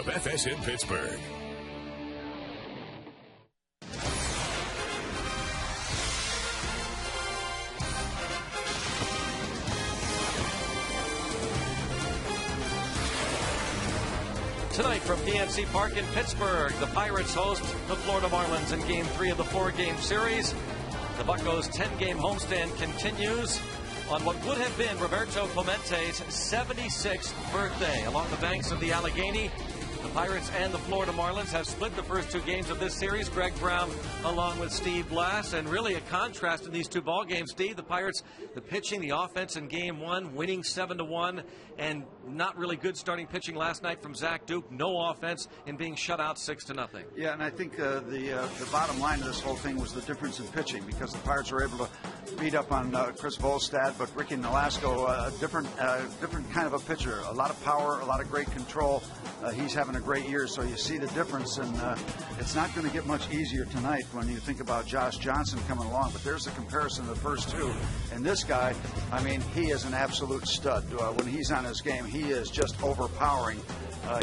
of FSN Pittsburgh. Tonight from PNC Park in Pittsburgh, the Pirates host the Florida Marlins in Game 3 of the 4-game series. The Buccos' 10-game homestand continues on what would have been Roberto Clemente's 76th birthday. Along the banks of the Allegheny, the Pirates and the Florida Marlins have split the first 2 games of this series. Greg Brown along with Steve Blass, and really a contrast in these 2 ball games. Steve, the Pirates, the pitching, the offense in Game 1, winning 7-1, and not really good starting pitching last night from Zach Duke. No offense and being shut out 6-0. Yeah, and I think the bottom line of this whole thing was the difference in pitching, because the Pirates were able to beat up on Chris Volstad, but Ricky Nolasco, a different kind of a pitcher, a lot of power, a lot of great control. He's having a great year, so you see the difference, and it's not going to get much easier tonight when you think about Josh Johnson coming along, but there's a comparison of the first 2. And this guy, I mean, he is an absolute stud. When he's on his game, he is just overpowering.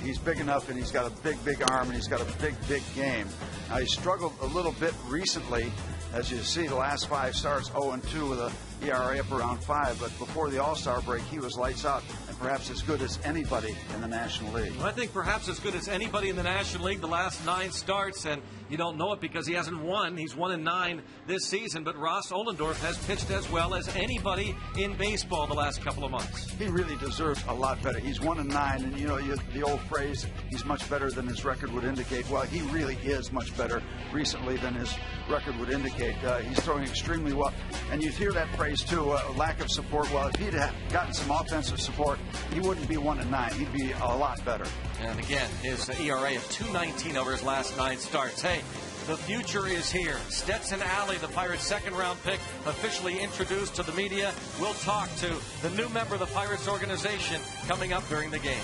He's big enough, and he's got a big arm, and he's got a big game. Now, he struggled a little bit recently. As you see, the last 5 starts, 0-2 with a ERA up around 5, but before the All-Star break, he was lights out, and perhaps as good as anybody in the National League. Well, I think perhaps as good as anybody in the National League the last 9 starts, and you don't know it because he hasn't won. He's 1-9 this season, but Ross Ohlendorf has pitched as well as anybody in baseball the last couple of months. He really deserves a lot better. He's 1-9, and you know the old phrase, he's much better than his record would indicate. Well, he really is much better recently than his record would indicate. He's throwing extremely well, and you hear that phrase too, lack of support. Well, if he'd have gotten some offensive support, he wouldn't be 1-9. He'd be a lot better. And again, his ERA of 2.19 over his last 9 starts. Hey, the future is here. Stetson Allie, the Pirates' 2nd-round pick, officially introduced to the media. We'll talk to the new member of the Pirates organization coming up during the game.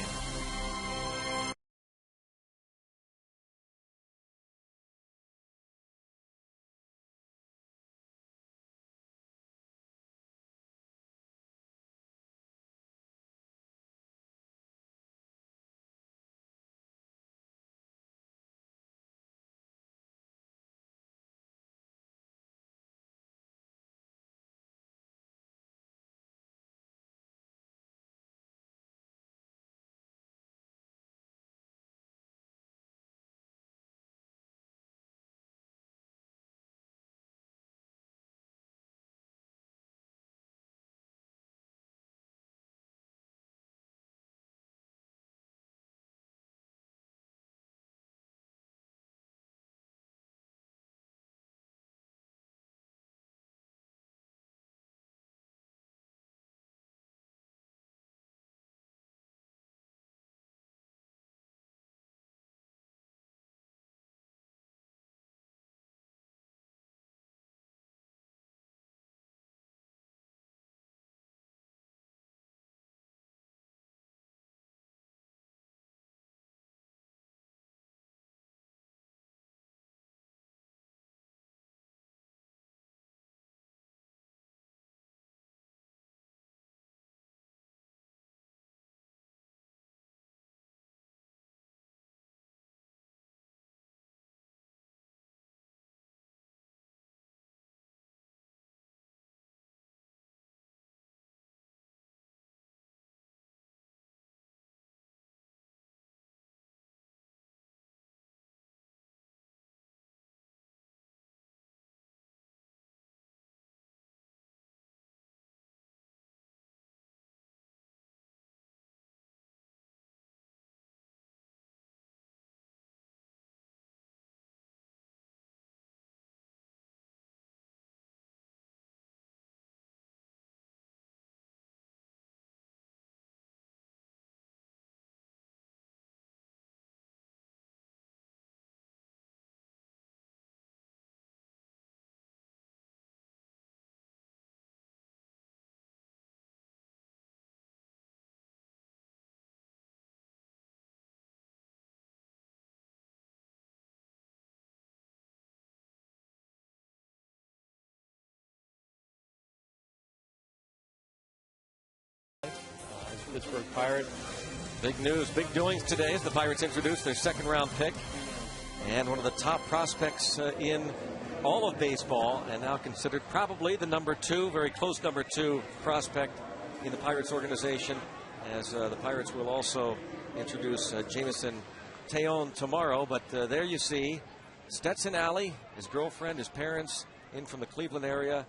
Pittsburgh Pirate. Big news, big doings today as the Pirates introduced their second-round pick and one of the top prospects in all of baseball, and now considered probably the number 2, very close number 2 prospect in the Pirates organization, as the Pirates will also introduce Jameson Taillon tomorrow. But there you see Stetson Allie, his girlfriend, his parents in from the Cleveland area,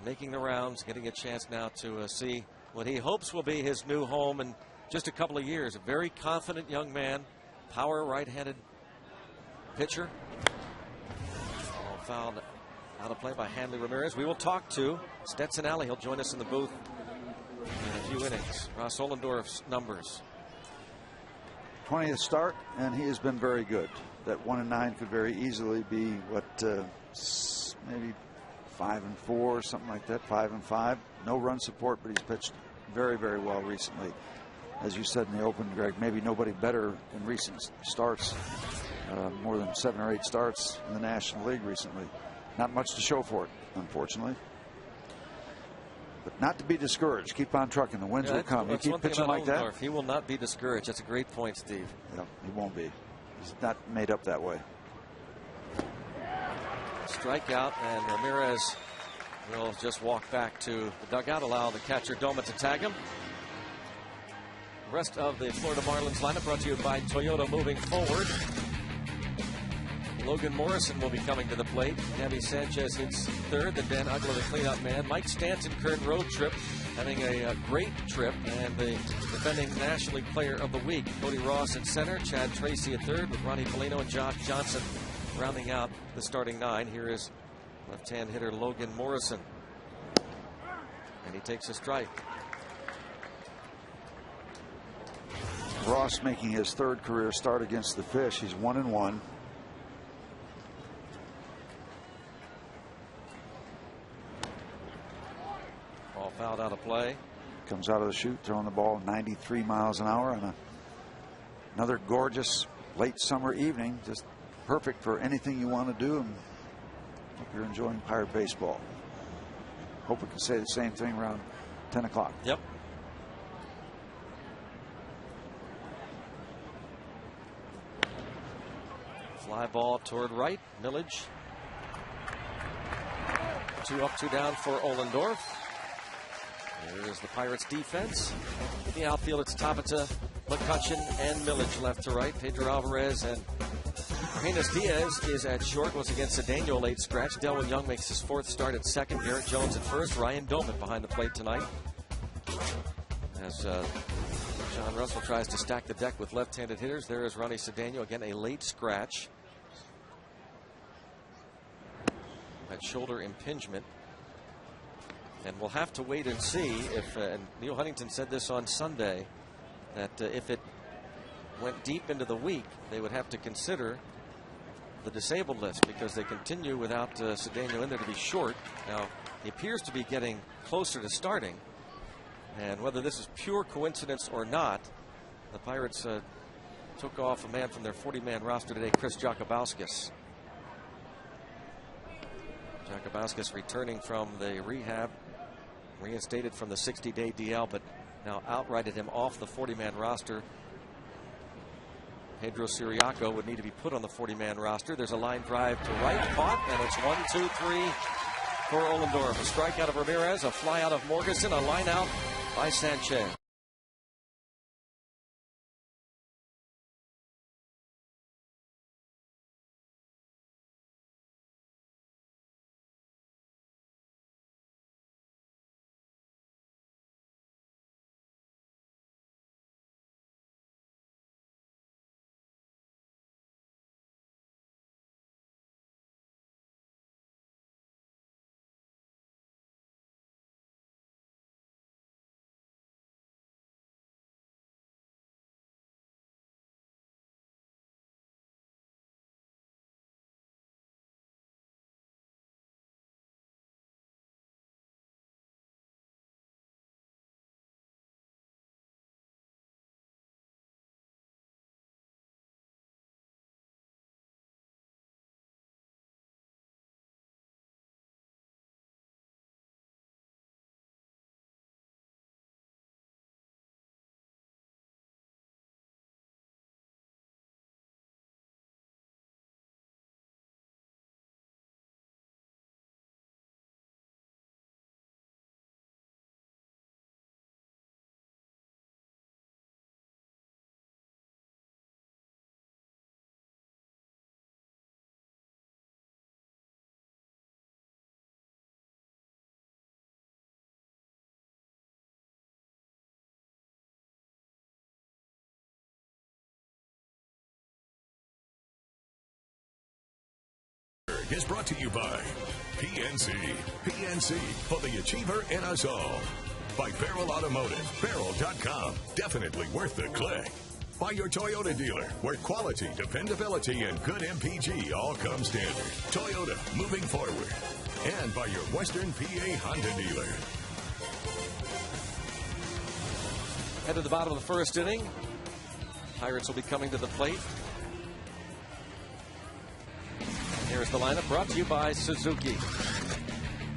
making the rounds, getting a chance now to see what he hopes will be his new home in just a couple of years. A very confident young man, power right-handed pitcher. All fouled out of play by Hanley Ramirez. We will talk to Stetson Allie. He'll join us in the booth in a few innings. Ross Ohlendorf's numbers. 20th start, and he has been very good. That 1-9 could very easily be what, maybe 5-4, something like that. 5-5. No run support, but he's pitched very, very well recently. As you said in the open, Greg, maybe nobody better in recent starts. More than 7 or 8 starts in the National League recently. Not much to show for it, unfortunately. But not to be discouraged. Keep on trucking. The wins will come. You keep pitching like that. He will not be discouraged. That's a great point, Steve. Yeah, he won't be. He's not made up that way. Strikeout, and Ramirez will just walk back to the dugout, allow the catcher Doma to tag him. The rest of the Florida Marlins lineup brought to you by Toyota moving forward. Logan Morrison will be coming to the plate. Gabby Sanchez hits third. Then Dan Ugler, the cleanup man. Mike Stanton, current road trip, having a great trip. And the defending National League Player of the Week. Cody Ross at center. Chad Tracy at third, with Ronnie Polino and Josh Johnson rounding out the starting 9. Here is left-hand hitter Logan Morrison. And he takes a strike. Ross making his 3rd career start against the Fish. He's 1-1. All fouled out of play. Comes out of the chute, throwing the ball 93 miles an hour on another gorgeous late summer evening. Just perfect for anything you want to do, and hope you're enjoying Pirate baseball. Hope we can say the same thing around 10 o'clock. Yep. Fly ball toward right. Millage. 2 up, 2 down for Ohlendorf. Here is the Pirates defense. In the outfield, it's Tabata, McCutchen, and Millage left to right. Pedro Alvarez and Reynolds Diaz is at short. Was against Cedeno, late scratch. Delwyn Young makes his 4th start at second. Garrett Jones at first. Ryan Doman behind the plate tonight, as John Russell tries to stack the deck with left-handed hitters. There is Ronnie Cedeno, again a late scratch. That shoulder impingement. And we'll have to wait and see if, and Neil Huntington said this on Sunday, that if it went deep into the week, they would have to consider the disabled list, because they continue without Cedeno in there to be short. Now, he appears to be getting closer to starting, and whether this is pure coincidence or not, the Pirates took off a man from their 40-man roster today, Chris Jakubowskis. Jakubowskis returning from the rehab, reinstated from the 60-day DL, but now outrighted him off the 40-man roster. Pedro Siriaco would need to be put on the 40-man roster. There's a line drive to right, caught, and it's 1-2-3 for Ohlendorf. A strikeout of Ramirez, a fly out of Morganson, a line out by Sanchez. Pittsburgh is brought to you by PNC. PNC for the achiever in us all. By Barrel Automotive. Barrel.com. Definitely worth the click. By your Toyota dealer, where quality, dependability, and good MPG all come standard. Toyota, moving forward. And by your Western PA Honda dealer. Head to the bottom of the first inning. Pirates will be coming to the plate. Here's the lineup brought to you by Suzuki.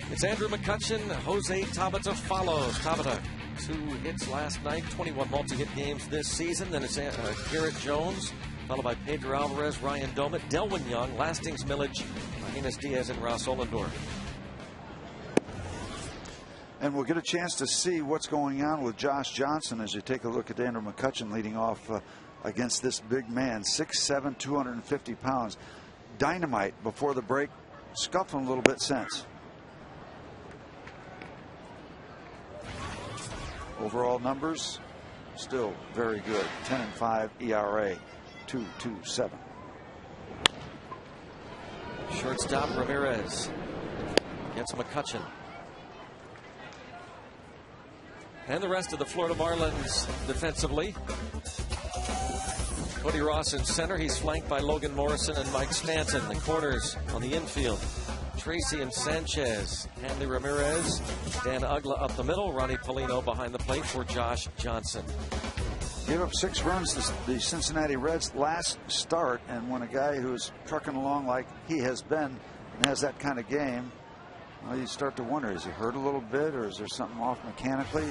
It's Andrew McCutchen. Jose Tabata follows. Tabata, 2 hits last night, 21 multi-hit games this season. Then it's Garrett Jones, followed by Pedro Alvarez, Ryan Domet, Delwin Young, Lastings Millage, Martinez Diaz, and Ross Ollendorf. And we'll get a chance to see what's going on with Josh Johnson as you take a look at Andrew McCutchen leading off against this big man, 6'7", 250 pounds. Dynamite before the break, scuffling a little bit since. Overall numbers still very good. 10-5 ERA, 2.27. Shortstop Ramirez gets McCutchen. And the rest of the Florida Marlins defensively. Cody Ross in center. He's flanked by Logan Morrison and Mike Stanton. The corners on the infield. Tracy and Sanchez. Hanley Ramirez. Dan Ugla up the middle. Ronnie Polino behind the plate for Josh Johnson. Gave up 6 runs to the Cincinnati Reds last start, and when a guy who's trucking along like he has been and has that kind of game, well, you start to wonder, is he hurt a little bit or is there something off mechanically?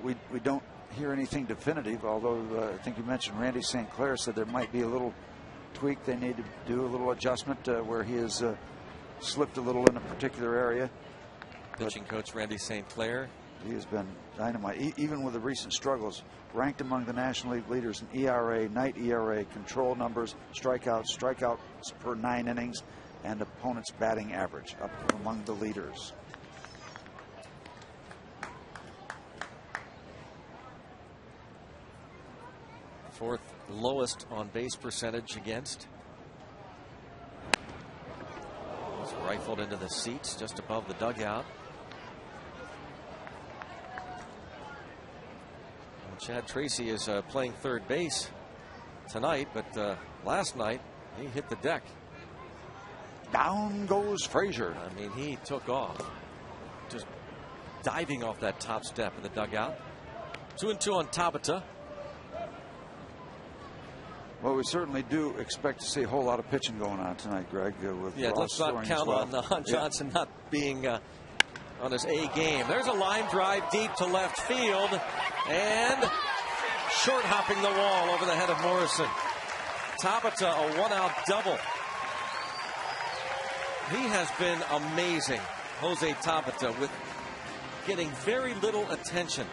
We don't hear anything definitive, although I think you mentioned Randy St. Clair said there might be a little tweak they need to do, a little adjustment where he has slipped a little in a particular area. Pitching coach Randy St. Clair. He has been dynamite, even with the recent struggles. Ranked among the National League leaders in ERA, night ERA, control numbers, strikeouts per 9 innings, and opponent's batting average up among the leaders. Fourth lowest on base percentage against. It's rifled into the seats just above the dugout. And Chad Tracy is playing third base tonight, but last night he hit the deck. Down goes Frazier. I mean, he took off, just diving off that top step in the dugout. 2-2 on Tabata. Well, we certainly do expect to see a whole lot of pitching going on tonight, Greg. Yeah, let's not count on Johnson not being on his A game. There's a line drive deep to left field, and short hopping the wall over the head of Morrison. Tabata, a 1-out double. He has been amazing, Jose Tabata, with getting very little attention.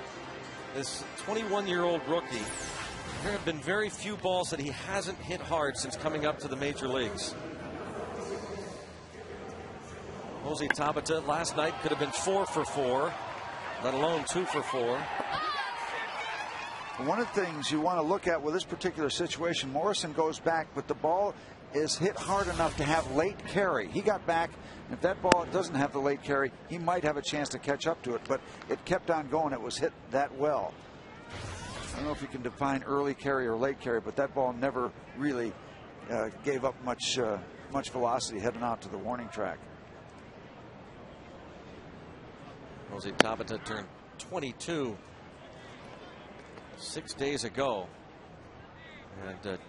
This 21-year-old rookie. There have been very few balls that he hasn't hit hard since coming up to the major leagues. Jose Tabata last night could have been 4 for 4, let alone 2 for 4. One of the things you want to look at with this particular situation, Morrison goes back, but the ball is hit hard enough to have late carry. He got back. If that ball doesn't have the late carry, he might have a chance to catch up to it, but it kept on going. It was hit that well. I don't know if you can define early carry or late carry, but that ball never really gave up much velocity heading out to the warning track. Jose Tabata turned 22 6 days ago, and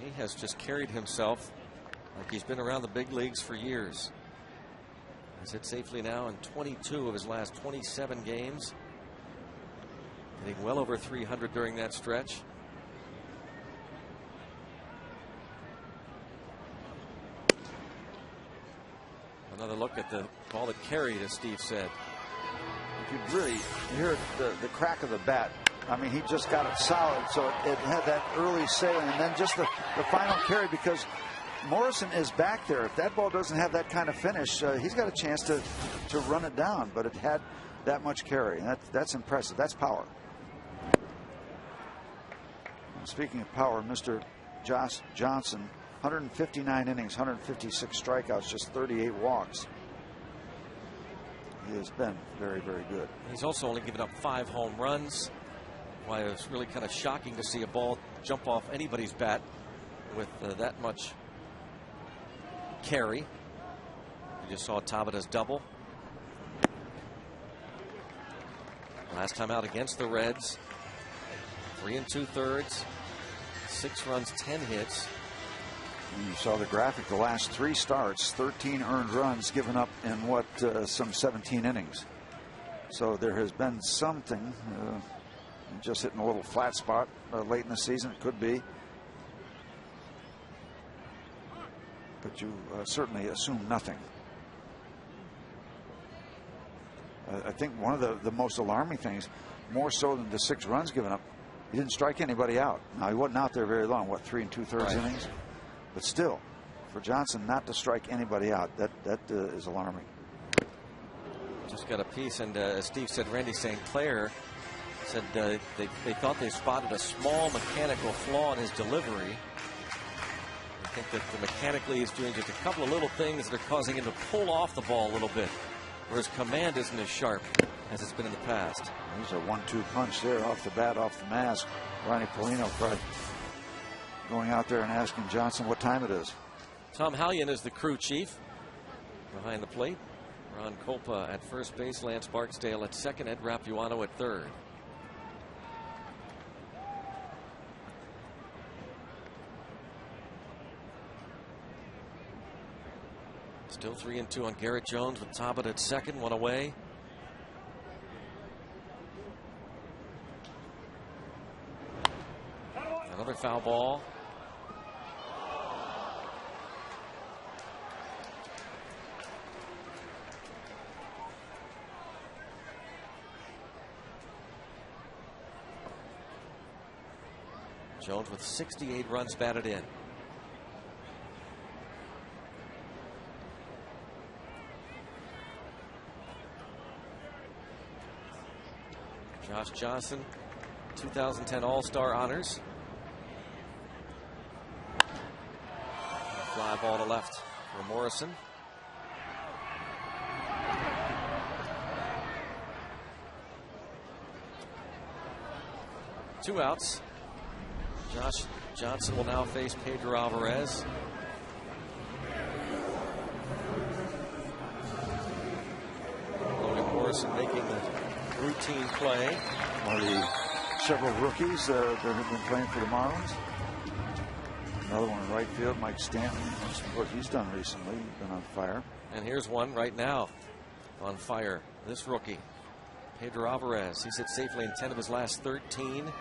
he has just carried himself like he's been around the big leagues for years. He's hit safely now in 22 of his last 27 games. Hitting well over 300 during that stretch. Another look at the ball that carried, as Steve said. You could really hear the crack of the bat. I mean, he just got it solid, so it had that early sailing, and then just the final carry, because Morrison is back there. If that ball doesn't have that kind of finish, he's got a chance to run it down, but it had that much carry, and that's impressive. That's power. Speaking of power, Mr. Josh Johnson 159 innings, 156 strikeouts, just 38 walks. He has been very, very good. He's also only given up 5 home runs. Why it was really kind of shocking to see a ball jump off anybody's bat with that much carry. You just saw Tabata's double. Last time out against the Reds, 3 2/3, 6 runs, 10 hits. And you saw the graphic. The last 3 starts, 13 earned runs given up in what some 17 innings. So there has been something. Just hitting a little flat spot late in the season. It could be. But you certainly assume nothing. I think one of the most alarming things, more so than the 6 runs given up, he didn't strike anybody out. Now, he wasn't out there very long, what, 3 2/3 innings? But still, for Johnson not to strike anybody out, that is alarming. Just got a piece, and as Steve said, Randy St. Clair said they thought they spotted a small mechanical flaw in his delivery. I think that mechanically he's doing just a couple of little things that are causing him to pull off the ball a little bit, where his command isn't as sharp as it's been in the past. There's a 1-2 punch there off the bat, off the mask. Ronnie Polino probably going out there and asking Johnson what time it is. Tom Hallion is the crew chief behind the plate. Ron Kolpa at first base, Lance Barksdale at second, Ed Rapuano at third. Still 3 2 on Garrett Jones with Tabata at second, 1 away. Another foul ball. Jones with 68 runs batted in. Josh Johnson, 2010 All-Star honors. Fly ball to left for Morrison. Two outs. Josh Johnson will now face Pedro Alvarez. Logan Morrison making the routine play. One of the several rookies that have been playing for the Marlins. Another one in right field, Mike Stanton. What he's done recently, he's been on fire. And here's one right now on fire. This rookie, Pedro Alvarez. He's hit safely in 10 of his last 13.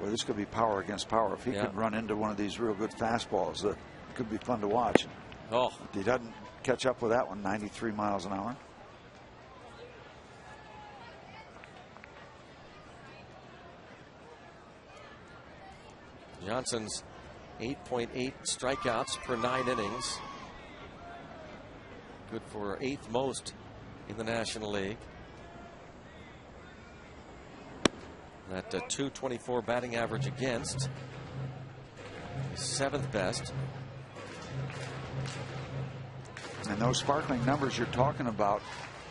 Well, this could be power against power. If he could run into one of these real good fastballs, it could be fun to watch. Oh, he doesn't catch up with that one. 93 miles an hour. Johnson's 8.8 strikeouts per 9 innings. Good for 8th most in the National League. That 224 batting average against, 7th best. And those sparkling numbers you're talking about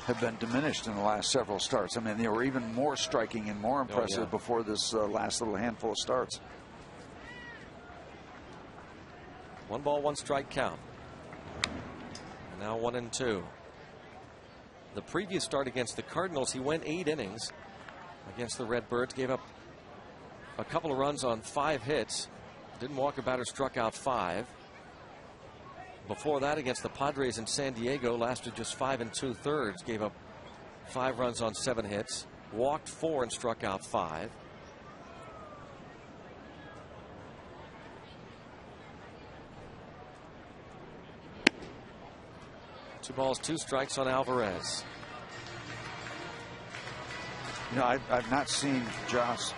have been diminished in the last several starts. I mean, they were even more striking and more impressive before this last little handful of starts. 1 ball, 1 strike count. And now 1 2. The previous start against the Cardinals, he went 8 innings against the Redbirds, gave up a couple of runs on 5 hits, didn't walk a batter, struck out 5. Before that, against the Padres in San Diego, lasted just 5 2/3, gave up 5 runs on 7 hits, walked 4 and struck out 5. Two balls, 2 strikes on Alvarez. You know, I've not seen Josh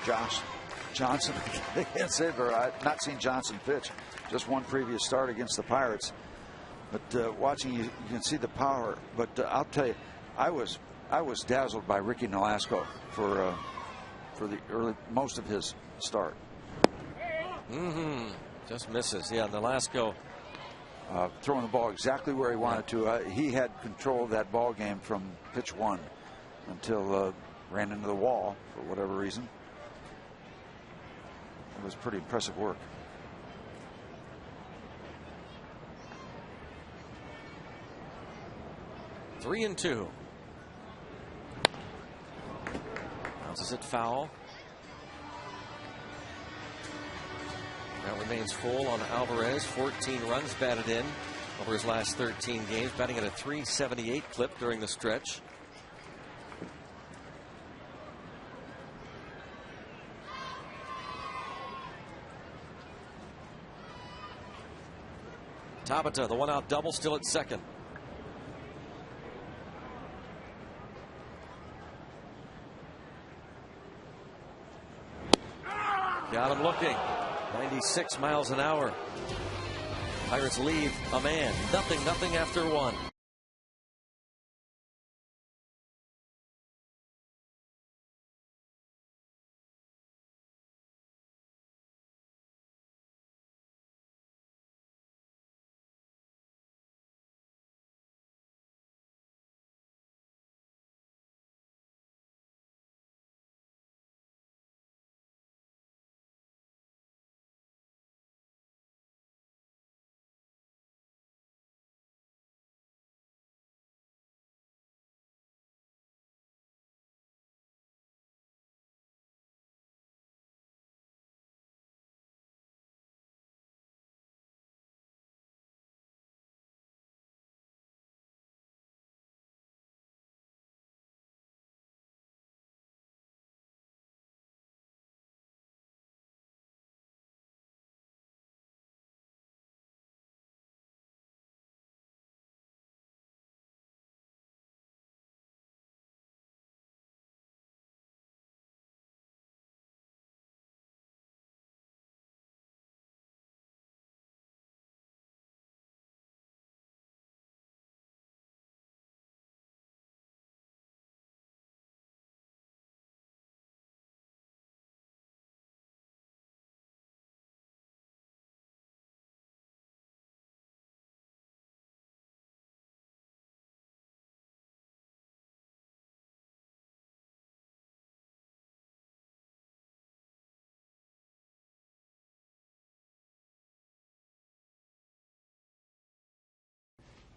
Johnson. I can't say it, but I've not seen Johnson pitch. Just one previous start against the Pirates. But watching, you can see the power. But I'll tell you, I was dazzled by Ricky Nolasco for the most of his start. Just misses. Yeah, Nolasco throwing the ball exactly where he wanted to. He had control of that ball game from pitch 1 until ran into the wall for whatever reason. It was pretty impressive work. Three and 2. Bounces it foul. That remains full on Alvarez. 14 runs batted in over his last 13 games, batting at a .378 clip during the stretch. Tabata, the one-out double, still at second. Got him looking. 96 miles an hour. Pirates leave a man. Nothing after 1.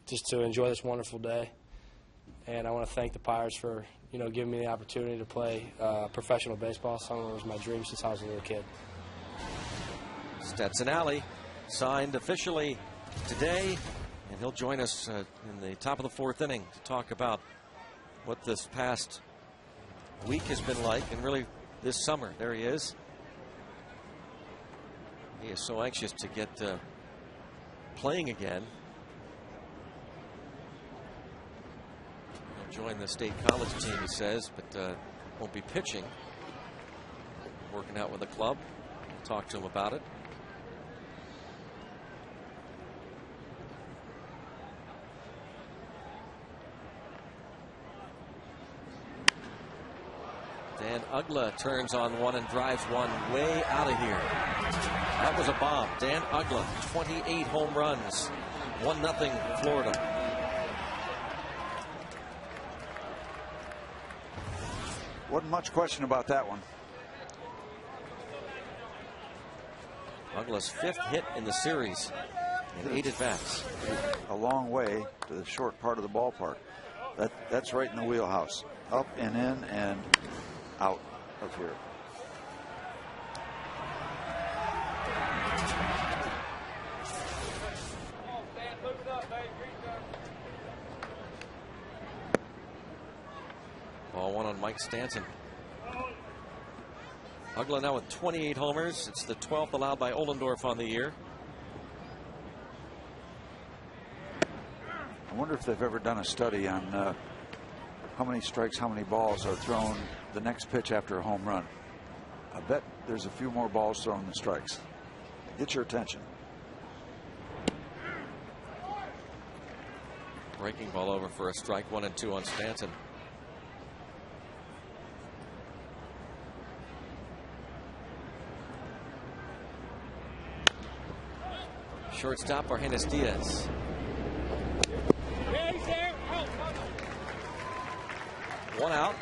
Just to enjoy this wonderful day. And I want to thank the Pirates for, giving me the opportunity to play professional baseball. Something that was my dream since I was a little kid. Stetson Allie signed officially today, and he'll join us in the top of the 4th inning to talk about what this past week has been like, and really this summer. There he is. He is so anxious to get playing again. Join the state college team, he says, but won't be pitching. Working out with the club. We'll talk to him about it. Dan Uggla turns on one and drives one way out of here. That was a bomb. Dan Uggla, 28 home runs. 1-0 Florida. Wasn't much question about that one. Uggla's 5th hit in the series in 8 at-bats. A long way to the short part of the ballpark. That's right in the wheelhouse. Up and in and out of here. Ball 1 on Mike Stanton. Uggla now with 28 homers. It's the 12th allowed by Ohlendorf on the year. I wonder if they've ever done a study on how many strikes, how many balls are thrown the next pitch after a home run. I bet there's a few more balls thrown than strikes. Get your attention. Breaking ball over for a strike. 1-2 on Stanton. Shortstop Argenis Diaz. Yeah, he's there. One out.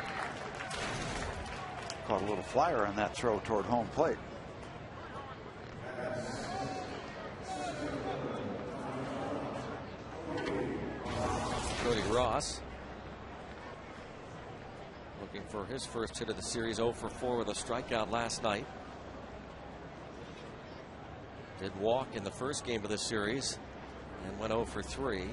Caught a little flyer on that throw toward home plate. Cody Ross looking for his first hit of the series. 0 for 4 with a strikeout last night. Did walk in the first game of the series and went 0 for 3.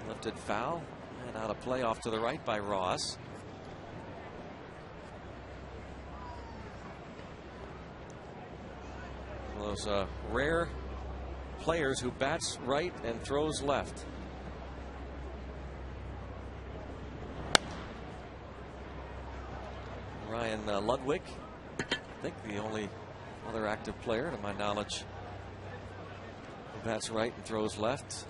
Lifted foul and out of play off to the right by Ross. One of those rare players who bats right and throws left. Ryan Ludwig, I think the only other active player to my knowledge who bats right and throws left.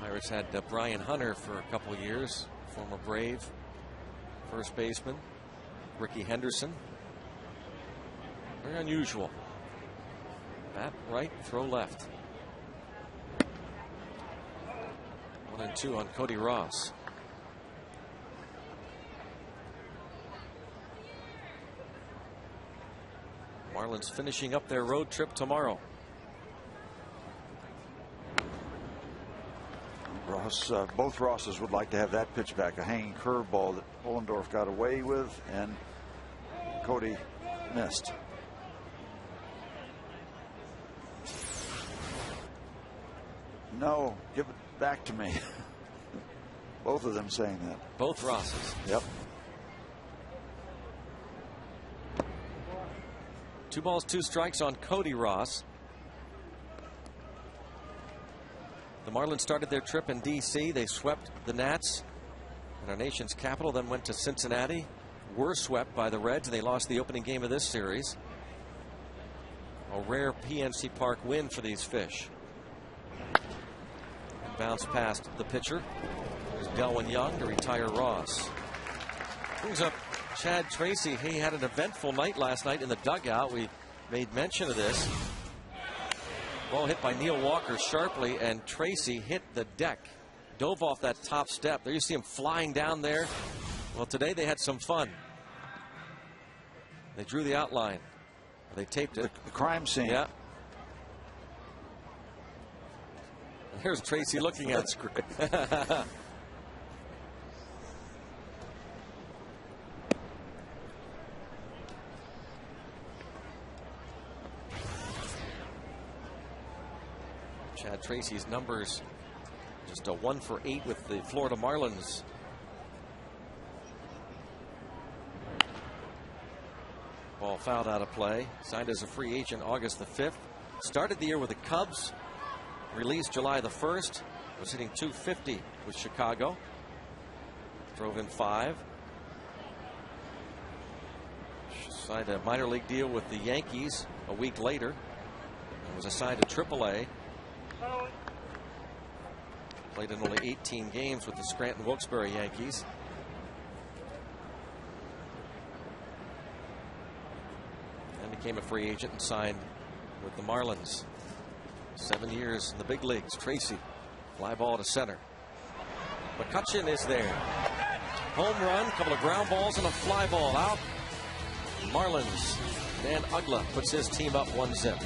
Pirates had Brian Hunter for a couple years, former Brave first baseman. Ricky Henderson. Very unusual. Bat right, throw left. 1-2 on Cody Ross. Marlins finishing up their road trip tomorrow. Ross, both Rosses would like to have that pitch back, a hanging curveball that Ollendorf got away with and Cody missed. No, give it back to me. Both of them saying that. Both Rosses. Yep. 2 balls, 2 strikes on Cody Ross. The Marlins started their trip in D.C. They swept the Nats in our nation's capital, then went to Cincinnati, were swept by the Reds, and they lost the opening game of this series. A rare PNC Park win for these fish. And bounce past the pitcher. There's Delwyn Young to retire Ross. Brings up Chad Tracy. He had an eventful night last night in the dugout. We made mention of this. Ball hit by Neil Walker sharply, and Tracy hit the deck. Dove off that top step. There you see him flying down there. Well, today they had some fun. They drew the outline. They taped it. The crime scene. Yeah. Here's Tracy looking at it. That's great. Chad Tracy's numbers just a 1 for 8 with the Florida Marlins. Ball fouled out of play. Signed as a free agent August the 5th. Started the year with the Cubs. Released July the 1st. Was hitting .250 with Chicago. Drove in 5. Signed a minor league deal with the Yankees a week later. And was assigned to AAA. Played in only 18 games with the Scranton Wilkes-Barre Yankees. And became a free agent and signed with the Marlins. 7 years in the big leagues. Tracy, fly ball to center. McCutchen is there. Home run, couple of ground balls and a fly ball out. Marlins. Dan Uggla puts his team up 1-0.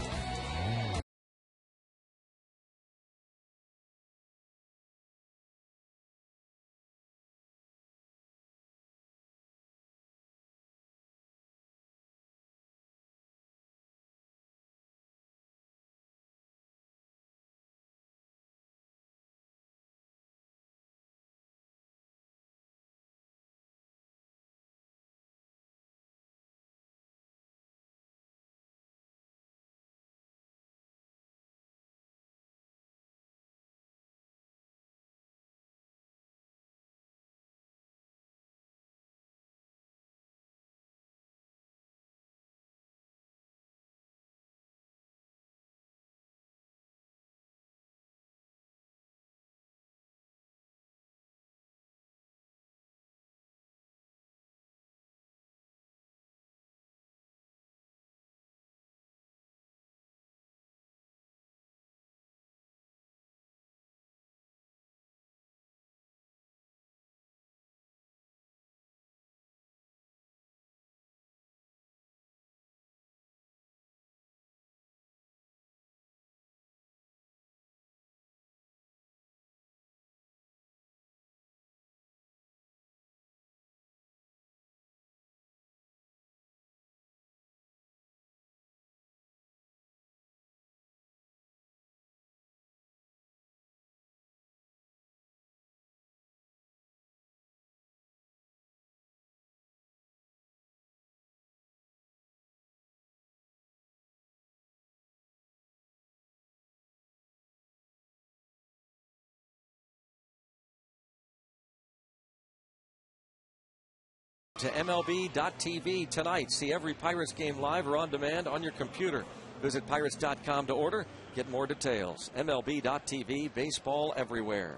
To MLB.tv tonight. See every Pirates game live or on demand on your computer. Visit Pirates.com to order. Get more details. MLB.tv, baseball everywhere.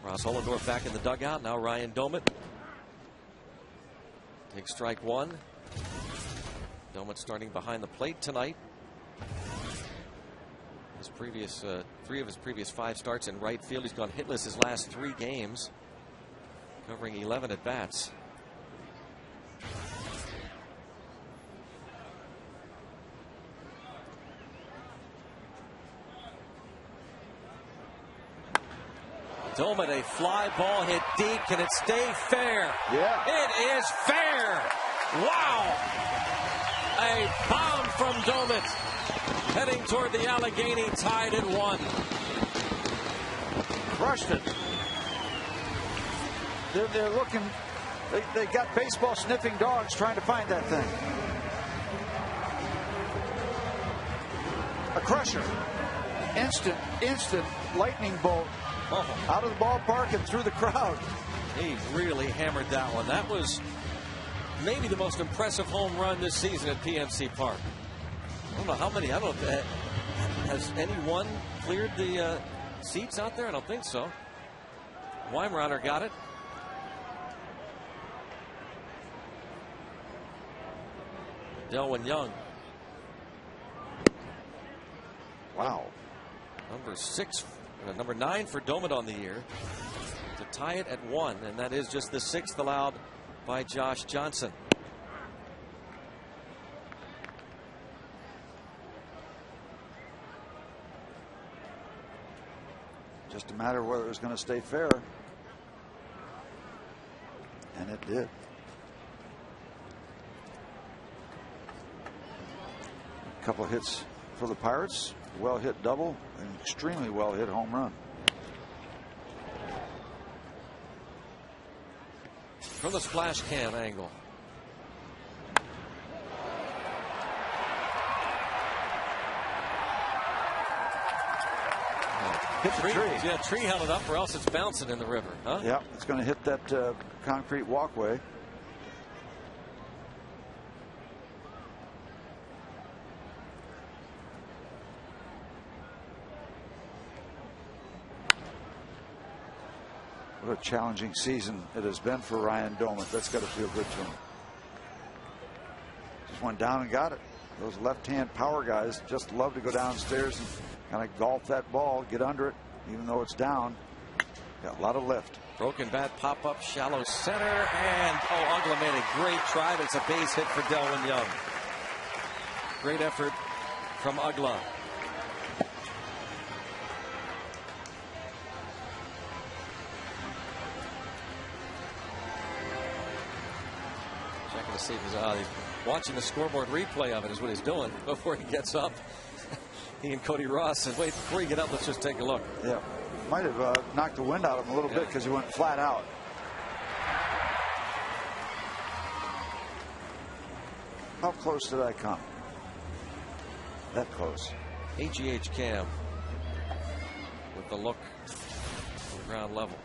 Ross Ollendorf back in the dugout. Now Ryan Domit takes strike one. Domit starting behind the plate tonight. His previous three of his previous 5 starts in right field. He's gone hitless his last 3 games, covering 11 at bats. Domit, a fly ball hit deep. Can it stay fair? Yeah. It is fair. Wow. A bomb from Domit. Heading toward the Allegheny, tied at 1. Crushed it. They're looking. They got baseball sniffing dogs trying to find that thing. A crusher. Instant lightning bolt. Out of the ballpark and through the crowd. He really hammered that one. That was maybe the most impressive home run this season at PNC Park. I don't know how many. I don't know if has anyone cleared the seats out there? I don't think so. Weimaraner got it. Delwyn Young. Wow. Number 9 for Domit on the year to tie it at 1, and that is just the 6th allowed by Josh Johnson. Just a matter of whether it was going to stay fair. And it did. A couple of hits for the Pirates. Well hit double, an extremely well hit home run. From the splash cam angle. Hit the tree. Yeah, tree held it up, or else it's bouncing in the river, huh? Yeah, it's going to hit that concrete walkway. What a challenging season it has been for Ryan Domit. That's got to feel good to him. Just went down and got it. Those left-hand power guys just love to go downstairs and kind of golf that ball, get under it, even though it's down. Got a lot of lift. Broken bat pop-up, shallow center, and Ugla made a great try, but it's a base hit for Delwyn Young. Great effort from Ugla. Checking to see if he's watching the scoreboard replay of it is what he's doing before he gets up. He and Cody Ross said, wait, before you get up, let's just take a look. Yeah, might have knocked the wind out of him a little bit because he went flat out. How close did I come? That close. AGH cam with the look ground level.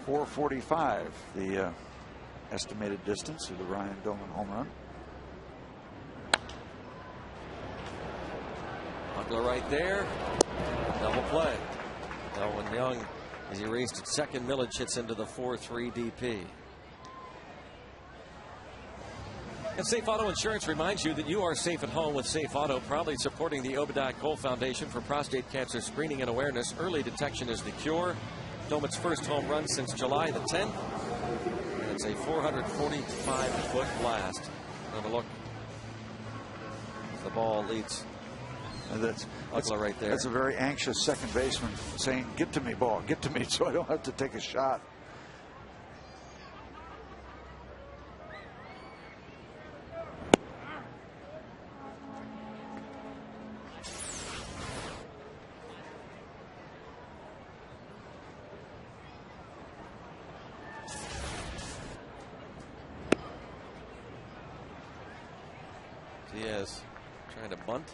.445, the estimated distance of the Ryan Domit home run. Ugla right there. Double play. Delwyn Young is erased at second. Millage hits into the 4-3 DP. And Safe Auto Insurance reminds you that you are safe at home with Safe Auto, proudly supporting the Obadiah Cole Foundation for prostate cancer screening and awareness. Early detection is the cure. Domit's first home run since July the 10th. And it's a 445-foot blast. Another look. The ball leads. And that's Ugla right there. That's a very anxious second baseman saying, get to me, ball, get to me, so I don't have to take a shot. Diaz trying to bunt.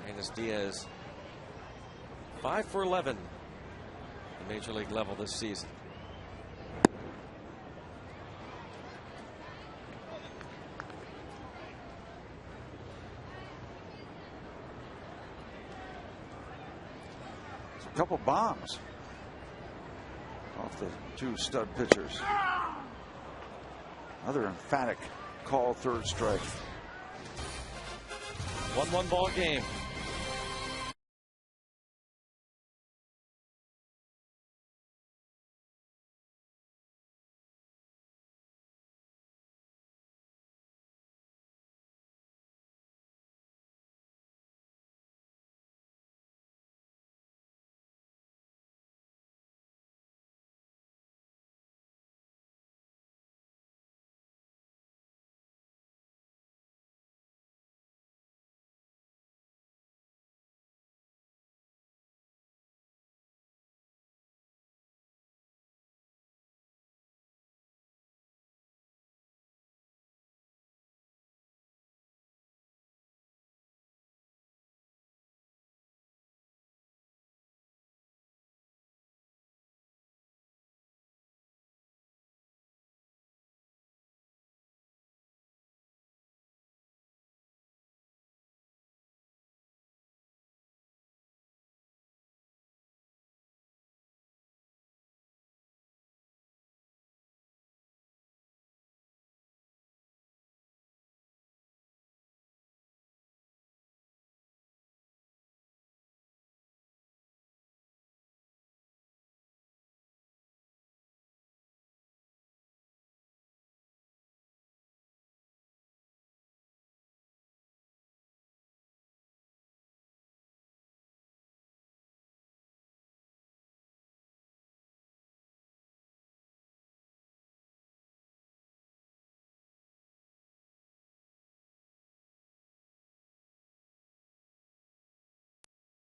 Amos Diaz, 5 for 11 at the major league level this season. A couple bombs off the two stud pitchers. Another emphatic call, third strike. 1-1 ball game.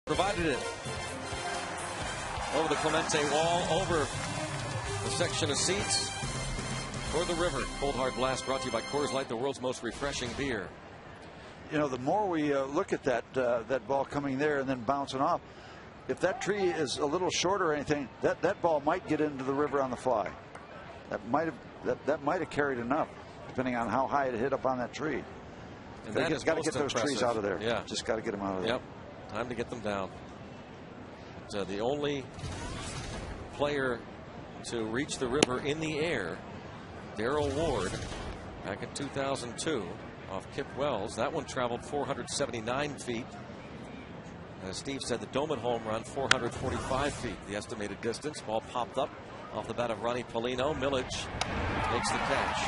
Provided it over the Clemente wall, over the section of seats toward the river. Cold Hard Blast brought to you by Coors Light, the world's most refreshing beer. You know, the more we look at that ball coming there and then bouncing off, if that tree is a little short or anything, that ball might get into the river on the fly. That might have carried enough, depending on how high it hit up on that tree. And that is got to get those impressive. trees out of there. Yeah, just got to get them out of there. Yep. Time to get them down. But, the only player to reach the river in the air, Darrell Ward, back in 2002 off Kip Wells. That one traveled 479 feet. As Steve said, the Doman home run, 445 feet, the estimated distance. Ball popped up off the bat of Ronnie Polino. Millage makes the catch.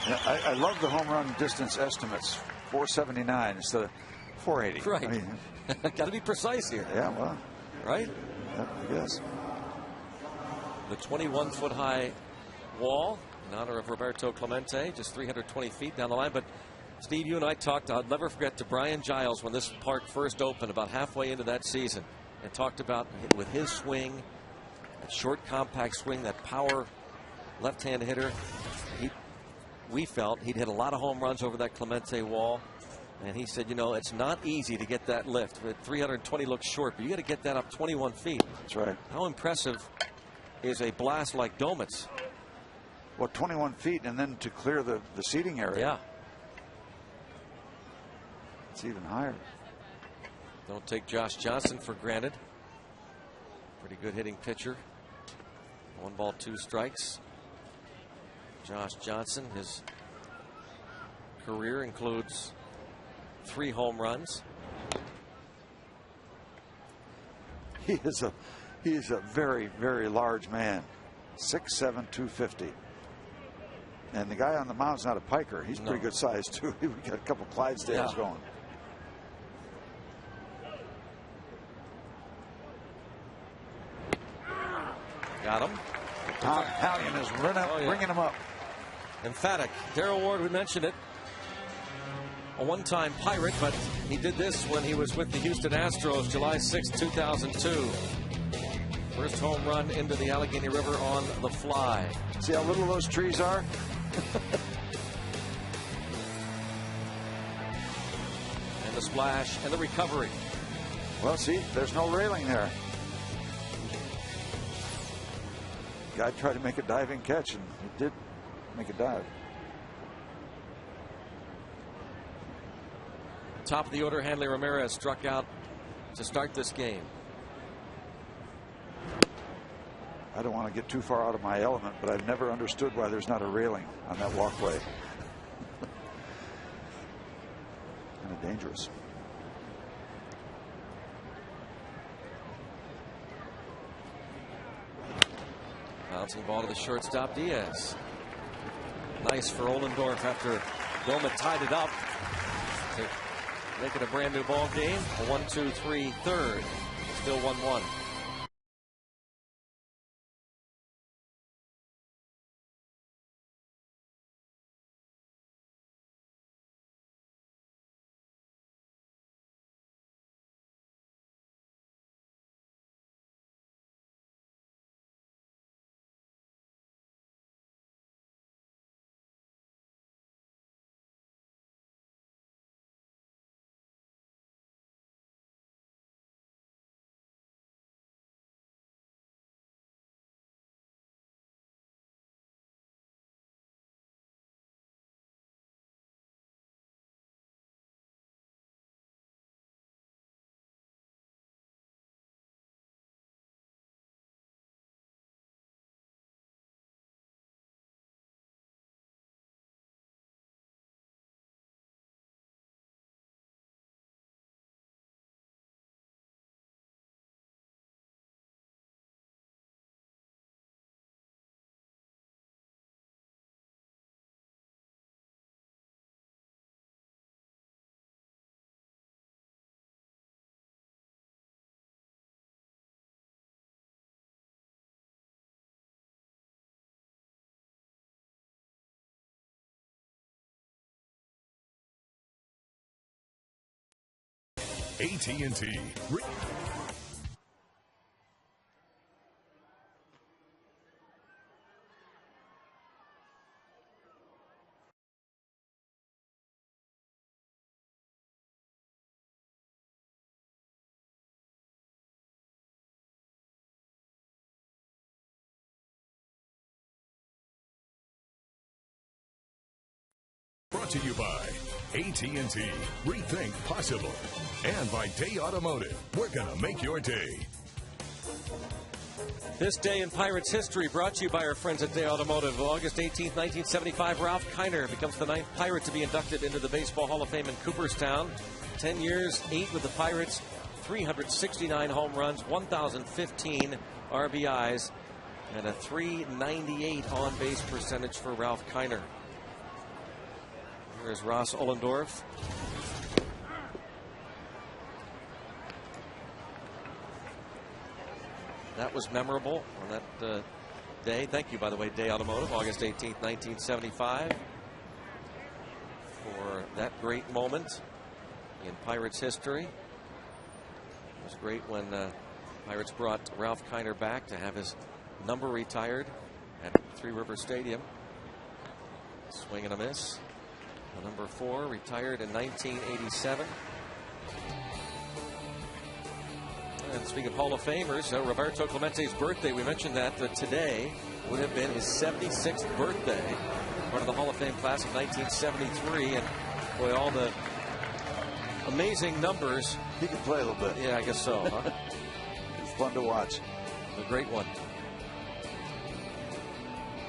Yeah, I love the home run distance estimates. 479 instead of 480. Right. I mean, got to be precise here. Yeah, well. Right? Yeah, I guess. The 21-foot high wall in honor of Roberto Clemente, just 320 feet down the line. But Steve, you and I talked, I'll never forget, to Brian Giles when this park first opened about halfway into that season, and talked about with his swing, that short compact swing, that power left-hand hitter, we felt he'd hit a lot of home runs over that Clemente wall. And he said, you know, it's not easy to get that lift. 320 looks short, but you got to get that up 21 feet. That's right. How impressive is a blast like Doman's? Well, 21 feet, and then to clear the seating area. Yeah. It's even higher. Don't take Josh Johnson for granted. Pretty good hitting pitcher. 1 ball, 2 strikes. Josh Johnson, his career includes 3 home runs. He is a very, very large man. 6'7", 250. And the guy on the mound's not a piker. He's pretty good size too. We got a couple Clydesdales going. Got him. Tom Hallion is bringing him up. Emphatic. Darrell Ward, we mentioned it. A one-time Pirate, but he did this when he was with the Houston Astros, July 6, 2002. First home run into the Allegheny River on the fly. See how little those trees are? And the splash and the recovery. Well, see, there's no railing there. Guy tried to make a diving catch, and he did make a dive. Top of the order, Hanley Ramirez struck out to start this game. I don't want to get too far out of my element, but I've never understood why there's not a railing on that walkway. Kind of dangerous. Bouncing ball to the shortstop, Diaz. Nice for Ohlendorf after Goma tied it up to make it a brand new ball game. A 1-2-3 third. Still 1-1. AT&T. Brought to you by AT&T. Rethink possible. And by Day Automotive. We're going to make your day. This day in Pirates history brought to you by our friends at Day Automotive. August 18th, 1975, Ralph Kiner becomes the 9th Pirate to be inducted into the Baseball Hall of Fame in Cooperstown. 10 years, 8 with the Pirates, 369 home runs, 1,015 RBIs, and a .398 on-base percentage for Ralph Kiner. Here's Ross Ohlendorf. That was memorable on that day. Thank you, by the way, Day Automotive, August 18th, 1975, for that great moment in Pirates history. It was great when Pirates brought Ralph Kiner back to have his number retired at Three Rivers Stadium. Swing and a miss. The number 4 retired in 1987. And speaking of Hall of Famers, Roberto Clemente's birthday, we mentioned that today would have been his 76th birthday. Part of the Hall of Fame class of 1973. And boy, all the amazing numbers. He can play a little bit. Yeah, I guess so. Huh? It's fun to watch. The great one.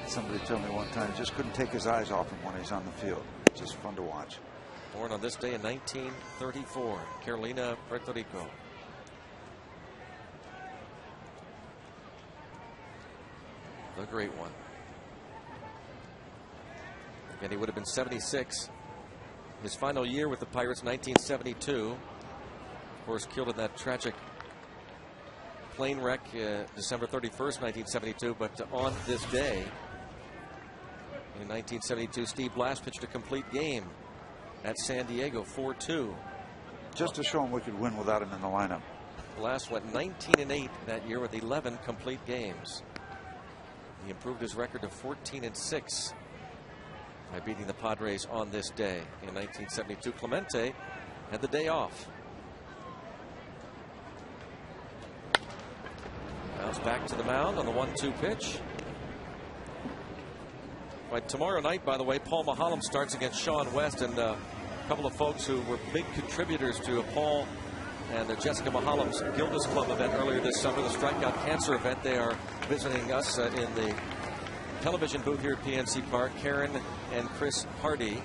Somebody told me one time he just couldn't take his eyes off him when he's on the field. It's just fun to watch. Born on this day in 1934, Carolina, Puerto Rico. The great one. Again, he would have been 76. His final year with the Pirates, 1972. Of course, killed in that tragic plane wreck December 31st, 1972. But on this day, in 1972, Steve Blass pitched a complete game at San Diego, 4-2. Just to show him we could win without him in the lineup. Blass went 19-8 that year with 11 complete games. He improved his record to 14-6 by beating the Padres on this day in 1972. Clemente had the day off. Bounce back to the mound on the 1-2 pitch. Right, tomorrow night, by the way, Paul Maholm starts against Sean West, and a couple of folks who were big contributors to Paul and Jessica Maholm's Gilda's Club event earlier this summer, the Strikeout Cancer event. They are visiting us in the television booth here at PNC Park. Karen and Chris Hardy.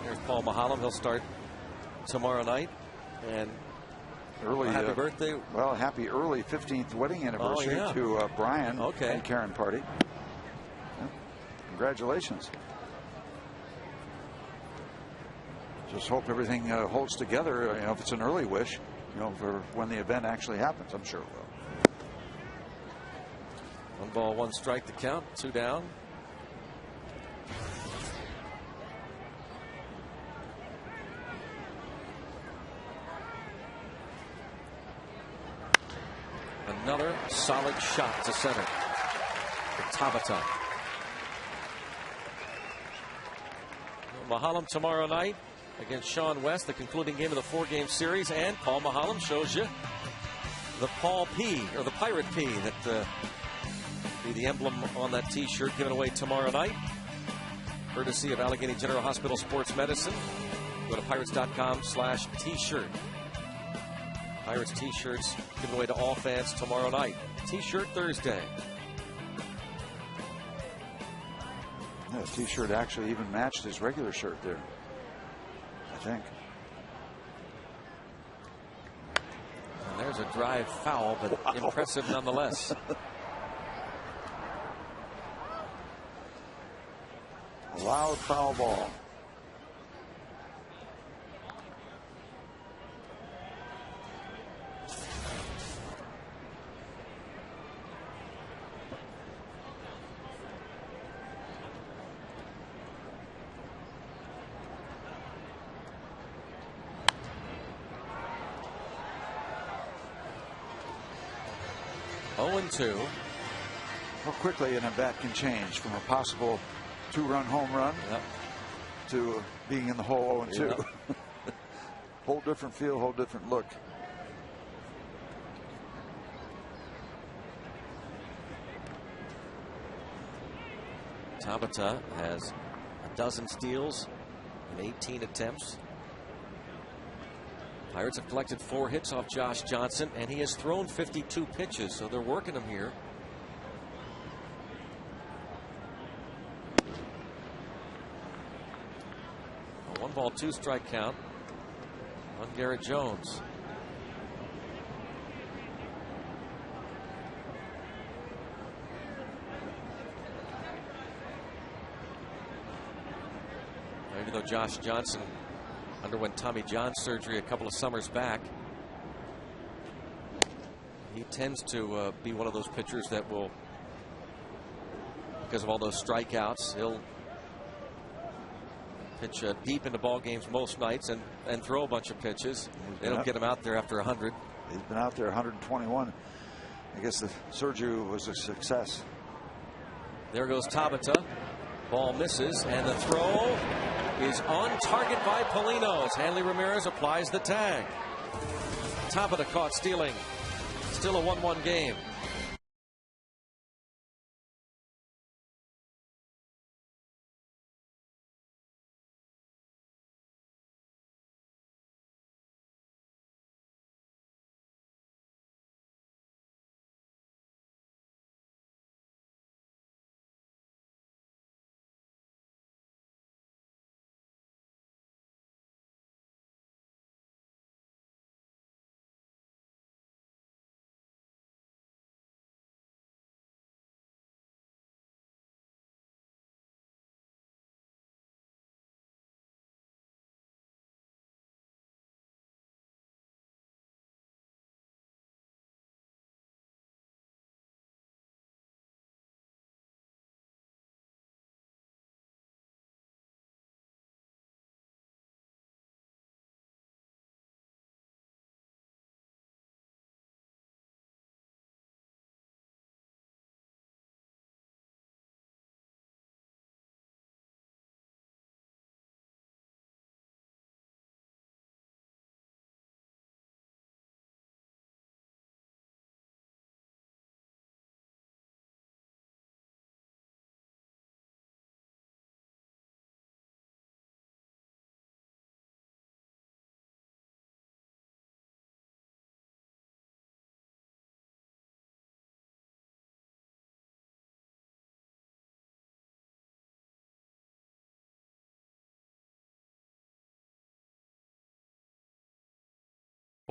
There's Paul Maholm. He'll start tomorrow night. And early happy birthday. Well, happy early 15th wedding anniversary to Brian and Karen Party. Yeah. Congratulations. Just hope everything holds together. You know, if it's an early wish, you know, for when the event actually happens, I'm sure it will. 1 ball, 1 strike to count. 2 down. Another solid shot to center. Tabata. Maholm tomorrow night against Sean West, the concluding game of the 4-game series. And Paul Maholm shows you the Paul P, or the Pirate P, that be the emblem on that T-shirt given away tomorrow night, courtesy of Allegheny General Hospital Sports Medicine. Go to pirates.com/T-shirt. Pirates T-shirts given away to all fans tomorrow night. T-shirt Thursday. Yeah, his T-shirt actually even matched his regular shirt there, I think. And there's a drive foul, but impressive nonetheless. A loud foul ball. How quickly an at-bat can change from a possible 2-run home run to being in the hole 0-2. Whole different feel, whole different look. Tabata has a dozen steals in 18 attempts. Pirates have collected 4 hits off Josh Johnson, and he has thrown 52 pitches, so they're working him here. A 1 ball, 2 strike count on Garrett Jones. Even though Josh Johnson underwent Tommy John surgery a couple of summers back, he tends to be one of those pitchers that will, because of all those strikeouts, he'll pitch deep into ball games most nights and throw a bunch of pitches. They don't get him out there after 100. He's been out there 121. I guess the surgery was a success. There goes Tabata. Ball misses, and the throw is on target by Polino as Hanley Ramirez applies the tag. Tabata caught stealing. Still a 1-1 game.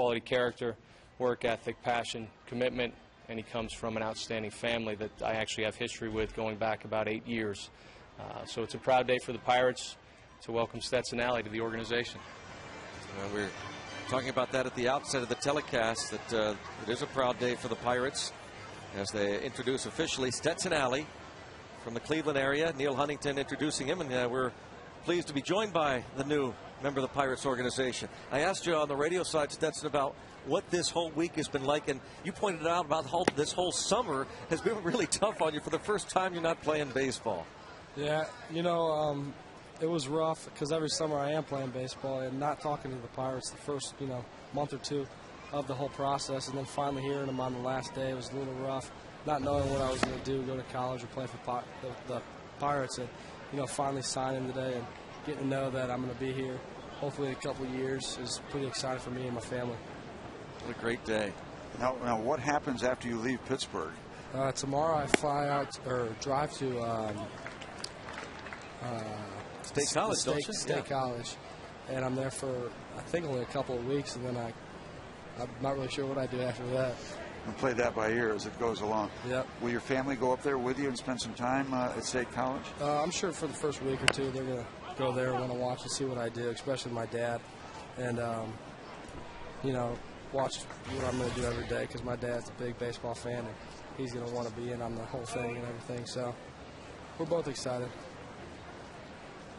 high-quality character, work ethic, passion, commitment, and he comes from an outstanding family that I actually have history with going back about 8 years. So it's a proud day for the Pirates to welcome Stetson Allie to the organization. We're talking about that at the outset of the telecast, that it is a proud day for the Pirates as they introduce officially Stetson Allie from the Cleveland area. Neil Huntington introducing him, and we're pleased to be joined by the new member of the Pirates organization. I asked you on the radio side, Stetson, about what this whole week has been like, and you pointed out about this whole summer has been really tough on you. For the first time, you're not playing baseball. Yeah, you know, it was rough because every summer I am playing baseball, and not talking to the Pirates the first, month or two of the whole process, and then finally hearing them on the last day, it was a little rough, not knowing what I was going to do, go to college or play for the Pirates, and, finally signing today and getting to know that I'm going to be here hopefully in a couple of years is pretty exciting for me and my family. What a great day. Now what happens after you leave Pittsburgh? Tomorrow I fly out or drive to State College, State College, and I'm there for I think only a couple of weeks, and then I'm not really sure what I do after that. And play that by ear as it goes along. Yep. Will your family go up there with you and spend some time at State College? I'm sure for the first week or two they're going to go there and want to watch and see what I do, especially my dad, and watch what I'm going to do every day because my dad's a big baseball fan and he's going to want to be in on the whole thing and everything. So we're both excited.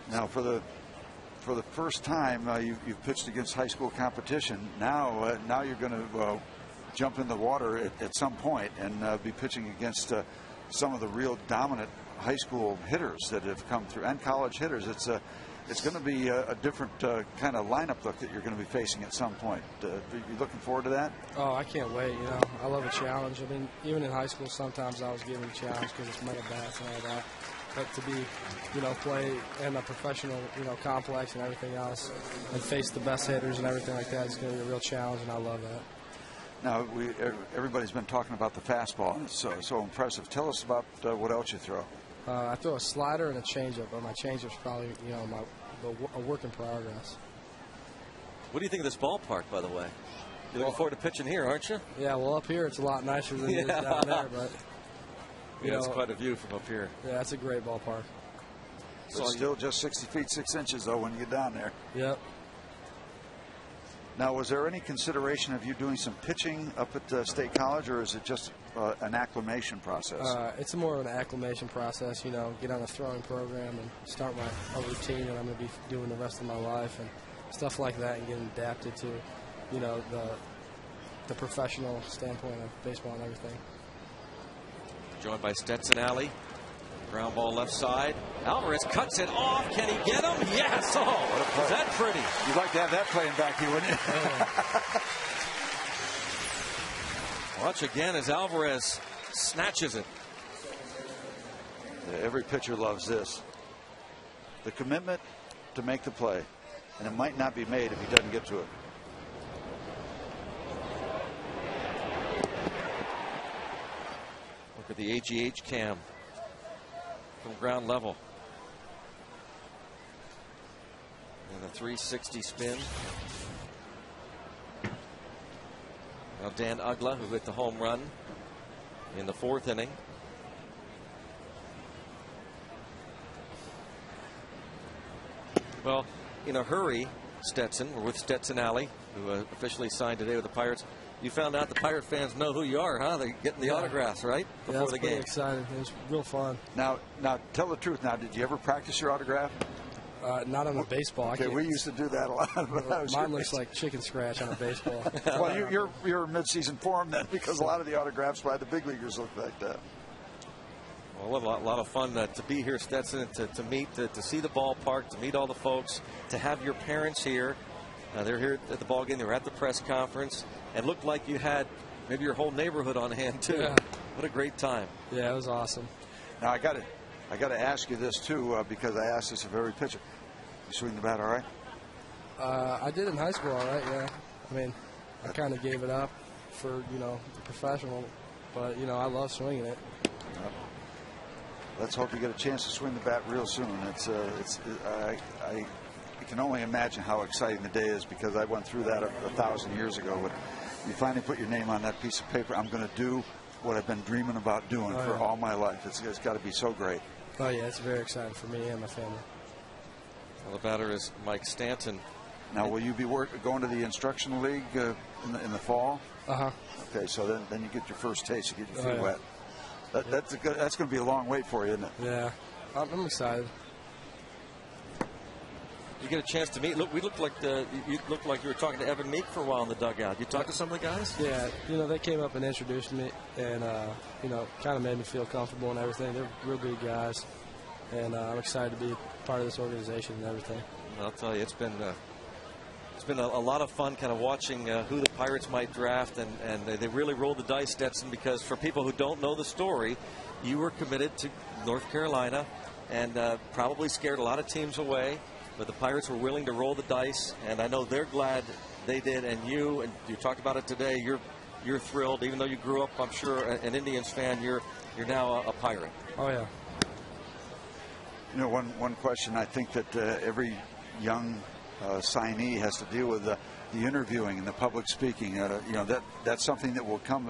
Now, for the first time, you've pitched against high school competition. Now you're going to jump in the water at some point and be pitching against some of the real dominant high school hitters that have come through and college hitters. It's going to be a different kind of lineup look that you're going to be facing at some point. Are you looking forward to that? Oh, I can't wait. I love a challenge. I mean, even in high school, sometimes I was given a challenge because it's metal bats and all that. But to be, play in a professional, complex and everything else and face the best hitters and everything like that is going to be a real challenge, and I love that. Now, everybody's been talking about the fastball. It's so impressive. Tell us about what else you throw. I throw a slider and a changeup, but my changeup's probably, a work in progress. What do you think of this ballpark, by the way? You're looking forward to pitching here, aren't you? Yeah, well, up here it's a lot nicer than it is down there, but... it's quite a view from up here. Yeah, it's a great ballpark. It's still just 60 feet 6 inches, though, when you get down there. Yep. Now, was there any consideration of you doing some pitching up at State College, or is it just an acclimation process? It's more of an acclimation process, get on a throwing program and start a routine that I'm going to be doing the rest of my life and stuff like that, and getting adapted to, the professional standpoint of baseball and everything. Joined by Stetson Allie. Ground ball left side. Alvarez cuts it off. Can he get him? Yes. Oh, is that pretty? You'd like to have that playing back here, wouldn't you? Watch again as Alvarez snatches it. Yeah, every pitcher loves this. The commitment to make the play. And it might not be made if he doesn't get to it. Look at the AGH cam from ground level. And a 360 spin. Now Dan Ugla, who hit the home run in the 4th inning. Well, in a hurry, Stetson, we're with Stetson Allie, who officially signed today with the Pirates. You found out the Pirate fans know who you are, huh? They're getting the autographs, right? Before the game. Pretty exciting. It was real fun. Now, tell the truth. Now, did you ever practice your autograph? Not on a baseball. Okay, we used to do that a lot. Mine looks like chicken scratch on a baseball. Well, you're mid-season form then, because a lot of the autographs by the big leaguers look like that. Well, a lot of fun to be here, Stetson, to meet, to see the ballpark, to meet all the folks, to have your parents here. They're here at the ball game. They were at the press conference. And looked like you had maybe your whole neighborhood on hand too. Yeah. What a great time. Yeah, it was awesome. Now I got to ask you this too, because I asked this of every pitcher. You swing the bat all right? I did in high school all right. Yeah. I mean, I kind of gave it up for the professional, but I love swinging it. Let's hope you get a chance to swing the bat real soon. can only imagine how exciting the day is, because I went through that 1,000 years ago. When you finally put your name on that piece of paper, I'm going to do what I've been dreaming about doing for all my life. It's got to be so great. Oh, yeah, it's very exciting for me and my family. Well, the batter is Mike Stanton. Now, will you be going to the instructional league in the fall? Uh-huh. Okay, so then you get your first taste, you get your feet yeah. wet. That's going to be a long wait for you, isn't it? Yeah, I'm excited. You get a chance to meet. Look, you looked like you were talking to Evan Meek for a while in the dugout. You talked to some of the guys? Yeah, they came up and introduced me, and kind of made me feel comfortable and everything. They're real good guys, and I'm excited to be part of this organization and everything. I'll tell you, it's been a lot of fun kind of watching who the Pirates might draft, and they really rolled the dice, Stetson, because for people who don't know the story, you were committed to North Carolina and probably scared a lot of teams away, but the Pirates were willing to roll the dice, and I know they're glad they did. And you talked about it today, you're thrilled, even though you grew up, I'm sure, an Indians fan. You're now a Pirate. Oh yeah. One question I think that every young signee has to deal with, the interviewing and the public speaking. That's something that will come.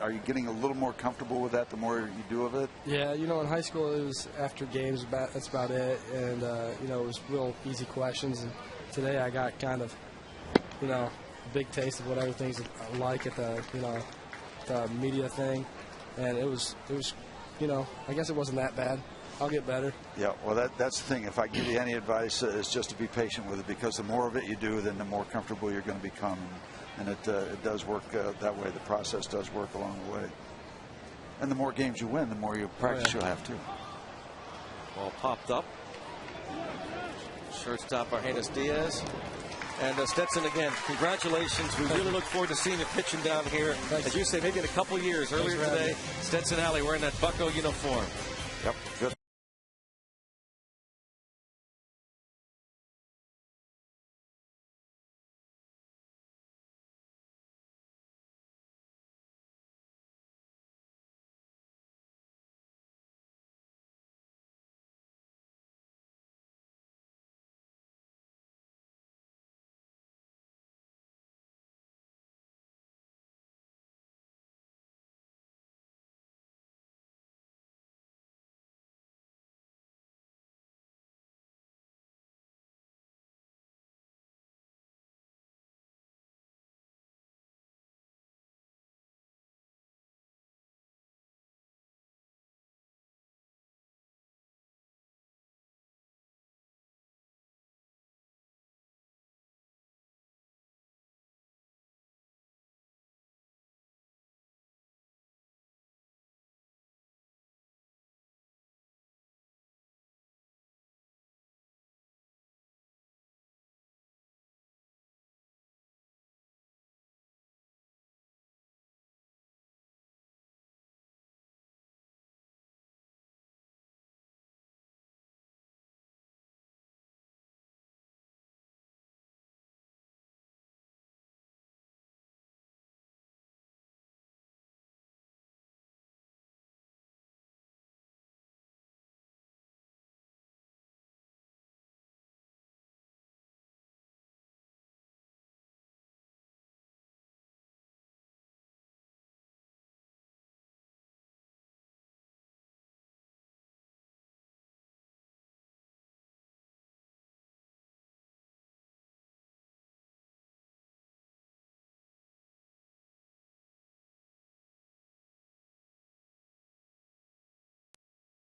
Are you getting a little more comfortable with that the more you do of it? Yeah, in high school it was after games, that's about it, and it was real easy questions. And today I got kind of, a big taste of what everything's like at the media thing, and it was I guess it wasn't that bad. I'll get better. Yeah, well, that's the thing. If I give you any advice, it's just to be patient with it, because the more of it you do, then the more comfortable you're going to become. And it does work that way. The process does work along the way. And the more games you win, the more you practice you'll have to. Ball popped up. Shortstop Argenis Diaz. And Stetson, again, congratulations. We really look forward to seeing you pitching down here. As you say, maybe in a couple years. Earlier today, Stetson Allie wearing that Bucco uniform. Yep, good.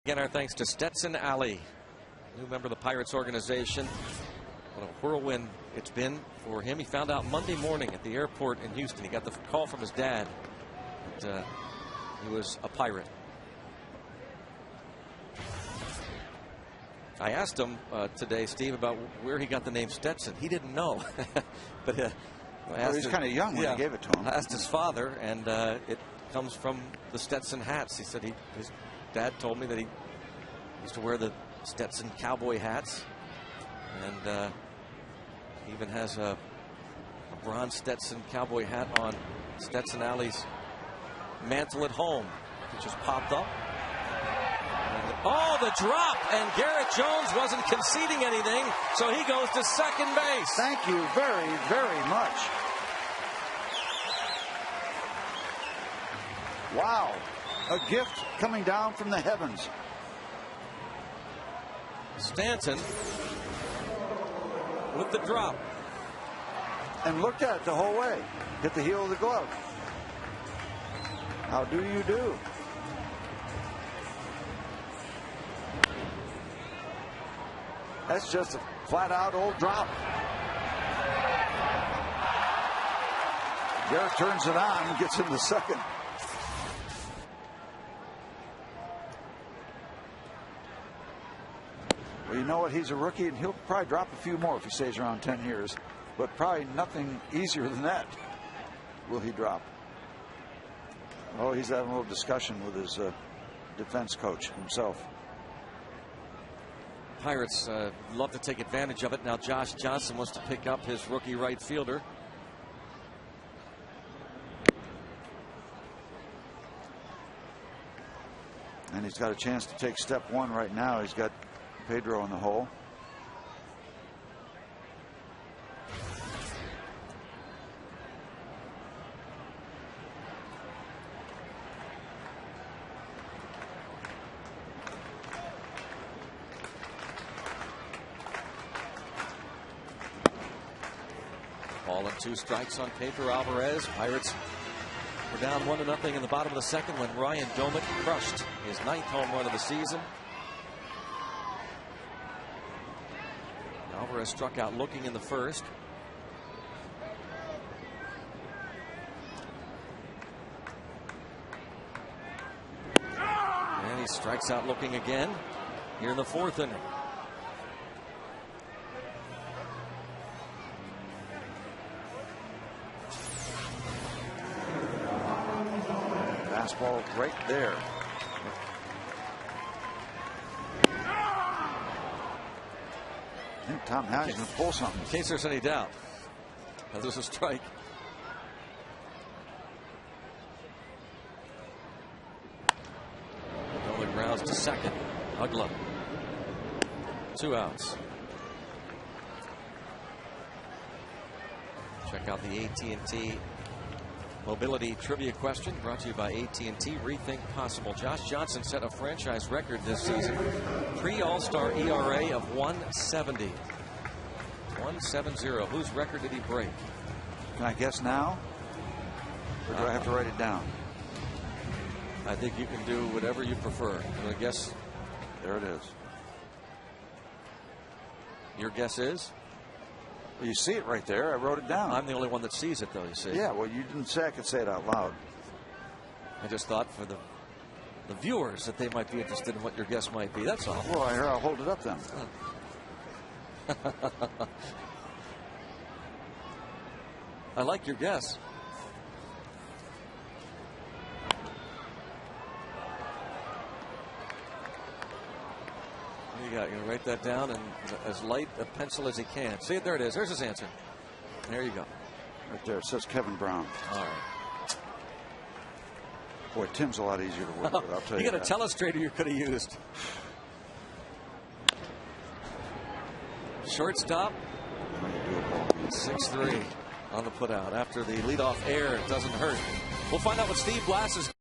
Again, our thanks to Stetson Allie, new member of the Pirates organization. What a whirlwind it's been for him. He found out Monday morning at the airport in Houston. He got the call from his dad that he was a Pirate. I asked him today, Steve, about where he got the name Stetson. He didn't know. But he's kind of young when he gave it to him. I asked his father, and it comes from the Stetson hats. He said his dad told me that he used to wear the Stetson cowboy hats, and he even has a bronze Stetson cowboy hat on Stetson Allie's mantle at home, which just popped up. And Oh, the drop, and Garrett Jones wasn't conceding anything, so he goes to second base. Thank you very, very much. Wow, a gift coming down from the heavens. Stanton with the drop. And looked at it the whole way. Hit the heel of the glove. How do you do? That's just a flat-out old drop. Garrett turns it on and gets into second. Well, you know what? He's a rookie, and he'll probably drop a few more if he stays around 10 years. But probably nothing easier than that will he drop. Oh, he's having a little discussion with his defense coach himself. Pirates love to take advantage of it. Now Josh Johnson wants to pick up his rookie right fielder. And he's got a chance to take step one right now. He's got Pedro in the hole. Ball and 2 strikes on Pedro Alvarez. Pirates were down 1-0 in the bottom of the second when Ryan Doumit crushed his 9th home run of the season. Alvarez struck out looking in the first. And he strikes out looking again here in the 4th inning. Fastball right there. I think Tom Howell's going to pull something. In case there's any doubt, that was a strike. Only grounds to second. Ugla. 2 outs. Check out the AT&T Mobility Trivia question brought to you by AT&T. Rethink possible. Josh Johnson set a franchise record this season. Pre-All-Star ERA of 170. 170. Whose record did he break? Can I guess now? Or do I have to write it down? I think you can do whatever you prefer. I'm going to guess. There it is. Your guess is? You see it right there. I wrote it down. I'm the only one that sees it, though, you see. Yeah, well, you didn't say I could say it out loud. I just thought for the viewers that they might be interested in what your guess might be. That's all. Well, I'll hold it up then. I like your guess. You got. You're gonna write that down and as light a pencil as he can. See it? There it is. There's his answer. There you go. Right there. It says Kevin Brown. All right. Boy, Tim's a lot easier to work with. I'll tell you. You got a telestrator you could have used. Shortstop. 6-3 on the putout after the leadoff air. It doesn't hurt. We'll find out what Steve Blass is.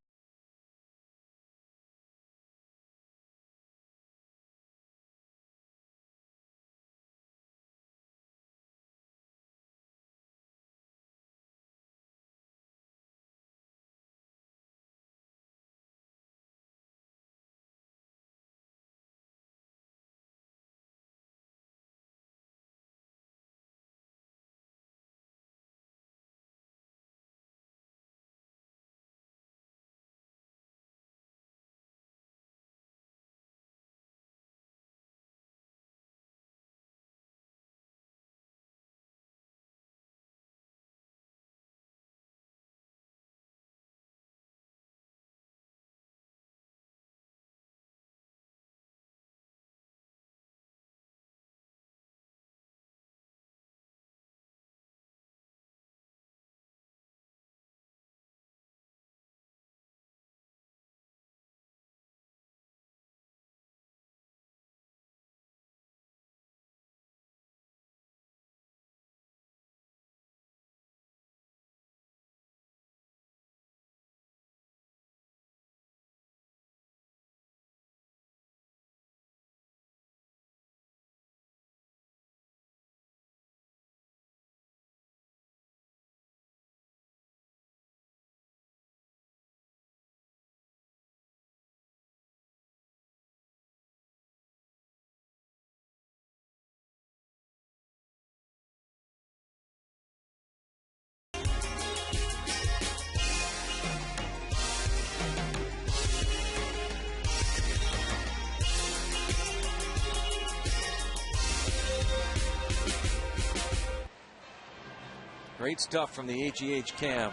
Great stuff from the AGH cam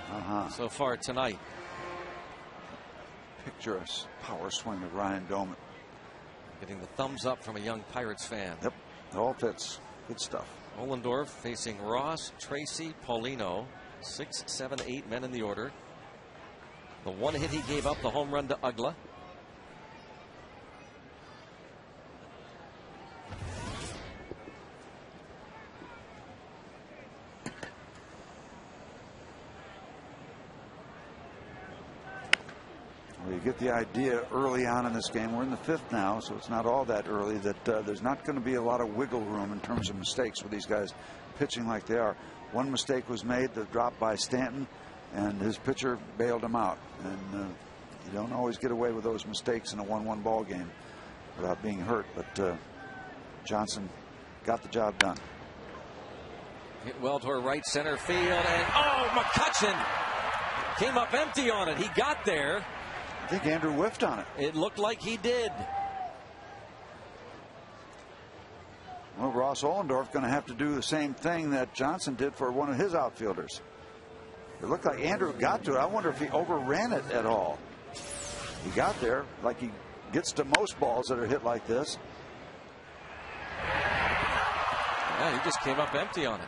so far tonight. Picturesque power swing of Ryan Doman. Getting the thumbs up from a young Pirates fan. Yep, it all fits. Good stuff. Ohlendorf facing Ross, Tracy, Paulino. 6, 7, 8 men in the order. The one hit he gave up, the home run to Ugla. Well, you get the idea early on in this game. We're in the 5th now, so it's not all that early, that there's not going to be a lot of wiggle room in terms of mistakes with these guys pitching like they are. One mistake was made, the drop by Stanton, and his pitcher bailed him out. And you don't always get away with those mistakes in a 1-1 ball game without being hurt. But Johnson got the job done. Hit well toward right center field, and McCutchen came up empty on it. He got there. I think Andrew whiffed on it. It looked like he did. Well, Ross Ohlendorf going to have to do the same thing that Johnson did for one of his outfielders. It looked like Andrew got to it. I wonder if he overran it at all. He got there like he gets to most balls that are hit like this. Yeah, he just came up empty on it.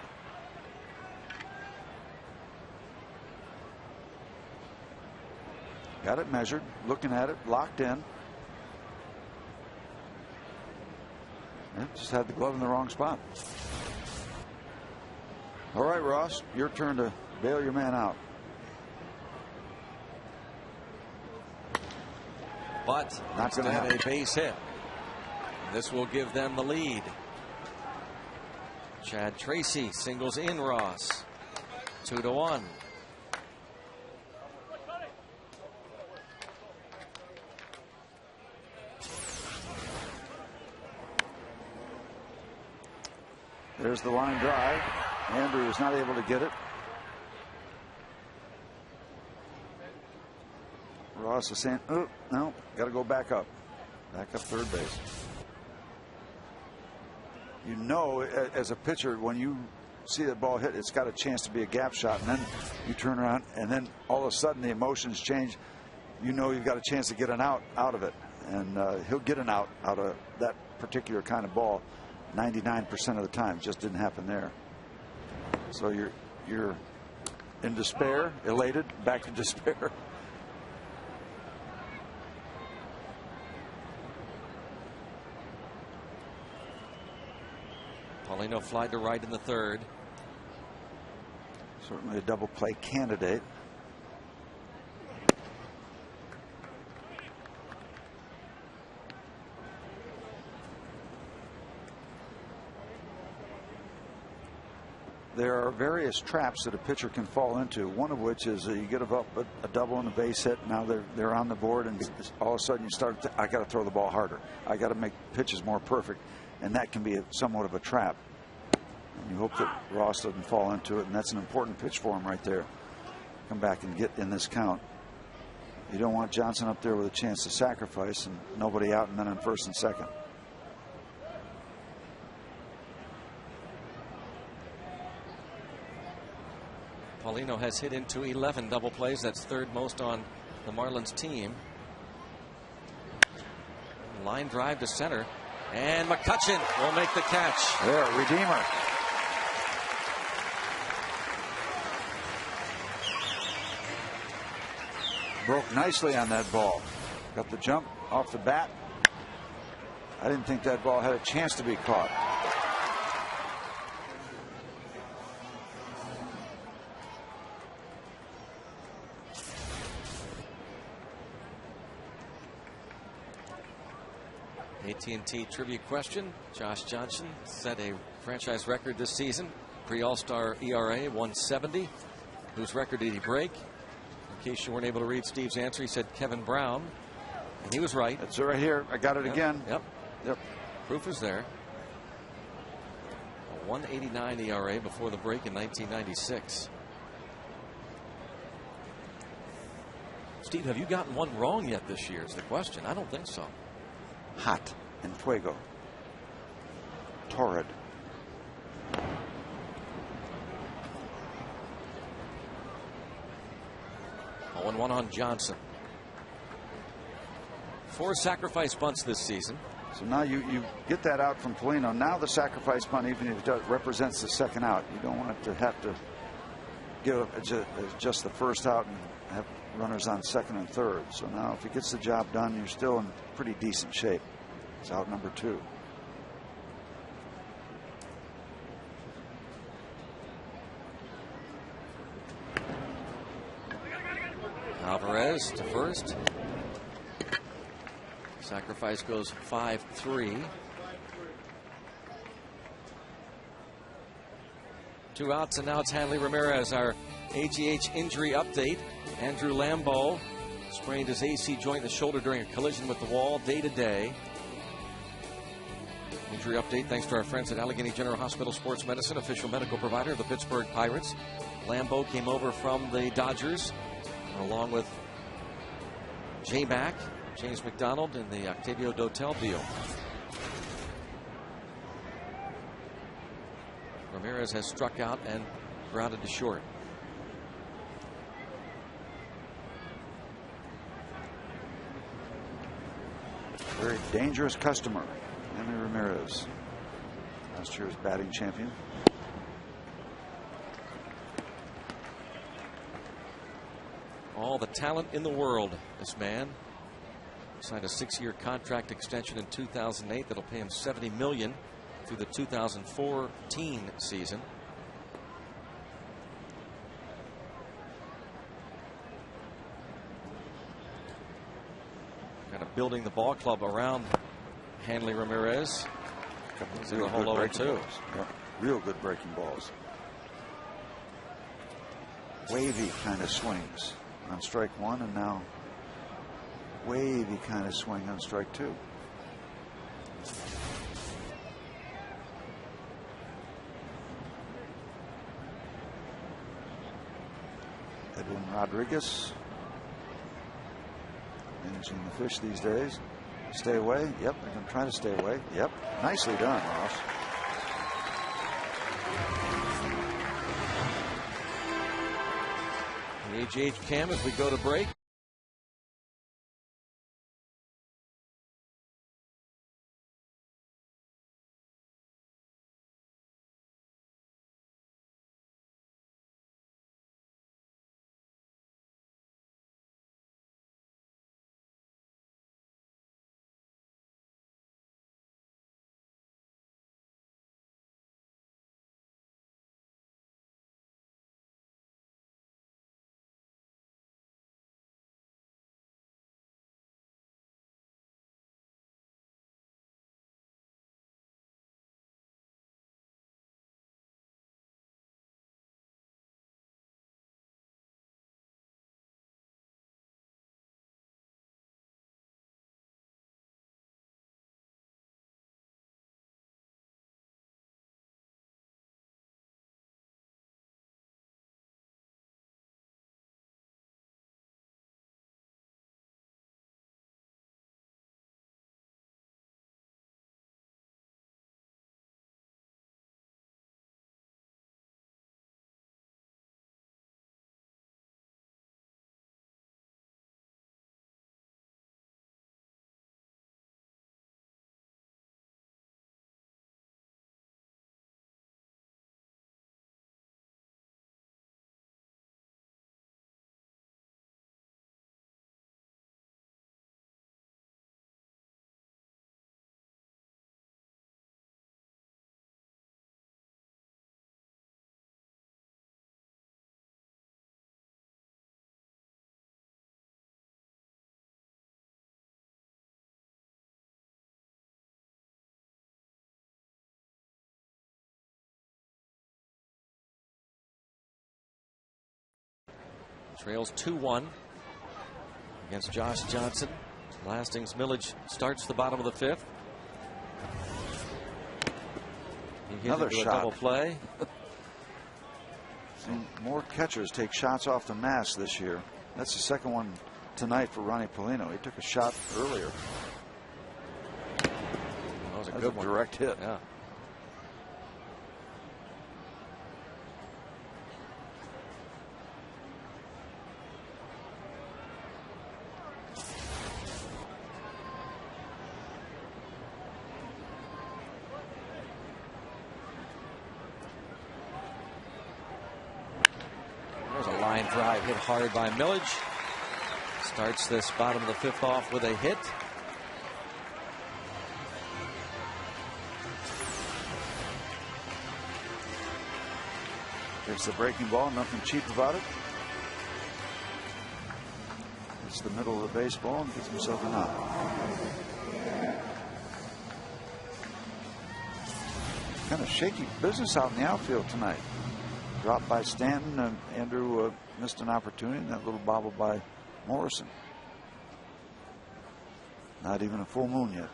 Got it measured, looking at it, locked in. Just had the glove in the wrong spot. All right, Ross, your turn to bail your man out. But not going to have have a base hit. This will give them the lead. Chad Tracy singles in Ross. 2-1. There's the line drive. Andrew is not able to get it. Ross is saying, oh, no, got to go back up. Back up third base. You know, as a pitcher, when you see the ball hit, it's got a chance to be a gap shot, and then you turn around, and then all of a sudden the emotions change. You know you've got a chance to get an out of it, and he'll get an out of that particular kind of ball 99% of the time. Just didn't happen there. So you're in despair, elated, back to despair. Paulino flied to right in the 3rd. Certainly a double play candidate. There are various traps that a pitcher can fall into, one of which is you get up a double and a base hit. Now they're on the board, and all of a sudden you start to, I got to throw the ball harder. I got to make pitches more perfect, and that can be somewhat of a trap. And you hope that Ross doesn't fall into it, and that's an important pitch for him right there. Come back and get in this count. You don't want Johnson up there with a chance to sacrifice and nobody out, and then on first and second. Paulino has hit into 11 double plays. That's 3rd most on the Marlins team. Line drive to center, and McCutchen will make the catch. There, redeemer. Broke nicely on that ball. Got the jump off the bat. I didn't think that ball had a chance to be caught. AT&T trivia question. Josh Johnson set a franchise record this season. Pre-All-Star ERA 170. Whose record did he break? In case you weren't able to read Steve's answer, he said Kevin Brown. And he was right. That's right here. I got it again. Yep. Proof is there. A 189 ERA before the break in 1996. Steve, have you gotten one wrong yet this year is the question. I don't think so. Hot and fuego. Torrid. 0-1 on Johnson. 4 sacrifice bunts this season. So now you get that out from Polino. Now the sacrifice bunt, even if it represents the second out, you don't want it to have to give just the first out and have runners on second and third. So now if he gets the job done, you're still in pretty decent shape. It's out number 2. Alvarez to first. Sacrifice goes 5-3. 2 outs, and now it's Hanley Ramirez. Our AGH injury update. Andrew Lambeau sprained his AC joint in the shoulder during a collision with the wall, day to day. Injury update thanks to our friends at Allegheny General Hospital Sports Medicine, official medical provider of the Pittsburgh Pirates. Lambeau came over from the Dodgers along with J-Mac, James McDonald, in the Octavio Dotel deal. Ramirez has struck out and grounded to short. Very dangerous customer, Hanley Ramirez. Last year's batting champion. All the talent in the world, this man. Signed a 6-year contract extension in 2008 that'll pay him $70 million through the 2014 season. Kind of building the ball club around Hanley Ramirez. He's in the whole 0-2. Yep. Real good breaking balls. Wavy kind of swings on strike 1, and now wavy kind of swing on strike 2. Edwin Rodriguez managing the fish these days. Stay away. Yep, they're going to try to stay away. Yep, nicely done, Ross. The AGH cam as we go to break. Trails 2-1 against Josh Johnson. Lastings Millage starts the bottom of the 5th. Another shot. A double play. Seen more catchers take shots off the mask this year. That's the second one tonight for Ronnie Polino. He took a shot earlier. That was a good one. Direct hit. Yeah. There's a line drive hit hard by Millage. Starts this bottom of the 5th off with a hit. There's the breaking ball, nothing cheap about it. It's the middle of the baseball and gets himself a knock. Kind of shaky business out in the outfield tonight. Dropped by Stanton. Andrew missed an opportunity, and that little bobble by Morrison. Not even a full moon yet.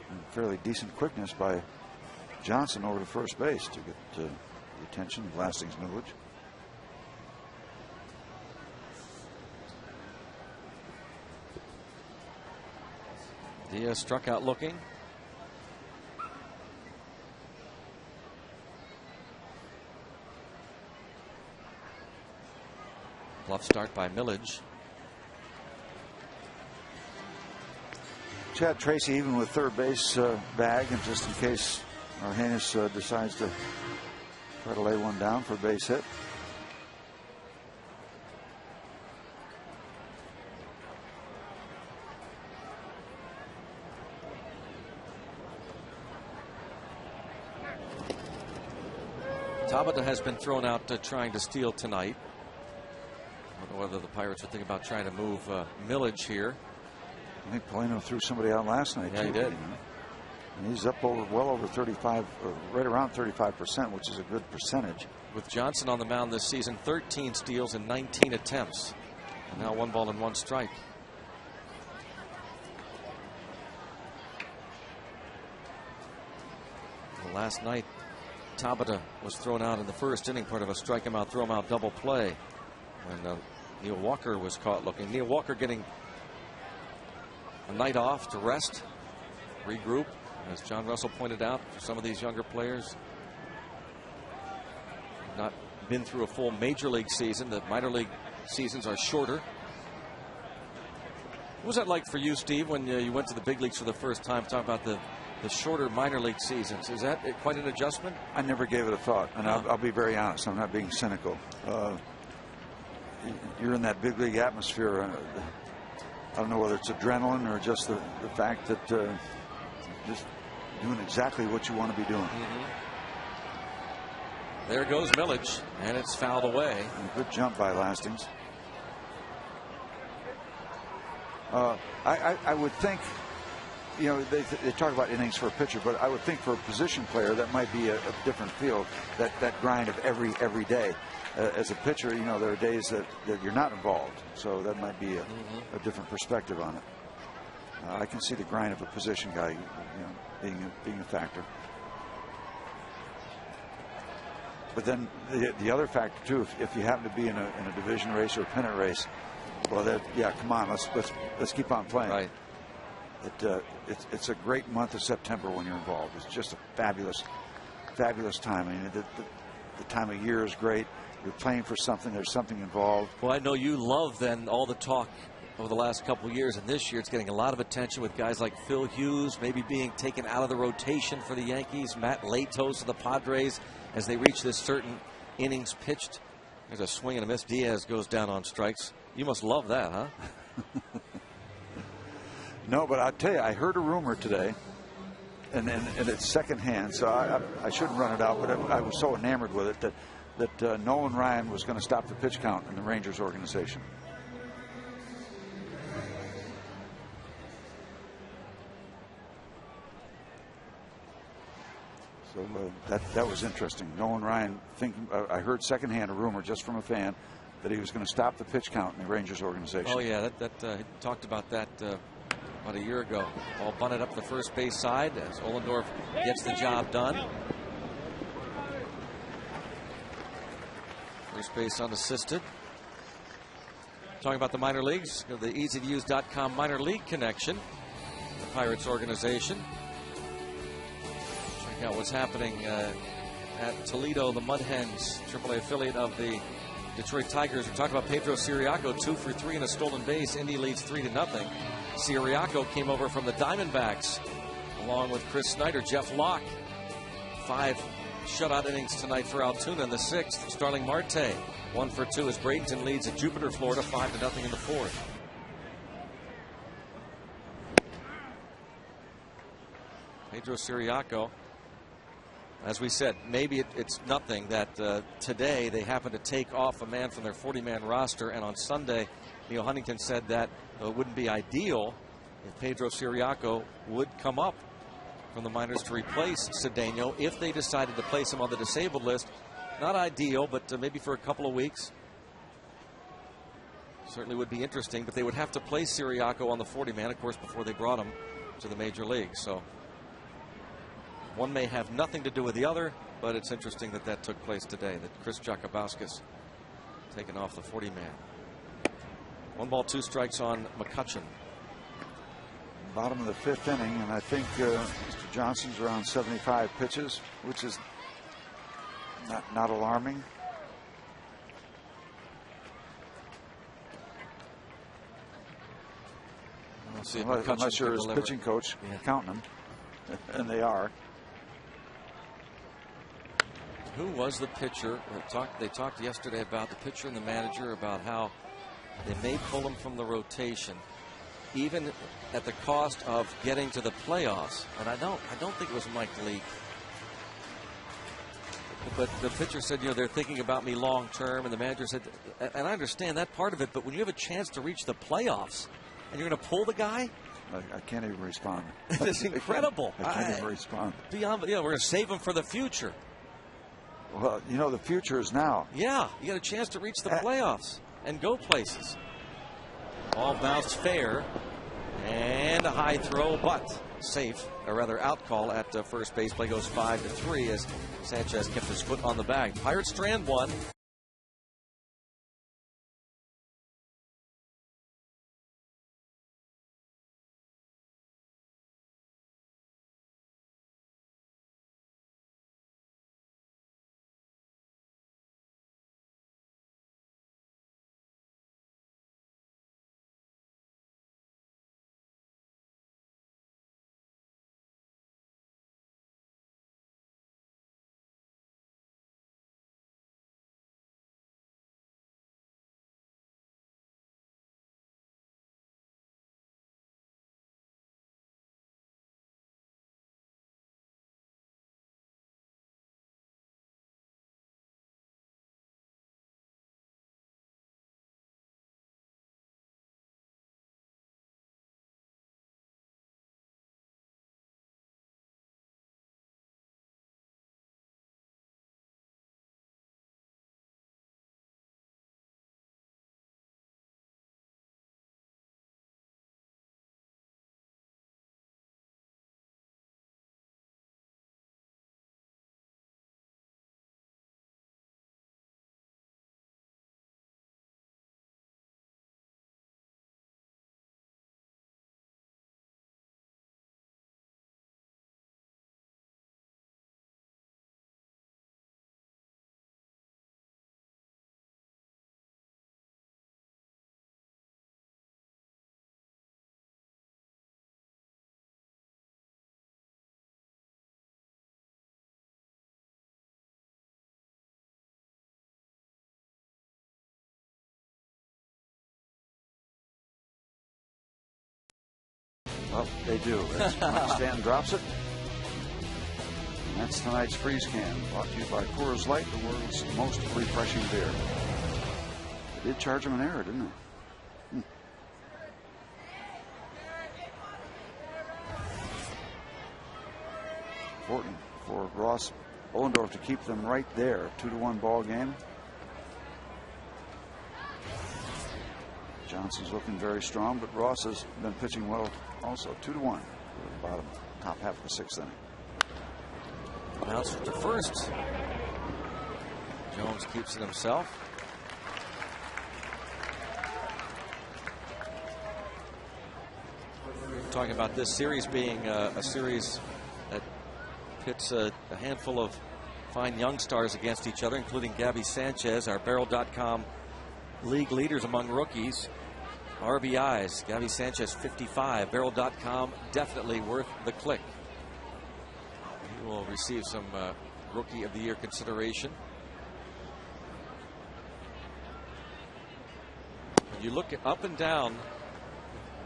And fairly decent quickness by Johnson over to first base to get the attention of Lastings Millage. Diaz struck out looking. Bluff start by Millage. Chad Tracy even with third base bag, and just in case Arrhenis decides to try to lay one down for a base hit. Tabata has been thrown out trying to steal tonight. I don't know whether the Pirates are thinking about trying to move Millage here. I think Polino threw somebody out last night. Yeah, he did. And he's up over, well over 35, or right around 35%, which is a good percentage. With Johnson on the mound this season, 13 steals and 19 attempts. And now 1 ball and 1 strike. Well, last night, Tabata was thrown out in the first inning, part of a strike him out, throw him out double play. When Neil Walker was caught looking. Neil Walker getting a night off to rest, regroup. As John Russell pointed out, for some of these younger players, not been through a full major league season. The minor league seasons are shorter. What was that like for you, Steve, when you went to the big leagues for the first time? Talking about the shorter minor league seasons. Is that quite an adjustment? I never gave it a thought, and I'll be very honest. I'm not being cynical. You're in that big league atmosphere. I don't know whether it's adrenaline or just the fact that just doing exactly what you want to be doing. There goes Millage, and it's fouled away. And a good jump by Lastings. I would think, you know, they talk about innings for a pitcher, but I would think for a position player that might be a different feel, that grind of every day. As a pitcher, you know, there are days that you're not involved, so that might be a different perspective on it. I can see the grind of a position guy, you know, being a factor. But then the other factor too, if you happen to be in a division race or a pennant race, well, yeah, come on, let's keep on playing. Right. It's a great month of September when you're involved. It's just a fabulous time. I mean, the time of year is great. You're playing for something. There's something involved. Well, I know you love then all the talk over the last couple of years, and this year it's getting a lot of attention with guys like Phil Hughes maybe being taken out of the rotation for the Yankees, Matt Latos of the Padres as they reach this certain innings pitched. There's a swing and a miss. Diaz goes down on strikes. You must love that, huh? No, but I'll tell you, I heard a rumor today, and it's secondhand, so I shouldn't run it out, but I was so enamored with it that Nolan Ryan was going to stop the pitch count in the Rangers organization. So that was interesting. Nolan Ryan thinking. I heard secondhand a rumor just from a fan that he was going to stop the pitch count in the Rangers organization. Oh yeah, he talked about that about a year ago. Ball bunted up the first base side as Ohlendorf gets the job done. First base unassisted. Talking about the minor leagues, the easytouse.com minor league connection, the Pirates organization. Check out what's happening at Toledo, the Mud Hens, AAA affiliate of the Detroit Tigers. We talked about Pedro Siriaco, 2 for 3 and a stolen base. Indy leads 3-0. Siriaco came over from the Diamondbacks along with Chris Snyder. Jeff Locke, 5 shutout innings tonight for Altoona in the 6th. Starling Marte, 1 for 2 as Bradenton leads at Jupiter, Florida, 5-0 in the 4th. Pedro Siriaco, as we said, maybe it's nothing that today they happen to take off a man from their 40-man roster, and on Sunday, Neil Huntington said that it wouldn't be ideal if Pedro Siriaco would come up from the minors to replace Cedeno if they decided to place him on the disabled list. Not ideal, but maybe for a couple of weeks. Certainly would be interesting, but they would have to place Siriaco on the 40-man, of course, before they brought him to the major league. So one may have nothing to do with the other, but it's interesting that that took place today, that Chris Jakabauskas taken off the 40-man. 1 ball, 2 strikes on McCutchen. Bottom of the 5th inning, and I think Mr. Johnson's around 75 pitches, which is not alarming. Unless you're his pitching coach, counting them, and they are. Who was the pitcher? They talked yesterday about the pitcher and the manager, about how they may pull him from the rotation, even at the cost of getting to the playoffs. And I don't think it was Mike Leake. But the pitcher said, they're thinking about me long term, and the manager said, and I understand that part of it, but when you have a chance to reach the playoffs and you're going to pull the guy, I can't even respond. It's incredible. I can't even respond. Beyond, we're going to save him for the future. Well, the future is now. Yeah, you got a chance to reach the playoffs and go places. Ball bounced fair, and a high throw, but safe, or rather out call at first base. Play goes 5-3 as Sanchez kept his foot on the bag. Pirates strand 1. Well, they do. Mike Stan drops it. And that's tonight's Freeze Can, brought to you by Coors Light, the world's most refreshing beer. They did charge him an error, didn't they? Important for Ross Ohlendorf to keep them right there. 2-1 ball game. Johnson's looking very strong, but Ross has been pitching well also. 2-1. Bottom, top half of the 6th inning. Bounce to first. Jones keeps it himself. Talking about this series being a series that pits a handful of fine young stars against each other, including Gabby Sanchez, our Barrel.com league leaders among rookies. RBIs, Gabby Sanchez 55. Barrel.com definitely worth the click. will receive some Rookie of the Year consideration. You look up and down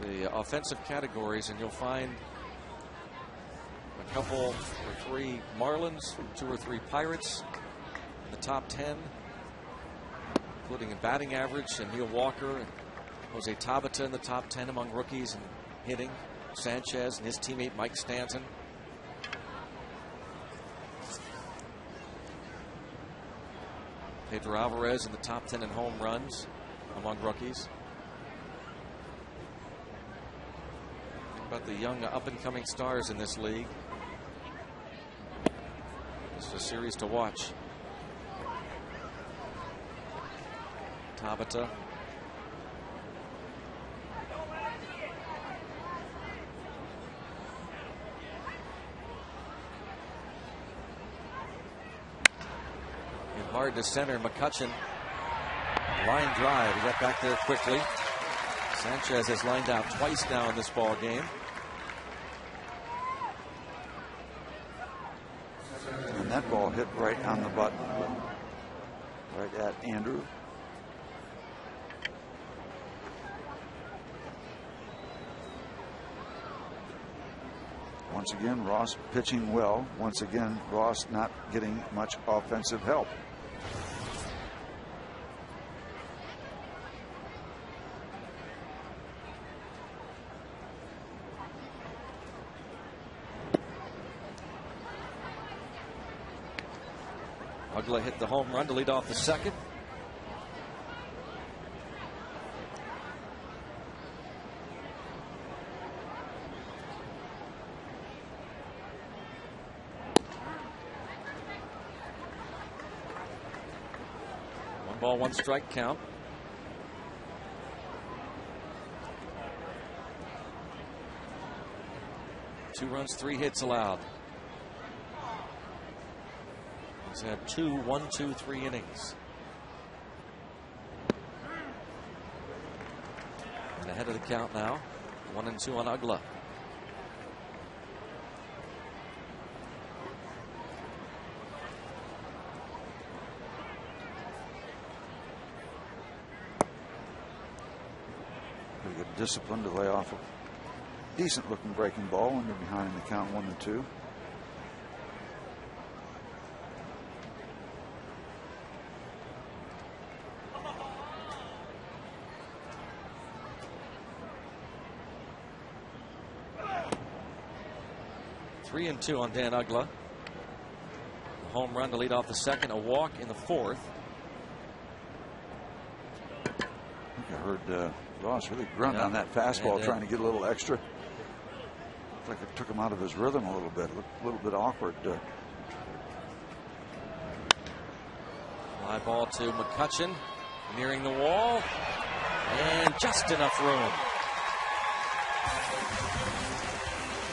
the offensive categories, and you'll find a couple or three Marlins, 2 or 3 Pirates in the top 10, including in batting average, and Neil Walker and Jose Tabata in the top 10 among rookies and hitting. Sanchez and his teammate Mike Stanton. Pedro Alvarez in the top 10 in home runs among rookies. Think about the young up-and-coming stars in this league. This is a series to watch. Tabata. Hard to center. McCutchen, line drive. He got back there quickly. Sanchez has lined out twice now in this ball game. And that ball hit right on the button, right at Andrew. Once again, Ross pitching well. Once again, Ross not getting much offensive help. Ugla hit the home run to lead off the second. One ball, one strike count. Two runs, 3 hits allowed. He's had 2 1-2-3 innings. And ahead of the count now. 1-2 on Ugla. Pretty good discipline to lay off a decent looking breaking ball when you're behind in the count 1-2. Three and 2 on Dan Ugla. A home run to lead off the second, a walk in the fourth. I think I heard Ross really grunt on that fastball, trying to get a little extra. Looked like it took him out of his rhythm a little bit. Looked a little bit awkward. Fly ball to McCutchen, nearing the wall, and just enough room.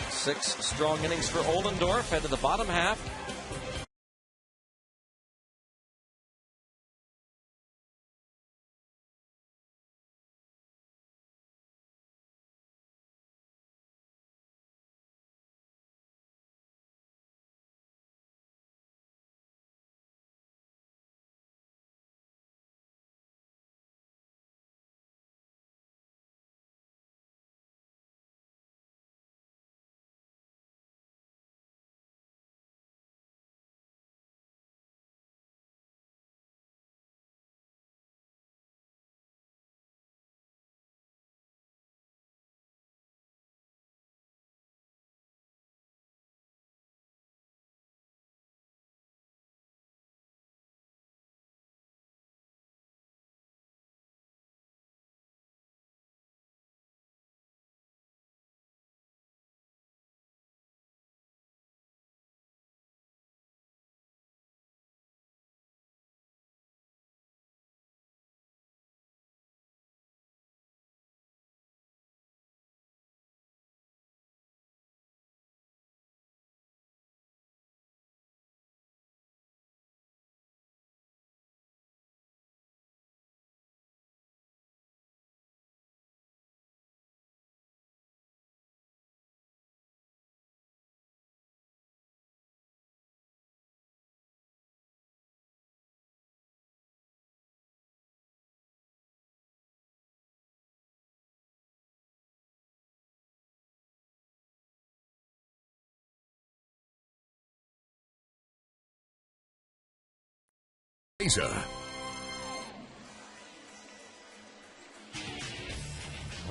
6 strong innings for Oldendorf. Head to the bottom half.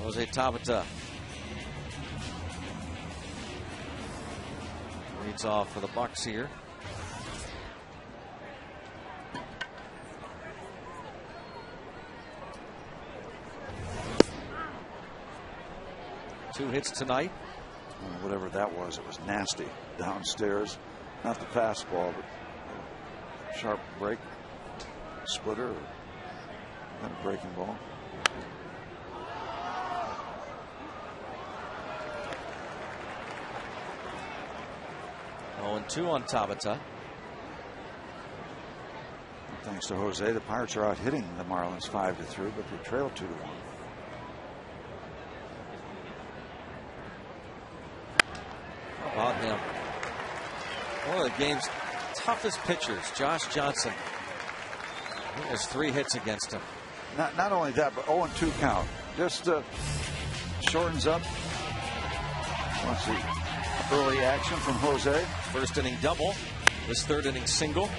Jose Tabata leads off for the Bucks here. Two hits tonight. Whatever that was, it was nasty downstairs. Not the fastball, but sharp break, splitter, and a breaking ball. And 2 on Tabata. Thanks to Jose, the Pirates are out hitting the Marlins 5-3, but they trail 2-1. How about him? One of the game's toughest pitchers, Josh Johnson. He has 3 hits against him. Not only that, but 0-2 count. Just shortens up. Let's see. Early action from Jose. First inning double. This third inning single.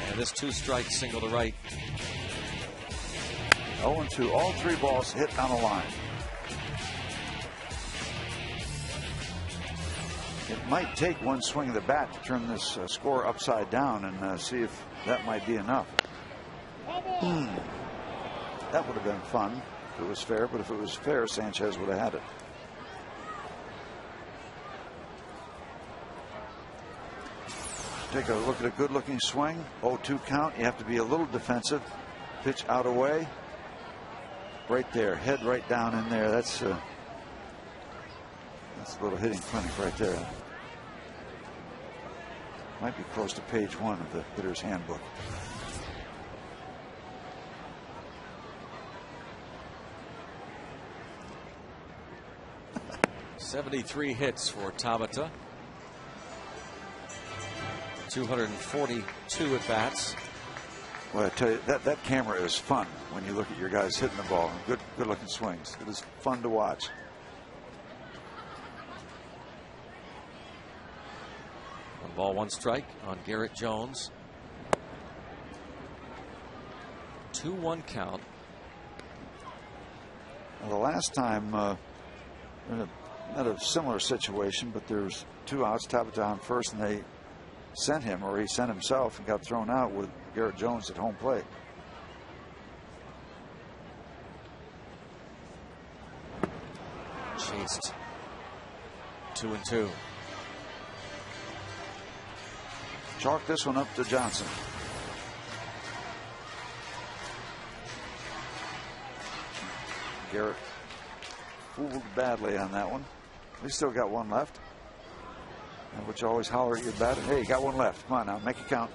And this 2-strike single to right. 0-2. All 3 balls hit on the line. It might take one swing of the bat to turn this score upside down and see if that might be enough. That would have been fun if it was fair, but if it was fair, Sanchez would have had it. Take a look at a good-looking swing. 0-2 count. You have to be a little defensive. Pitch out away. Right there. Head right down in there. That's a little hitting clinic right there. Might be close to page 1 of the hitter's handbook. '73 hits for Tabata. 242 at bats. Well, I tell you, that camera is fun when you look at your guys hitting the ball. Good looking swings. It is fun to watch. One ball, 1 strike on Garrett Jones. 2-1 count. Well, the last time in not a similar situation, but there's 2 outs, Tabata on first, and they sent him, or he sent himself and got thrown out with Garrett Jones at home plate. Chased. 2-2. Chalk this one up to Johnson. Garrett fooled badly on that one. We still got 1 left. And which you always holler at your batter. Hey, you got 1 left. Come on now, make it count.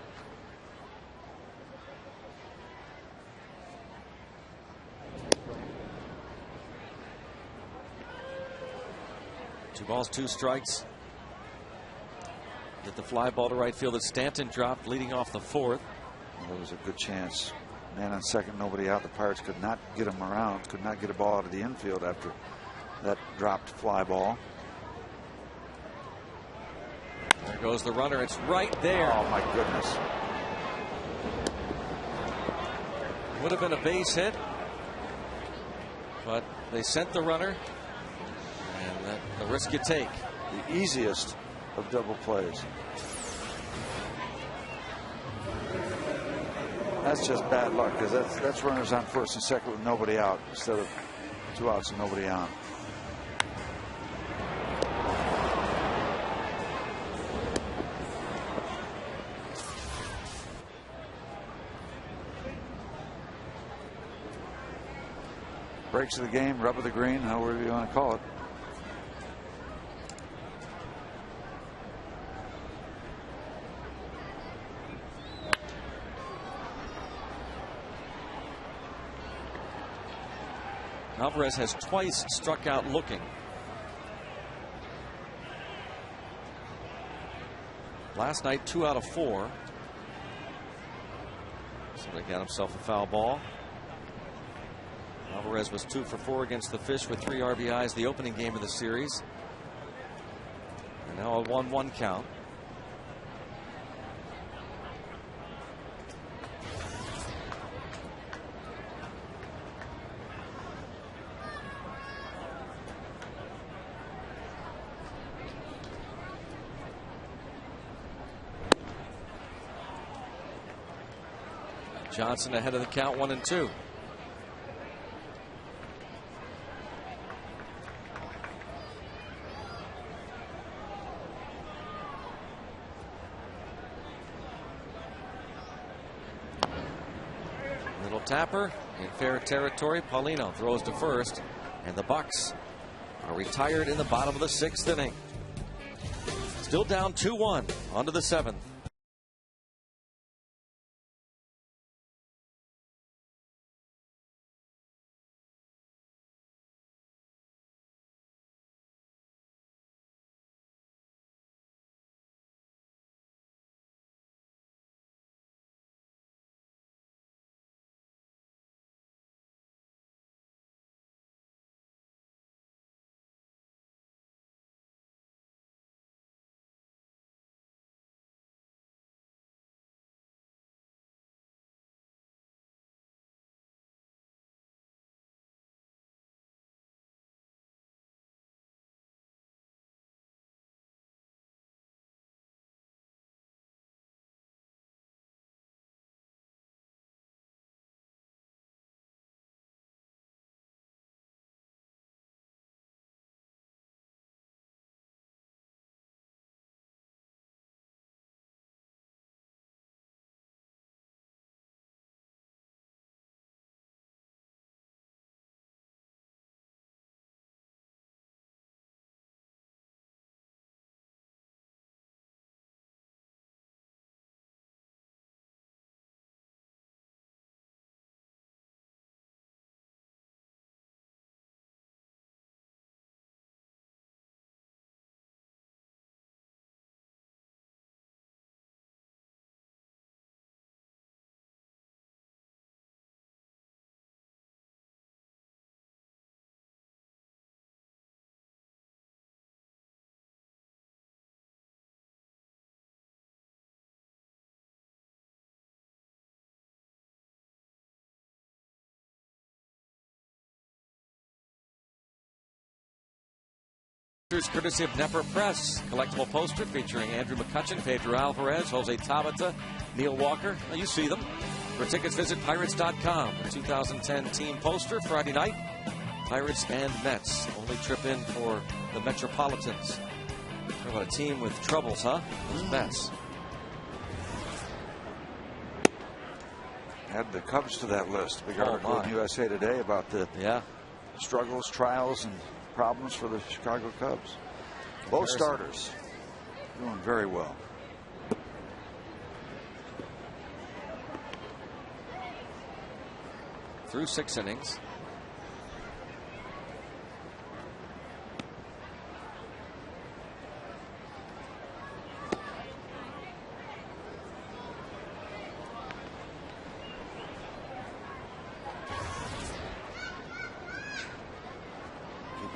Two balls, 2 strikes. Get the fly ball to right field that Stanton dropped leading off the 4th. Well, there was a good chance. Man on second, nobody out. The Pirates could not get him around, could not get a ball out of the infield after that dropped fly ball. There goes the runner. It's right there. Oh, my goodness. Would have been a base hit, but they sent the runner, and that's the risk you take. The easiest of double plays. That's just bad luck, because that's runners on first and second with nobody out instead of 2 outs and nobody on. Breaks of the game, rub of the green, however you want to call it. Alvarez has twice struck out looking. Last night, 2 out of 4. So they got himself a foul ball. Alvarez was 2 for 4 against the Fish with 3 RBIs the opening game of the series. And now a 1-1 count. Johnson ahead of the count, 1-2. Little tapper in fair territory. Paulino throws to first, and the Bucks are retired in the bottom of the 6th inning. Still down 2-1 onto the 7th. Courtesy of Nepper Press. Collectible poster featuring Andrew McCutchen, Pedro Alvarez, Jose Tabata, Neil Walker. Now you see them. For tickets, visit Pirates.com. The 2010 team poster Friday night. Pirates and Mets. Only trip in for the Metropolitans. Talk about a team with troubles, huh? Those Mets. Add the Cubs to that list. Big article in USA Today about the struggles, trials, and problems for the Chicago Cubs. Both starters doing very well. Through 6 innings.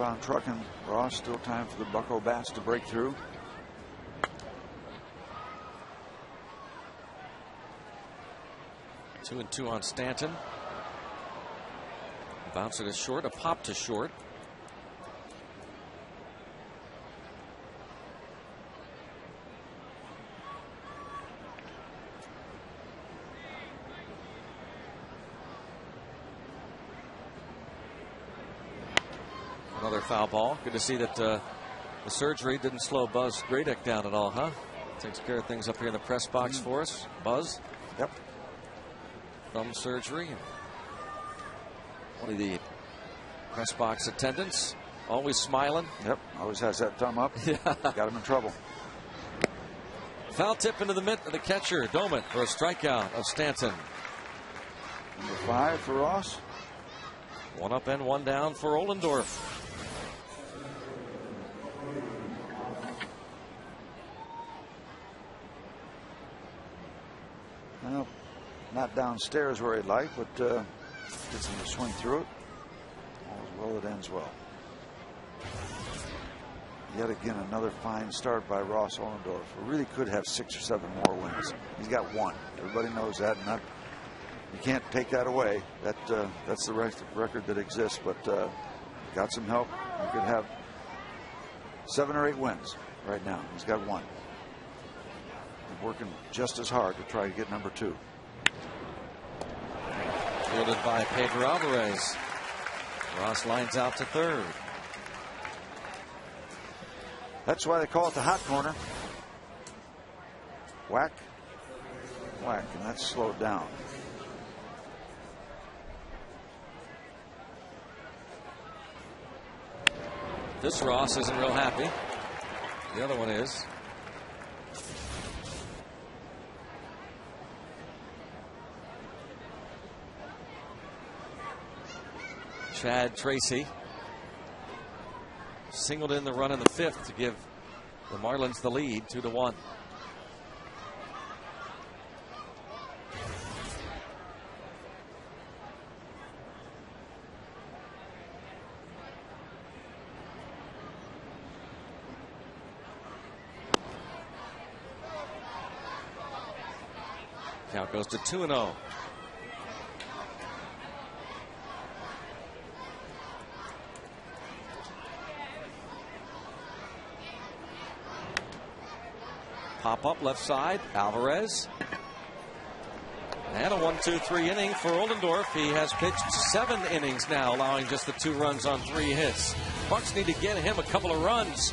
On trucking, Ross. Still time for the Bucko bats to break through. 2-2 on Stanton. Bounce it to short, a pop to short. Another foul ball. Good to see that the surgery didn't slow Buzz Gradek down at all, huh? Takes care of things up here in the press box for us. Buzz. Yep. Thumb surgery. One of the press box attendants. Always smiling. Yep. Always has that thumb up. Yeah. Got him in trouble. Foul tip into the mitt of the catcher, Doman, for a strikeout of Stanton. Number 5 for Ross. 1 up and 1 down for Ohlendorf. Well, not downstairs where he'd like, but gets him to swing through it. All's well that ends well. Yet again, another fine start by Ross Ohlendorf. We really could have 6 or 7 more wins. He's got 1. Everybody knows that, and you can't take that away. That's the record that exists, but got some help. He could have 7 or 8 wins right now. He's got 1. He's working just as hard to try to get number 2. Fielded by Pedro Alvarez. Ross lines out to third. That's why they call it the hot corner. Whack, whack, and that's slowed down. This Ross isn't real happy. The other one is. Chad Tracy singled in the run in the fifth to give the Marlins the lead 2-1. Count goes to 2-0. Pop up left side, Alvarez. And a 1-2-3 inning for Oldendorf. He has pitched 7 innings now, allowing just the 2 runs on 3 hits. Bucks need to get him a couple of runs.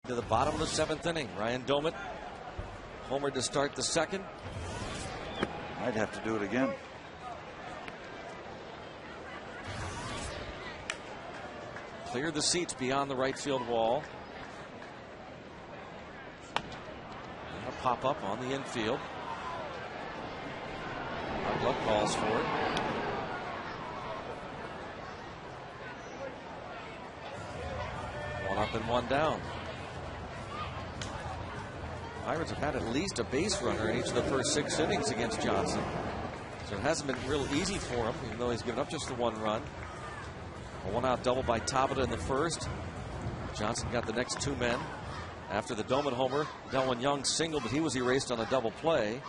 To the bottom of the 7th inning. Ryan Domit homered to start the 2nd. Might have to do it again. Cleared the seats beyond the right field wall. And a pop up on the infield. Our glove calls for it. One up and one down. Pirates have had at least a base runner in each of the first 6 innings against Johnson. So it hasn't been real easy for him, even though he's given up just the 1 run. A 1-out double by Tabata in the first. Johnson got the next 2 men. After the Doman homer, Delwyn Young singled, but he was erased on a double play.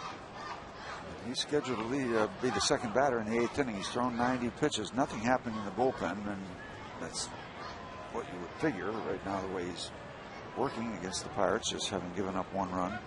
He's scheduled to be the 2nd batter in the 8th inning. He's thrown 90 pitches. Nothing happened in the bullpen, and that's what you would figure right now, the way he's working against the Pirates, just having given up 1 run.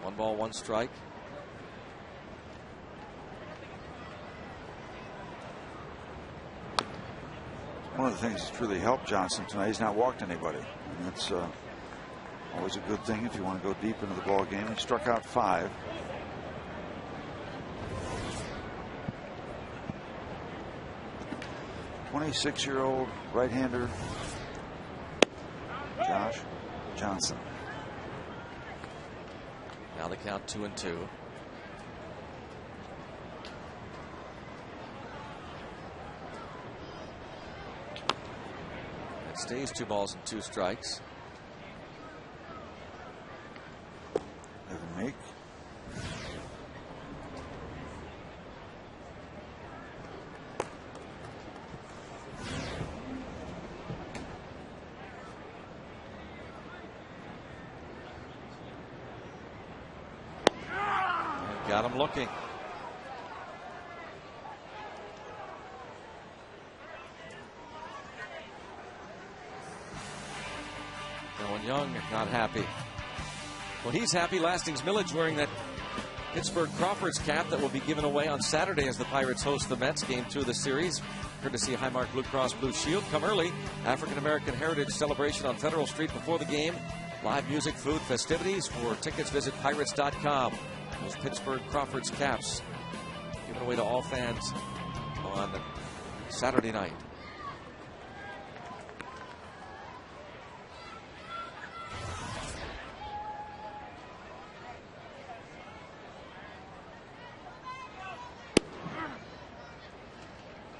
One ball, 1 strike. One of the things that's really helped Johnson tonight, he's not walked anybody. And that's always a good thing if you want to go deep into the ball game. He struck out 5. 26-year-old right-hander Josh Johnson. Now the count 2-2. It stays 2 balls and 2 strikes. Doesn't make. Got him looking. Going Young not happy. Well, he's happy. Lastings Millage wearing that Pittsburgh Crawford's cap that will be given away on Saturday as the Pirates host the Mets, Game 2 of the series. Courtesy of Highmark Blue Cross Blue Shield. Come early. African American Heritage Celebration on Federal Street before the game. Live music, food, festivities. For tickets, visit pirates.com. Those Pittsburgh Crawford's caps given away to all fans on Saturday night.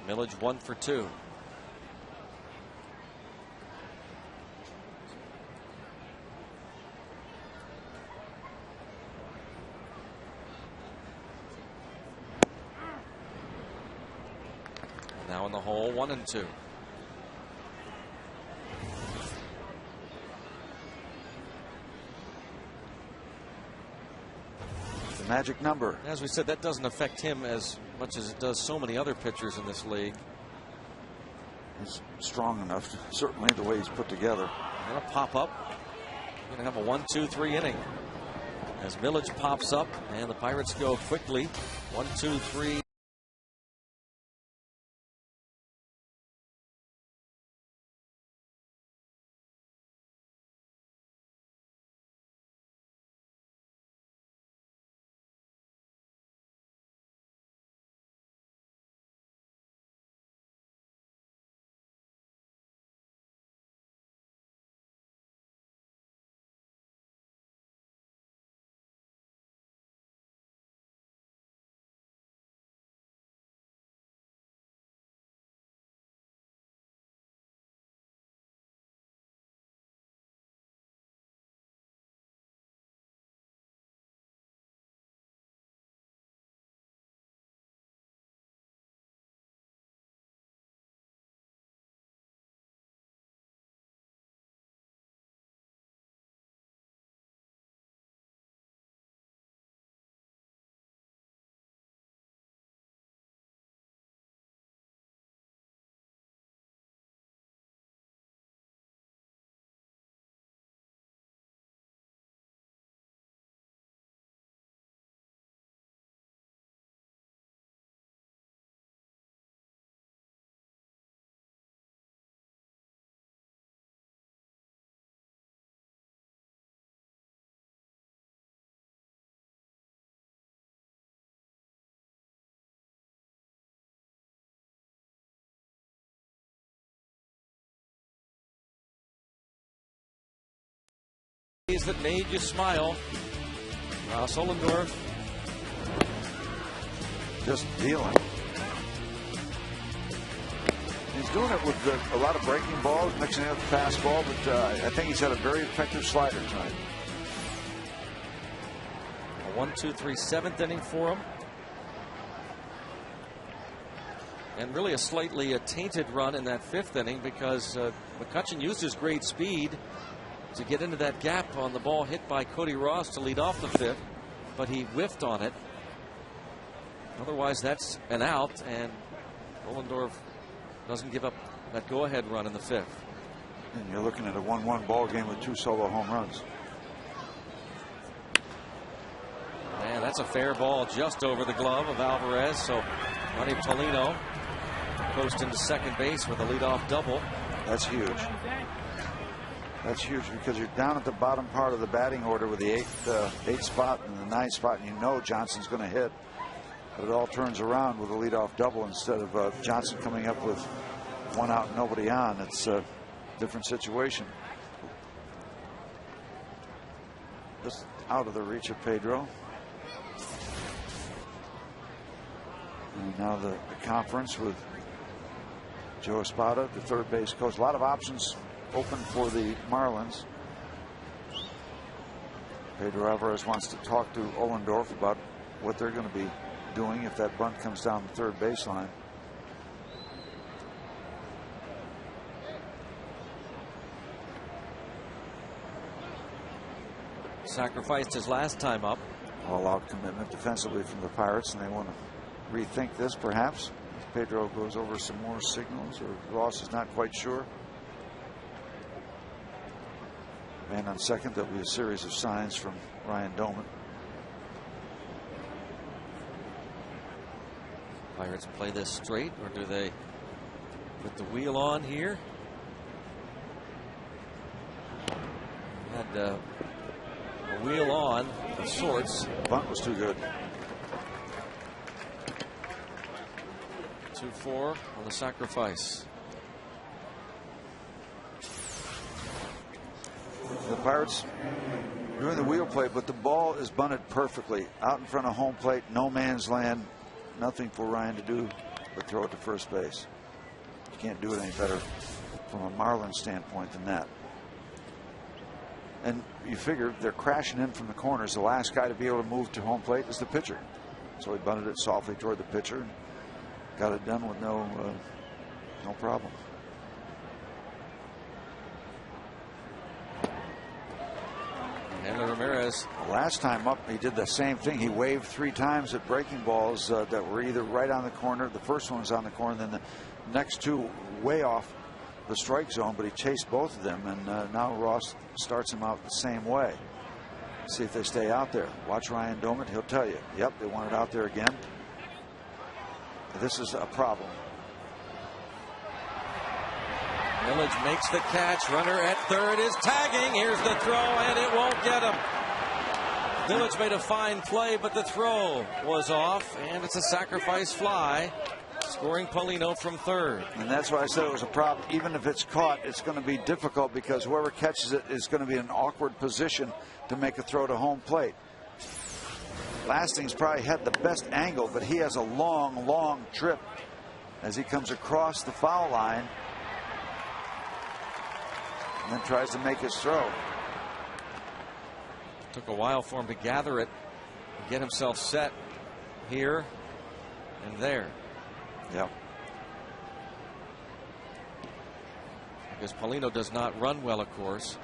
Millage 1 for 2. Now in the hole, 1-2. The magic number. As we said, that doesn't affect him as much as it does so many other pitchers in this league. He's strong enough, certainly the way he's put together. Going to pop up. Going to have a 1-2-3 inning. As Millage pops up, and the Pirates go quickly. 1-2-3. That made you smile. Ross Ollendorf just dealing. He's doing it with a lot of breaking balls, mixing it with the fastball, but I think he's had a very effective slider tonight. A 1-2-3 7th inning for him. And really a slightly tainted run in that 5th inning because McCutchen used his great speed to get into that gap on the ball hit by Cody Ross to lead off the 5th, but he whiffed on it. Otherwise, that's an out, and Ollendorf doesn't give up that go-ahead run in the 5th. And you're looking at a 1-1 ball game with 2 solo home runs. And that's a fair ball just over the glove of Alvarez, so Ronnie Tolino coast into second base with a leadoff double. That's huge. That's huge because you're down at the bottom part of the batting order with the 8th spot and the 9th spot, and you know Johnson's going to hit. But it all turns around with a leadoff double instead of Johnson coming up with 1 out, nobody on. It's a different situation. Just out of the reach of Pedro. And now the conference with Joe Espada, the third base coach. A lot of options open for the Marlins. Pedro Alvarez wants to talk to Ohlendorf about what they're going to be doing if that bunt comes down the third baseline. Sacrificed his last time up. All-out commitment defensively from the Pirates, and they want to rethink this perhaps. Pedro goes over some more signals, or Ross is not quite sure. Man on second, there'll be a series of signs from Ryan Doman. Pirates play this straight, or do they put the wheel on here? Had a wheel on of sorts. Bunt was too good. 2-4 on the sacrifice. The Pirates doing the wheel play, but the ball is bunted perfectly out in front of home plate, no man's land, nothing for Ryan to do but throw it to first base. You can't do it any better from a Marlins standpoint than that. And you figure they're crashing in from the corners. The last guy to be able to move to home plate is the pitcher. So he bunted it softly toward the pitcher and got it done with no problem. Hanley Ramirez. Last time up, he did the same thing. He waved 3 times at breaking balls that were either right on the corner. The first one was on the corner, then the next 2 way off the strike zone, but he chased both of them, and now Ross starts him out the same way. See if they stay out there. Watch Ryan Doman. He'll tell you, yep, they want it out there again. This is a problem. Village makes the catch. Runner at third is tagging. Here's the throw, and it won't get him. Village made a fine play, but the throw was off, and it's a sacrifice fly, scoring Paulino from third. And that's why I said it was a problem. Even if it's caught, it's going to be difficult because whoever catches it is going to be in an awkward position to make a throw to home plate. Lasting's probably had the best angle, but he has a long, long trip as he comes across the foul line and then tries to make his throw. Took a while for him to gather it and get himself set here and there. Yep. Because Paulino does not run well, of course.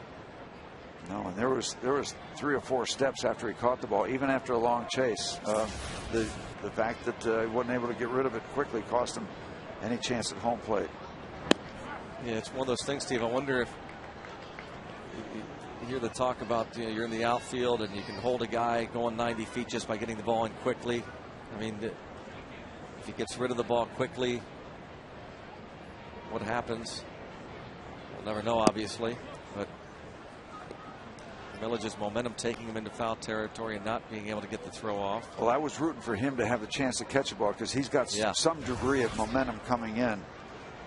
No, and there was 3 or 4 steps after he caught the ball, even after a long chase. The fact that he wasn't able to get rid of it quickly cost him any chance at home plate. Yeah, it's one of those things, Steve. I wonder if you hear the talk about, you know, you're in the outfield and you can hold a guy going 90 feet just by getting the ball in quickly. I mean, if he gets rid of the ball quickly, what happens? We'll never know, obviously, but Village's momentum taking him into foul territory and not being able to get the throw off. Well, I was rooting for him to have the chance to catch a ball because he's got some degree of momentum coming in.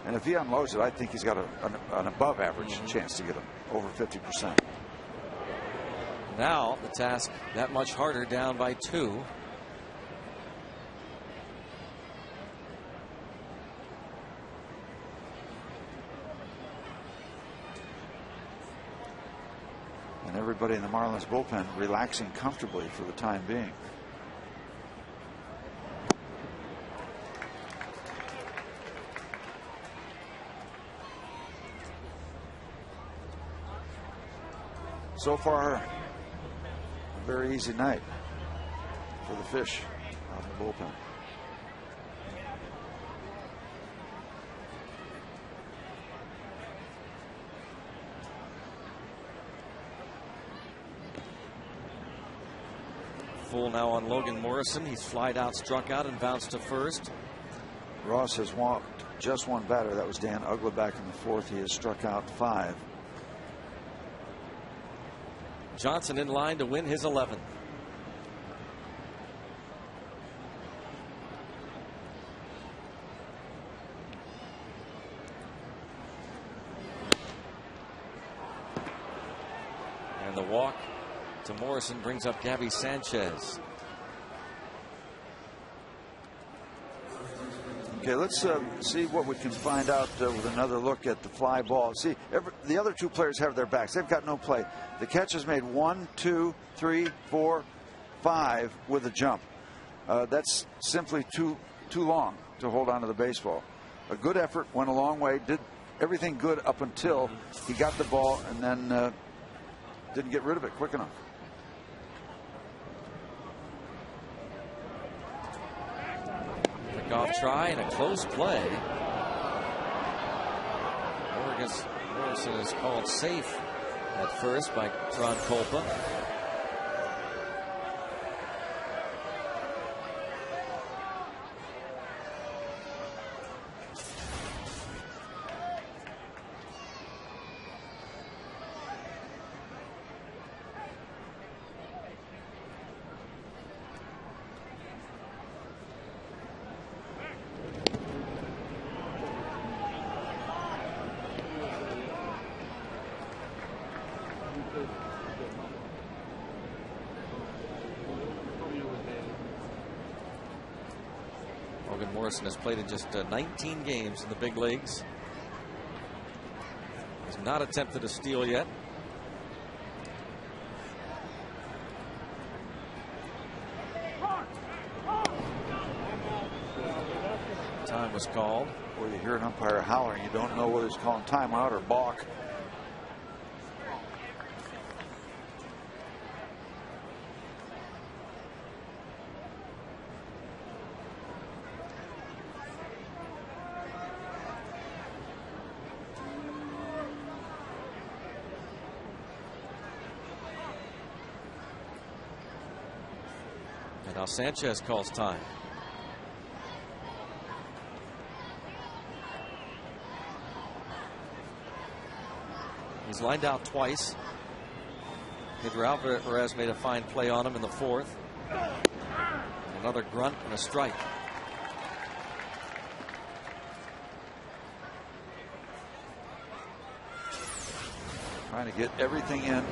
And if he unloads it, I think he's got an above average chance to get him over 50%. Now the task that much harder, down by 2. And everybody in the Marlins bullpen relaxing comfortably for the time being. So far, a very easy night for the Fish out in the bullpen. Full now on Logan Morrison. He's flied out, struck out, and bounced to first. Ross has walked just 1 batter. That was Dan Ugla back in the 4th. He has struck out 5. Johnson in line to win his 11th. And the walk to Morrison brings up Gabby Sanchez. Okay, let's see what we can find out with another look at the fly ball. See, the other two players have their backs. They've got no play. The catcher's made 1, 2, 3, 4, 5 with a jump. That's simply too long to hold on to the baseball. A good effort, went a long way, did everything good up until he got the ball and then didn't get rid of it quick enough. Off try and a close play. Morrison is called safe at first by Ron Kolpa. Morrison has played in just 19 games in the big leagues. He's not attempted a steal yet. Time was called. Well, you hear an umpire hollering, you don't know whether he's calling timeout or balk. Now Sanchez calls time. He's lined out twice. Pedro Alvarez made a fine play on him in the fourth. Another grunt and a strike. Trying to get everything in.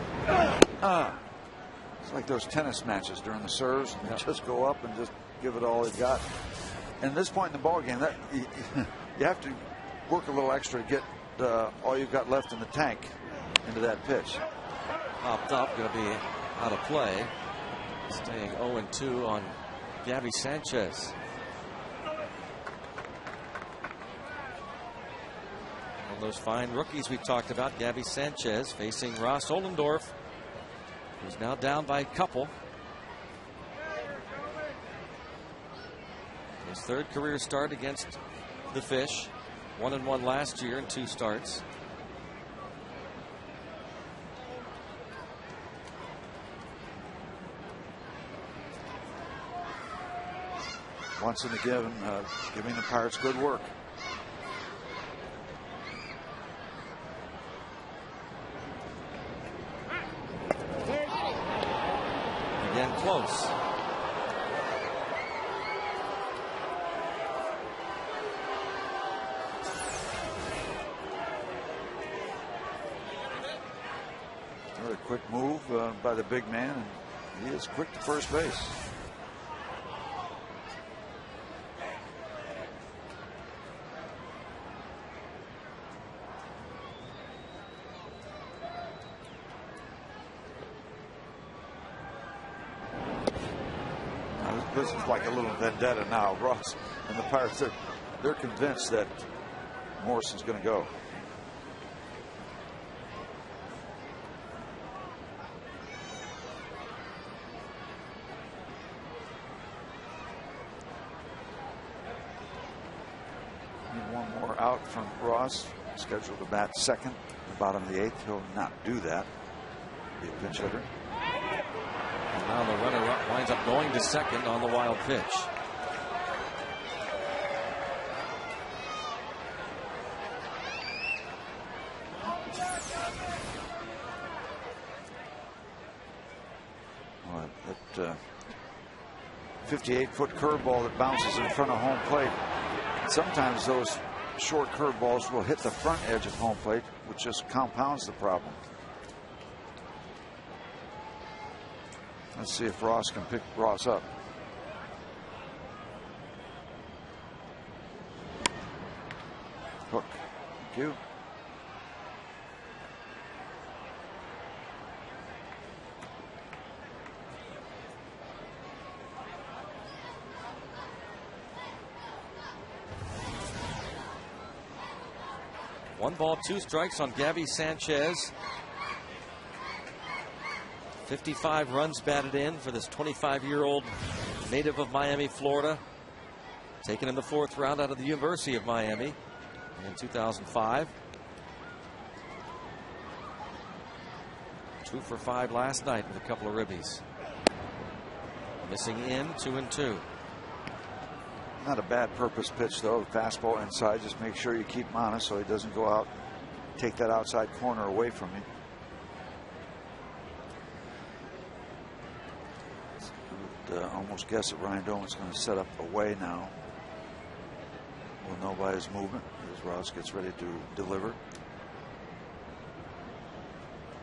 It's like those tennis matches during the serves. And just go up and just give it all they've got. And at this point in the ball game, that you have to work a little extra to get all you've got left in the tank into that pitch. Popped up, going to be out of play. Staying 0-2 on Gabby Sanchez. One of those fine rookies we talked about, Gabby Sanchez, facing Ross Ollendorf, who's now down by a couple. His third career start against the Fish. 1-1 last year in 2 starts. Once and again, giving the Pirates good work. Again close. Another quick move by the big man, and he is quick to first base. This is like a little vendetta now. Ross and the Pirates, they're convinced that Morrison's going to go. Need one more out from Ross. Scheduled to bat second, the bottom of the 8th. He'll not do that. Be a pinch hitter. And now the runner winds up going to second on the wild pitch. Well, that 58-foot curveball that bounces in front of home plate. Sometimes those short curveballs will hit the front edge of home plate, which just compounds the problem. Let's see if Ross can pick Ross up. Hook. Thank you. One ball, 2 strikes on Gabby Sanchez. 55 runs batted in for this 25-year-old native of Miami, Florida. Taken in the 4th round out of the University of Miami in 2005. 2 for 5 last night with a couple of ribbies. Missing in, 2-2. Not a bad purpose pitch, though. Fastball inside. Just make sure you keep him honest so he doesn't go out, take that outside corner away from you. I would almost guess that Ryan Doman's going to set up away now. We'll know by his movement as Ross gets ready to deliver.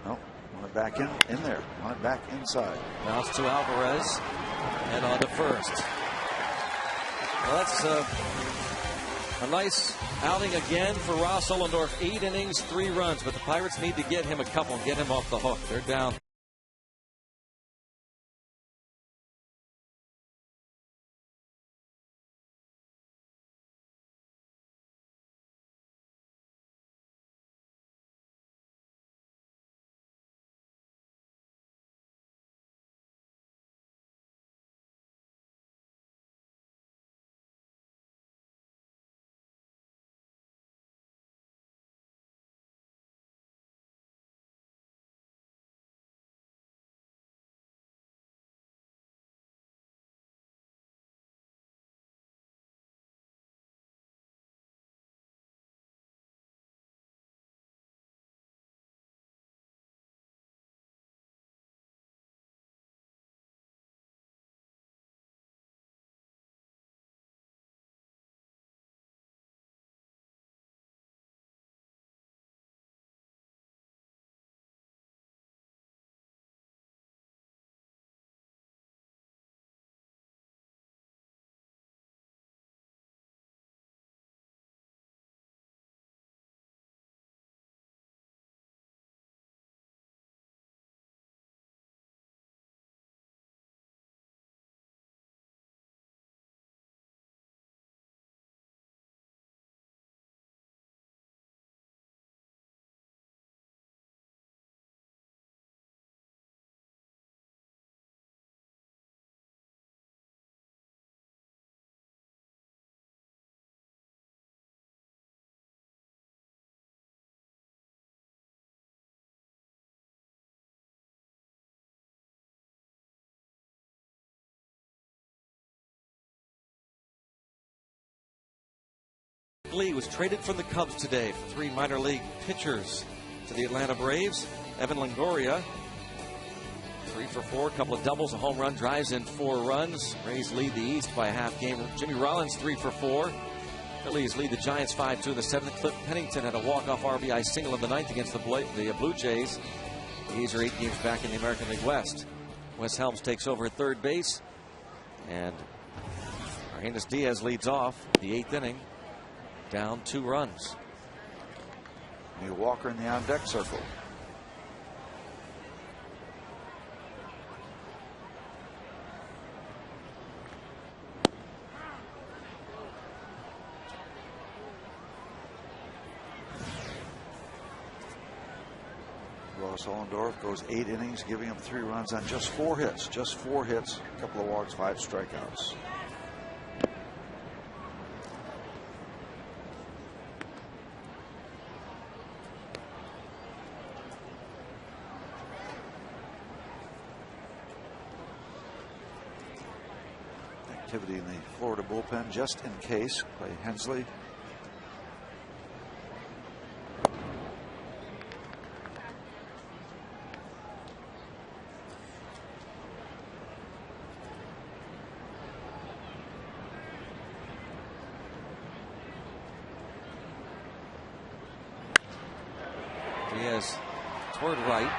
Nope. Want it back in there. Want it back inside. Now it's to Alvarez and on to first. Well, that's a nice outing again for Ross Ollendorf. 8 innings, 3 runs, but the Pirates need to get him a couple and get him off the hook. They're down. Lee was traded from the Cubs today for 3 minor league pitchers to the Atlanta Braves. Evan Longoria, 3 for 4, a couple of doubles, a home run, drives in 4 runs. Rays lead the East by a half game. Jimmy Rollins, 3 for 4. Phillies lead the Giants 5-2 in the 7th. Cliff Pennington had a walk-off RBI single in the 9th against the Blue Jays. These are 8 games back in the American League West. Wes Helms takes over at third base, and Argenis Diaz leads off the 8th inning. Down 2 runs. Neil Walker in the on-deck circle. Ross Ollendorf goes 8 innings, giving up 3 runs on just 4 hits. Just 4 hits, a couple of walks, 5 strikeouts. Activity in the Florida bullpen just in case by Hensley. Diaz toward right.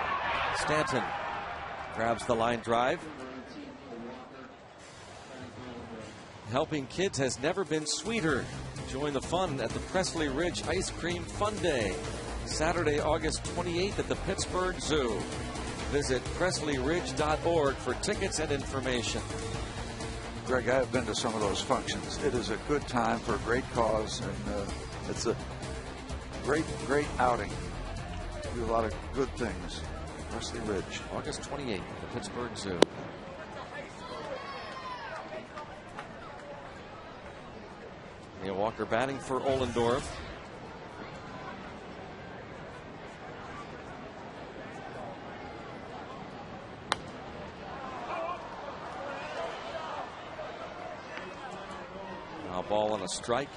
Stanton grabs the line drive. Helping kids has never been sweeter. Join the fun at the Presley Ridge Ice Cream Fun Day, Saturday, August 28th at the Pittsburgh Zoo. Visit PresleyRidge.org for tickets and information. Greg, I have been to some of those functions. It is a good time for a great cause, and it's a great outing. Do a lot of good things. Presley Ridge. August 28th at the Pittsburgh Zoo. Neil Walker batting for Ohlendorf. Now ball and a strike.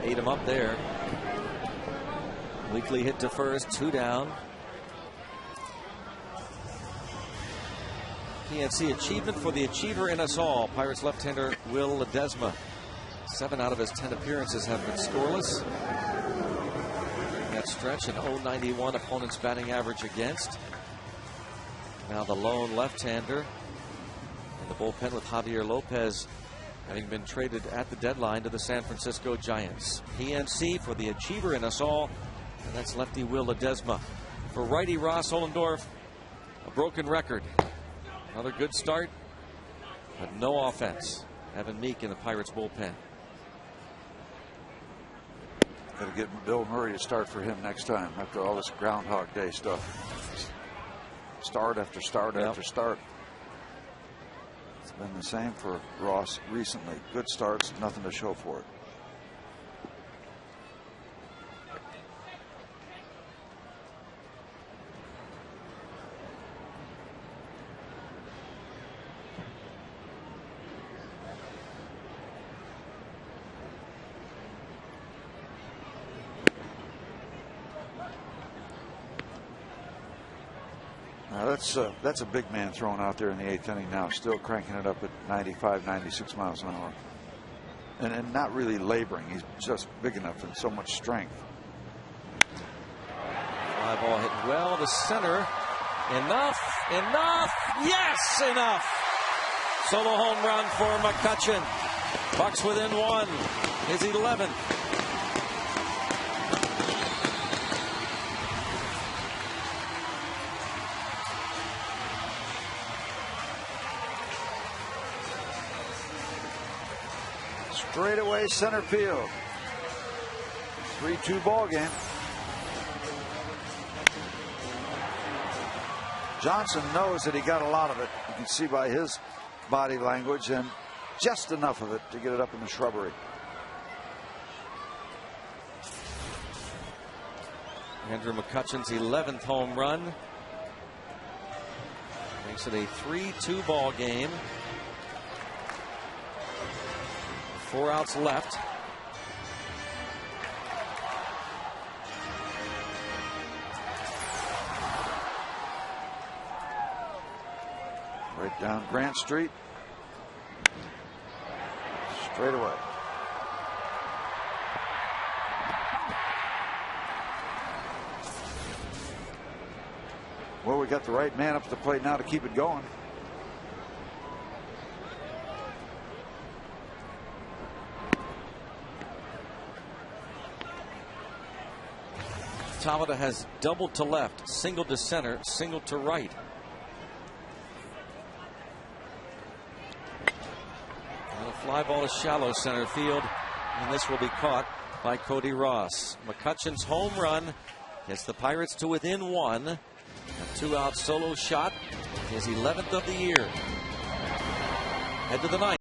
Ate him up there. Weekly hit to first, 2 down. PNC achievement for the achiever in us all. Pirates left-hander Will Ledesma. 7 out of his 10 appearances have been scoreless. In that stretch, an .091 opponent's batting average against. Now the lone left-hander in the bullpen with Javier Lopez having been traded at the deadline to the San Francisco Giants. PNC for the achiever in us all. And that's lefty Will Ledesma. For righty Ross Ohlendorf, a broken record. Another good start, but no offense. Evan Meek in the Pirates bullpen. Got to get Bill Murray to start for him next time after all this Groundhog Day stuff. Start after start after start. It's been the same for Ross recently. Good starts, nothing to show for it. That's a big man thrown out there in the 8th inning now, still cranking it up at 95, 96 miles an hour. And not really laboring. He's just big enough and so much strength. Fly ball hit well to center. Enough. Yes, enough. Solo home run for McCutchen. Bucks within 1. His 11th. Straightaway center field. 3-2 ball game. Johnson knows that he got a lot of it. You can see by his body language, and just enough of it to get it up in the shrubbery. Andrew McCutchen's 11th home run makes it a 3-2 ball game. 4 outs left. Right down Grant Street. Straight away. Well, we got the right man up to the plate now to keep it going. Tabata has doubled to left, single to center, single to right. And a fly ball to shallow center field, and this will be caught by Cody Ross. McCutchen's home run gets the Pirates to within 1. A 2-out solo shot, his 11th of the year. Head to the 9th.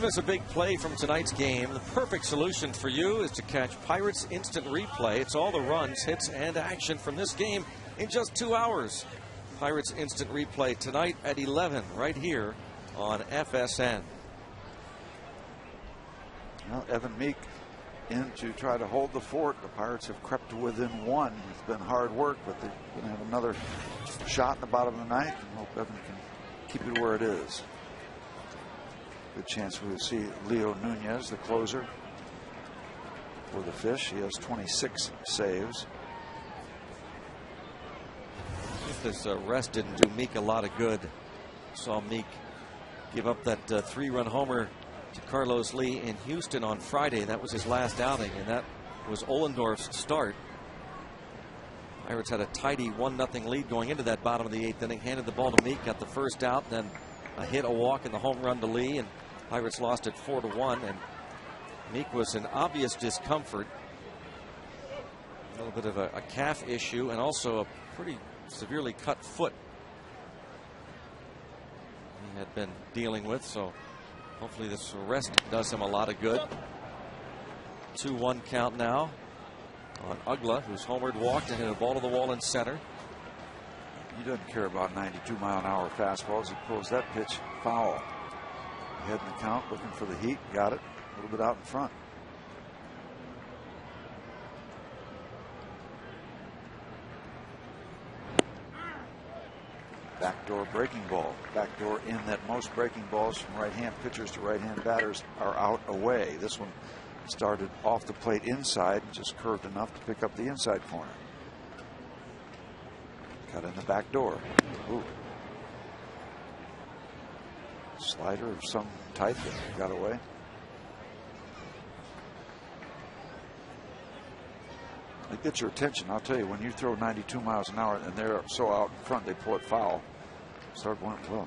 you miss a big play from tonight's game, the perfect solution for you is to catch Pirates Instant Replay. It's all the runs, hits, and action from this game in just 2 hours. Pirates Instant Replay tonight at 11 right here on FSN. Well, Evan Meek in to try to hold the fort. The Pirates have crept to within 1. It's been hard work, but they're going to have another shot in the bottom of the ninth, and hope Evan can keep it where it is. Good chance we'll see Leo Nunez, the closer for the Fish. He has 26 saves. If this rest didn't do Meek a lot of good. Saw Meek give up that 3-run homer to Carlos Lee in Houston on Friday. That was his last outing, and that was Ohlendorf's start. Pirates had a tidy 1-0 lead going into that bottom of the 8th inning. Handed the ball to Meek, got the first out, then a hit, a walk, and the home run to Lee, and Pirates lost it 4-1. And Meek was in obvious discomfort. A little bit of a calf issue, and also a pretty severely cut foot he had been dealing with, so hopefully this rest does him a lot of good. 2-1 count now on Ugla, who's homered, walked, and hit a ball to the wall in center. He doesn't care about 92-mile-an-hour fastballs. He pulls that pitch foul. Ahead in the count, looking for the heat. Got it. A little bit out in front. Backdoor breaking ball. Backdoor in that most breaking balls from right-hand pitchers to right-hand batters are out away. This one started off the plate inside, just curved enough to pick up the inside corner. Cut in the back door. Ooh. Slider of some type that got away. It gets your attention. I'll tell you, when you throw 92 miles an hour and they're so out in front, they pull it foul. Start going, well,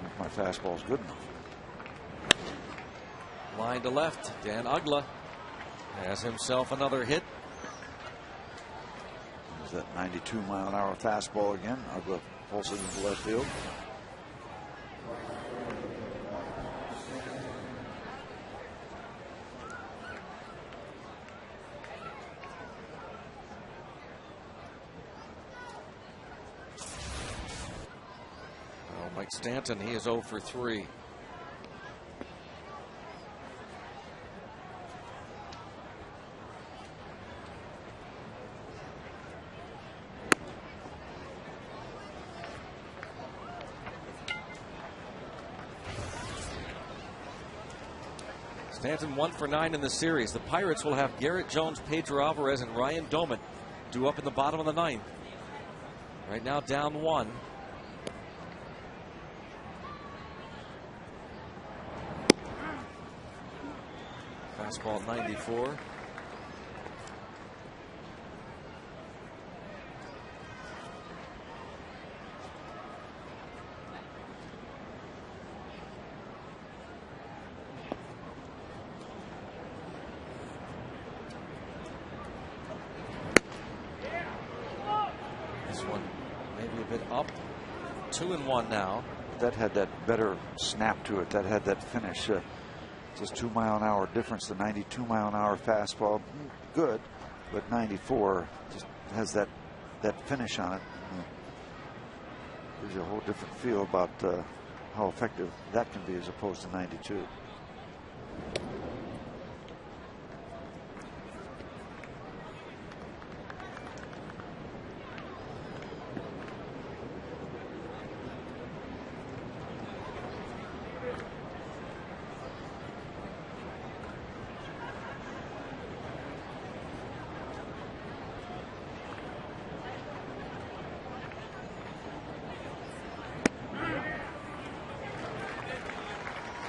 if my fastball's good enough. Line to left. Dan Ugla has himself another hit. There's that 92-mile-an-hour fastball again. Ugla pulls it into left field. Mike Stanton, he is 0 for 3. Stanton 1 for 9 in the series. The Pirates will have Garrett Jones, Pedro Alvarez, and Ryan Doman due up in the bottom of the 9th. Right now down 1. Fastball 94. This one maybe a bit up. 2-1 now. That had that better snap to it. That had that finish. Just 2-mile-an-hour difference. The 92-mile-an-hour fastball, good, but 94 just has that finish on it. Gives you a whole different feel about how effective that can be as opposed to 92.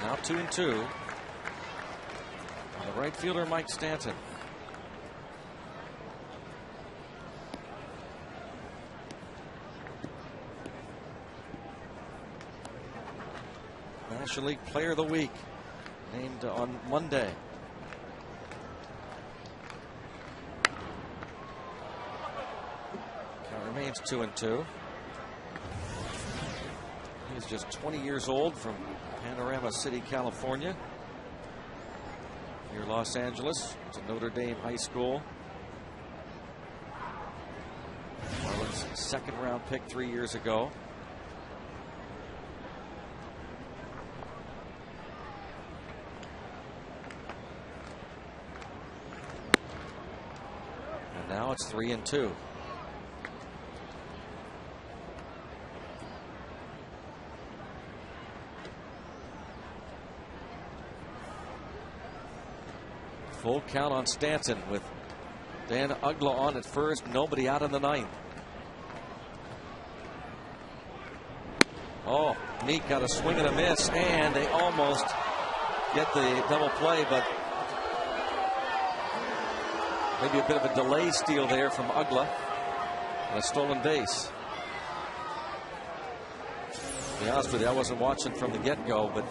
Now 2-2. On the right fielder, Mike Stanton. National League Player of the Week, named on Monday. Count remains 2-2. He's just 20 years old from Panorama City, California, near Los Angeles. It's a Notre Dame high school. Marlins second-round pick 3 years ago. And now it's 3-2. Full count on Stanton with Dan Uggla on at first. Nobody out in the ninth. Oh, Meek got a swing and a miss, and they almost get the double play, but maybe a bit of a delay steal there from Uggla and a stolen base. To be honest with you, I wasn't watching from the get-go, but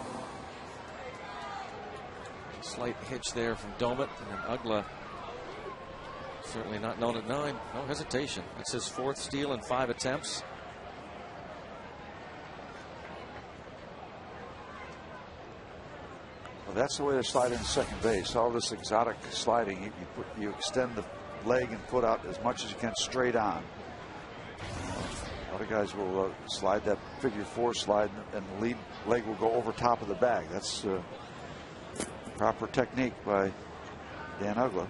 slight hitch there from Domit, and Uggla certainly not known at 9. No hesitation. It's his 4th steal in 5 attempts. Well, that's the way to slide in second base. All this exotic sliding, you extend the leg and foot out as much as you can straight on. A lot of guys will slide that figure 4 slide, and the lead leg will go over top of the bag. That's proper technique by Dan Uggla.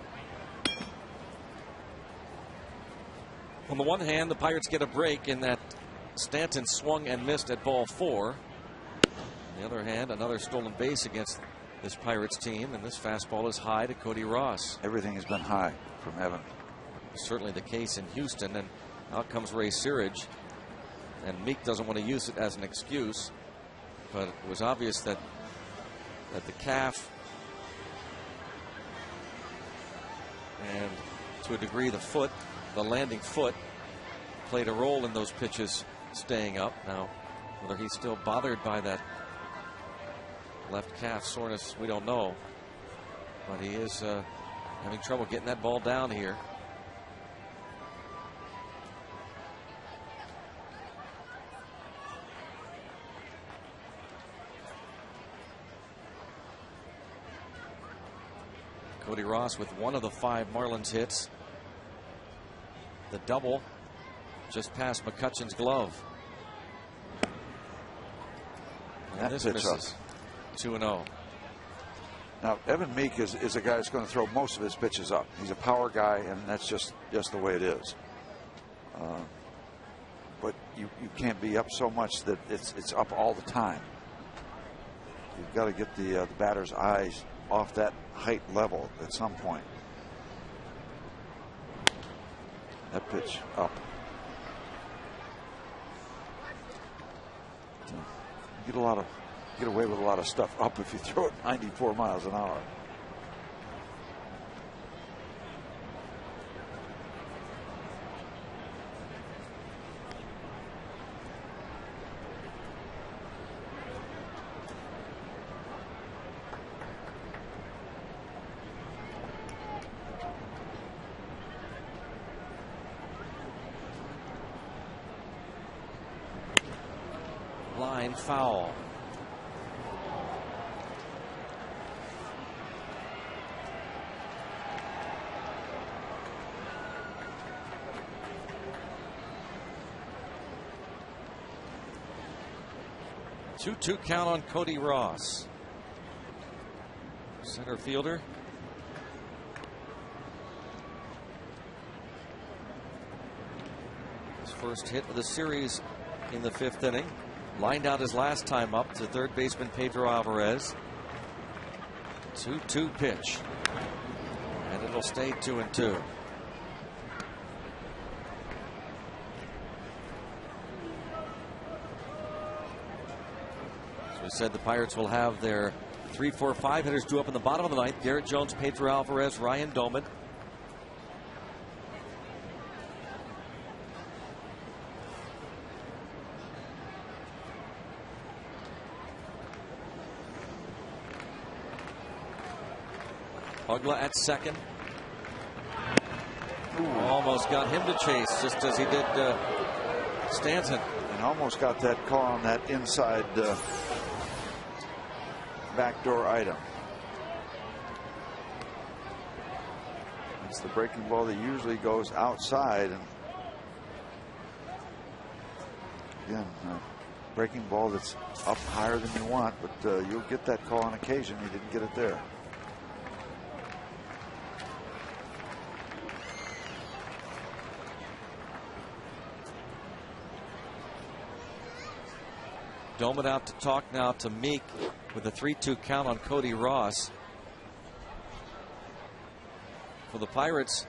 On the one hand, the Pirates get a break in that Stanton swung and missed at ball 4. On the other hand, another stolen base against this Pirates team, and this fastball is high to Cody Ross. Everything has been high from Evan. Certainly the case in Houston, and out comes Ray Searage, and Meek doesn't want to use it as an excuse, but it was obvious that the calf and to a degree the foot, the landing foot, played a role in those pitches staying up. Now, whether he's still bothered by that left calf soreness, we don't know, but he is having trouble getting that ball down here. Cody Ross with one of the 5 Marlins hits. The double just past McCutchen's glove. And this misses. 2-0. Now, Evan Meek is a guy that's going to throw most of his pitches up. He's a power guy, and that's just the way it is. But you can't be up so much that it's up all the time. You've got to get the batter's eyes off that height level at some point. That pitch up. You get away with a lot of stuff up if you throw it 94 miles an hour. Line foul. Two count on Cody Ross. Center fielder. His first hit of the series in the 5th inning. Lined out his last time up to third baseman Pedro Alvarez. 2-2 pitch. And it'll stay 2-2. As we said, the Pirates will have their 3, 4, 5 hitters due up in the bottom of the ninth. Garrett Jones, Pedro Alvarez, Ryan Domit. Uggla at second. Ooh, almost got him to chase, just as he did Stanton. And almost got that call on that inside backdoor item. It's the breaking ball that usually goes outside. And again, breaking ball that's up higher than you want, but you'll get that call on occasion. He didn't get it there. Dome it out to talk now to Meek with a 3-2 count on Cody Ross. For the Pirates,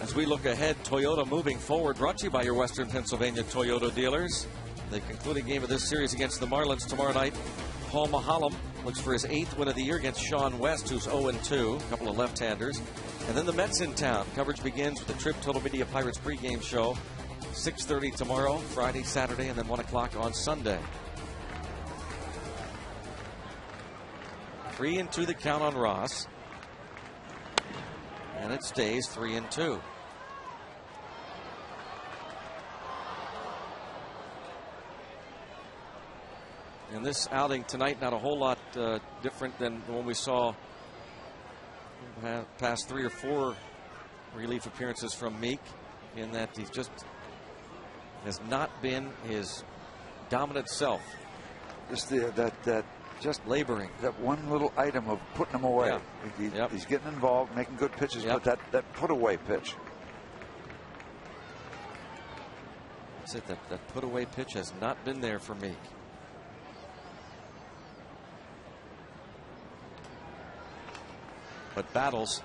as we look ahead, Toyota moving forward, brought to you by your Western Pennsylvania Toyota dealers. The concluding game of this series against the Marlins tomorrow night. Paul Mahalem looks for his 8th win of the year against Sean West, who's 0-2, a couple of left-handers. And then the Mets in town. Coverage begins with the Trip Total Media Pirates pregame show. 6:30 tomorrow, Friday, Saturday, and then 1 o'clock on Sunday. 3-2 the count on Ross. And it stays 3-2. And this outing tonight, not a whole lot different than the one we saw past 3 or 4 relief appearances from Meek, in that he just has not been his dominant self. Just just laboring. That one little item of putting him away. Yeah. He's getting involved, making good pitches, Yep. but that put away pitch. That's it. That put away pitch has not been there for Meek. But battles,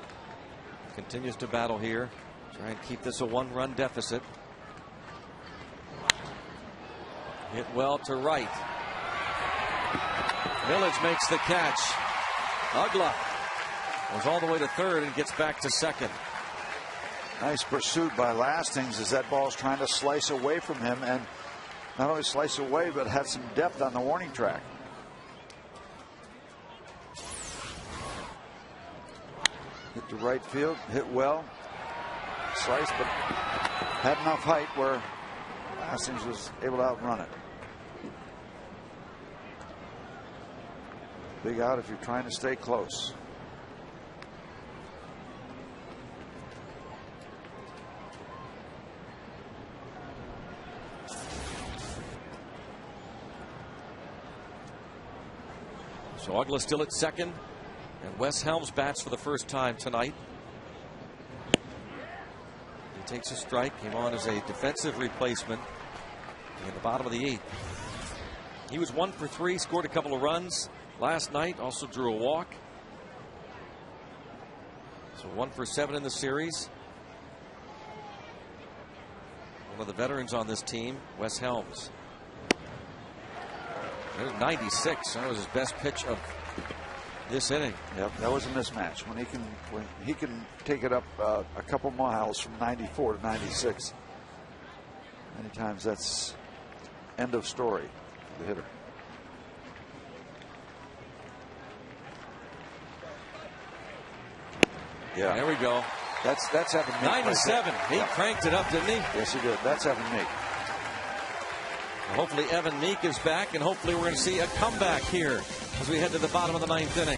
continues to battle here. Try and keep this a 1-run deficit. Hit well to right. Village makes the catch. Ugla goes all the way to third and gets back to second. Nice pursuit by Lastings as that ball's trying to slice away from him, and not only slice away, but had some depth on the warning track. Hit to right field, hit well, slice, but had enough height where Lastings was able to outrun it. Big out if you're trying to stay close. So Ugla still at second, and Wes Helms bats for the first time tonight. He takes a strike, came on as a defensive replacement in the bottom of the 8th. He was 1 for 3, scored a couple of runs last night, also drew a walk. So 1 for 7 in the series. One of the veterans on this team, Wes Helms. There's 96. That was his best pitch of this inning. Yep, that was a mismatch. When he can take it up a couple miles from 94 to 96. Many times that's end of story for the hitter. Yeah, there we go. That's having Meek. 97. He cranked it up, didn't he? Yes, he did. That's having Meek. Hopefully Evan Meek is back, and hopefully we're going to see a comeback here as we head to the bottom of the 9th inning.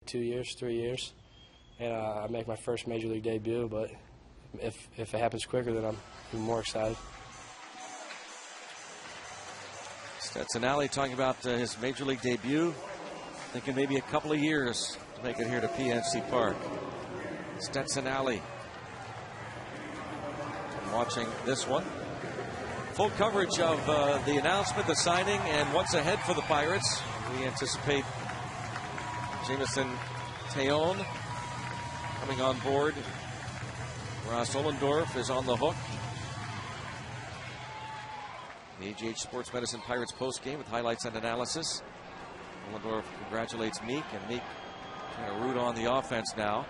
2 years, 3 years, and I make my first major league debut. But if it happens quicker, then I'm even more excited. Stetson Allie talking about his major league debut, thinking maybe a couple of years to make it here to PNC Park. Stetson Allie watching this one. Full coverage of the announcement, the signing, and what's ahead for the Pirates. We anticipate Jameson Teon coming on board. Ross Ohlendorf is on the hook. The AGH Sports Medicine Pirates postgame with highlights and analysis. Ohlendorf congratulates Meek, and Meek trying to root on the offense now.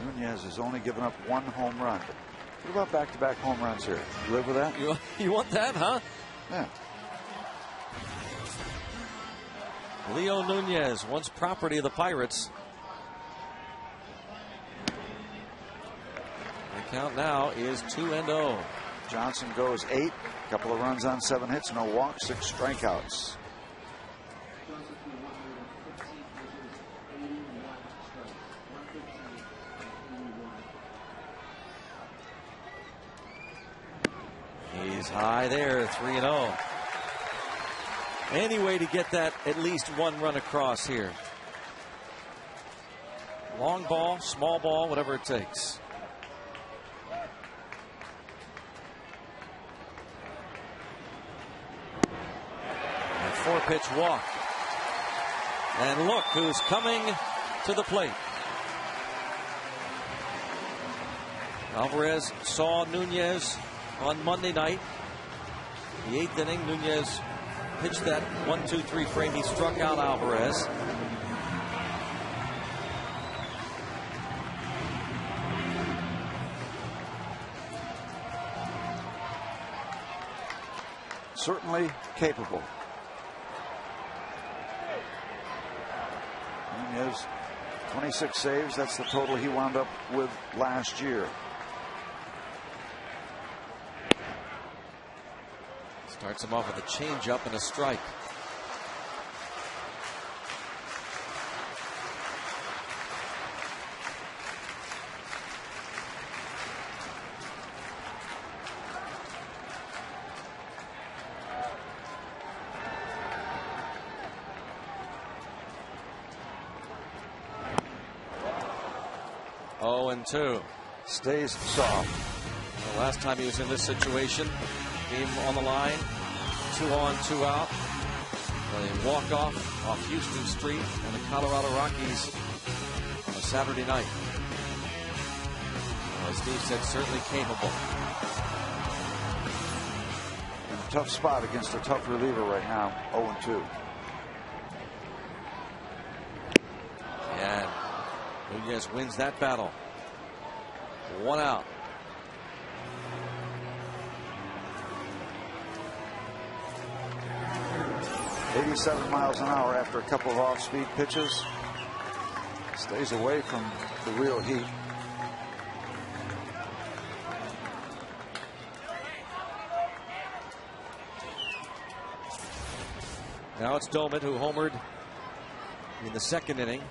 Nunez has only given up 1 home run. What about back-to-back home runs here? You live with that? You want that, huh? Yeah. Leo Nunez, once property of the Pirates. The count now is 2-0. Johnson goes 8. A couple of runs on 7 hits, no walks, 6 strikeouts. He's high there, 3-0. Any way to get that at least 1 run across here. Long ball, small ball, whatever it takes. And 4-pitch walk. And look who's coming to the plate. Alvarez saw Nunez on Monday night. The 8th inning, Nunez pitched that 1-2-3 frame. He struck out Alvarez. Certainly capable. Nunez, 26 saves. That's the total he wound up with last year. Starts him off with a changeup and a strike. Oh, and 2. Stays soft. The last time he was in this situation, game on the line, 2 on, 2 out. A walk-off Houston Street and the Colorado Rockies on a Saturday night. As Steve said, certainly capable. In a tough spot against a tough reliever right now, 0-2. And Nunez wins that battle. 1 out. 87 miles an hour after a couple of off-speed pitches. Stays away from the real heat. Now it's Domet who homered in the 2nd inning.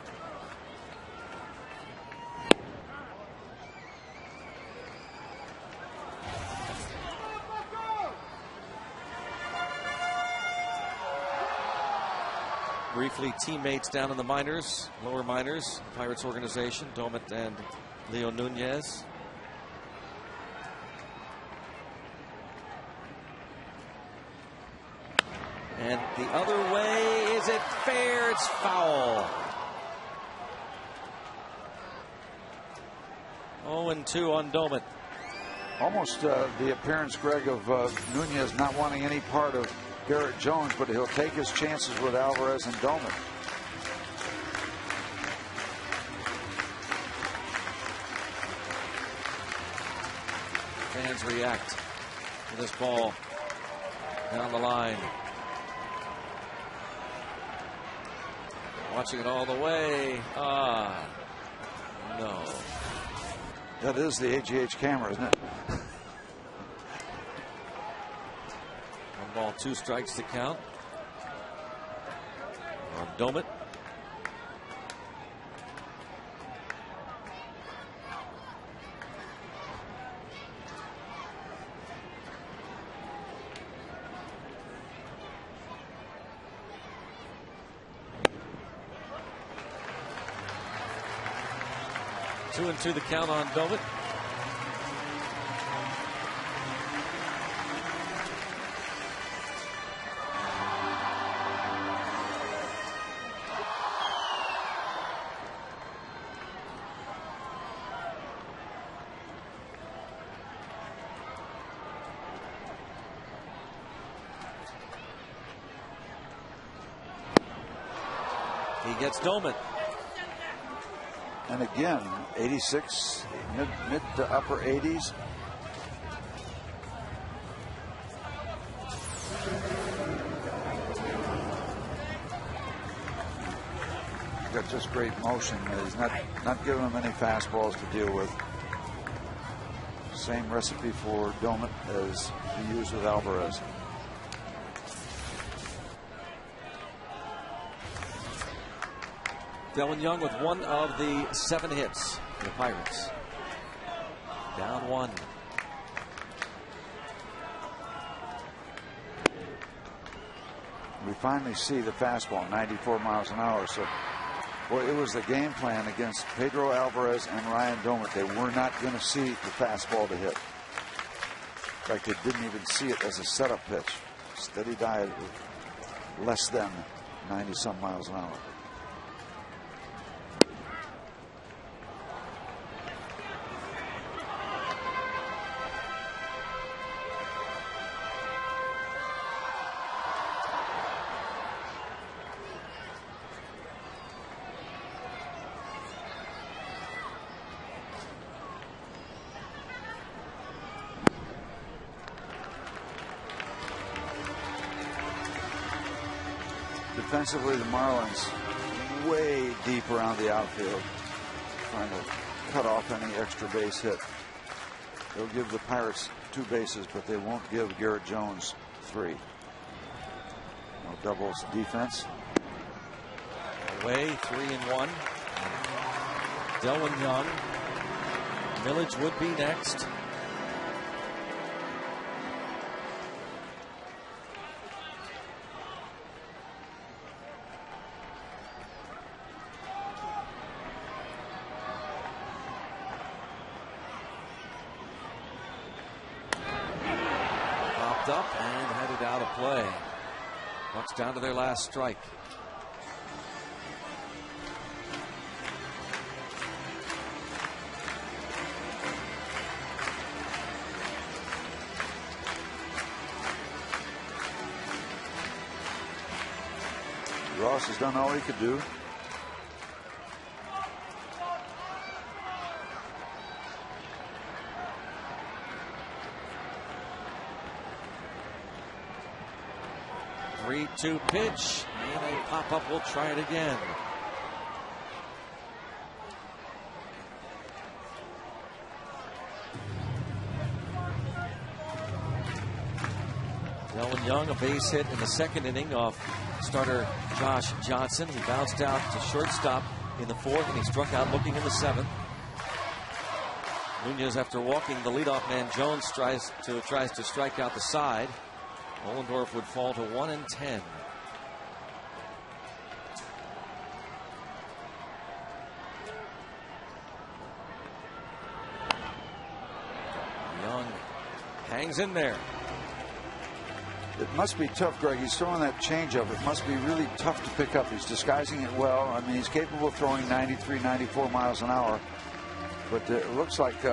Briefly teammates down in the minors, lower minors, Pirates organization, Domet and Leo Nunez. And the other way, is it fair? It's foul. 0-2 on Domet. Almost the appearance, Greg, of Nunez not wanting any part of Garrett Jones, but he'll take his chances with Alvarez and Domet. Fans react to this ball down the line. Watching it all the way. No. That is the AGH camera, isn't it? 1 ball, 2 strikes to count on Domet. 2-2 the count on Domet. He gets Domet. And again, 86, mid to upper 80s. Got just great motion. He's not giving him any fastballs to deal with. Same recipe for Domet as he used with Alvarez. Delwin Young with one of the 7 hits for the Pirates. Down 1. We finally see the fastball, 94 miles an hour. So, boy, it was the game plan against Pedro Alvarez and Ryan Domet. They were not going to see the fastball to hit. In fact, they didn't even see it as a setup pitch. Steady diet, less than 90-some miles an hour. Defensively, the Marlins way deep around the outfield, trying to cut off any extra base hit. They'll give the Pirates 2 bases, but they won't give Garrett Jones 3. No doubles defense. Away, 3-1. Delwin Young. Millage would be next. Up and headed out of play. Bucks down to their last strike. Ross has done all he could do. To pitch and a pop-up. Will try it again. Delwin Young, a base hit in the 2nd inning off starter Josh Johnson. He bounced out to shortstop in the 4th, and he struck out looking in the 7th. Nunez, after walking the leadoff man Jones, tries to strike out the side. Ollendorf would fall to 1-10. Young hangs in there. It must be tough, Greg. He's throwing that changeup. It must be really tough to pick up. He's disguising it well. I mean, he's capable of throwing 93, 94 miles an hour. But it looks like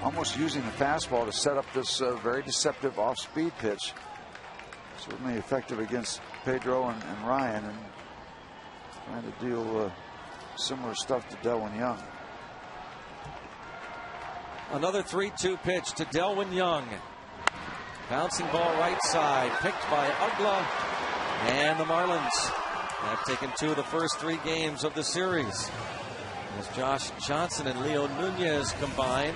almost using the fastball to set up this very deceptive off-speed pitch. Certainly effective against Pedro and Ryan, and trying to deal similar stuff to Delwin Young. Another 3-2 pitch to Delwin Young. Bouncing ball right side, picked by Ugla, and the Marlins have taken 2 of the first 3 games of the series as Josh Johnson and Leo Nunez combine.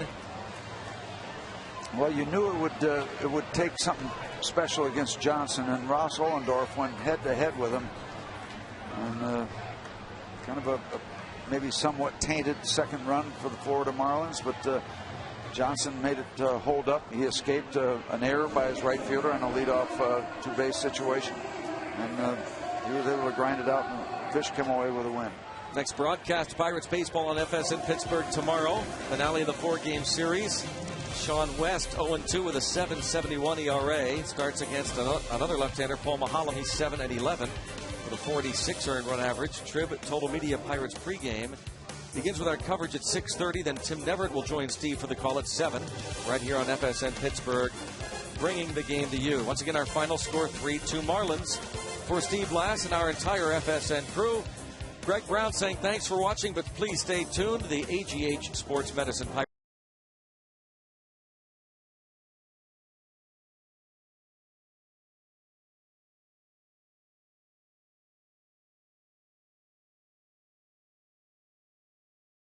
Well, you knew it would take something special against Johnson, and Ross Ollendorf went head-to-head with him, and kind of a maybe somewhat tainted 2nd run for the Florida Marlins, but Johnson made it hold up. He escaped an error by his right fielder on a leadoff 2-base situation, and he was able to grind it out, and Fish came away with a win. Next broadcast, Pirates baseball on FSN Pittsburgh tomorrow. Finale of the 4-game series. Sean West 0-2 with a 7.71 ERA. Starts against another left-hander, Paul Mahalam. He's 7-11 with a 46 earned run average. Trib Total Media Pirates pregame begins with our coverage at 6:30. Then Tim Neverett will join Steve for the call at 7, right here on FSN Pittsburgh, bringing the game to you. Once again, our final score 3-2 Marlins. For Steve Lass and our entire FSN crew, Greg Brown saying thanks for watching, but please stay tuned. The AGH Sports Medicine Pirates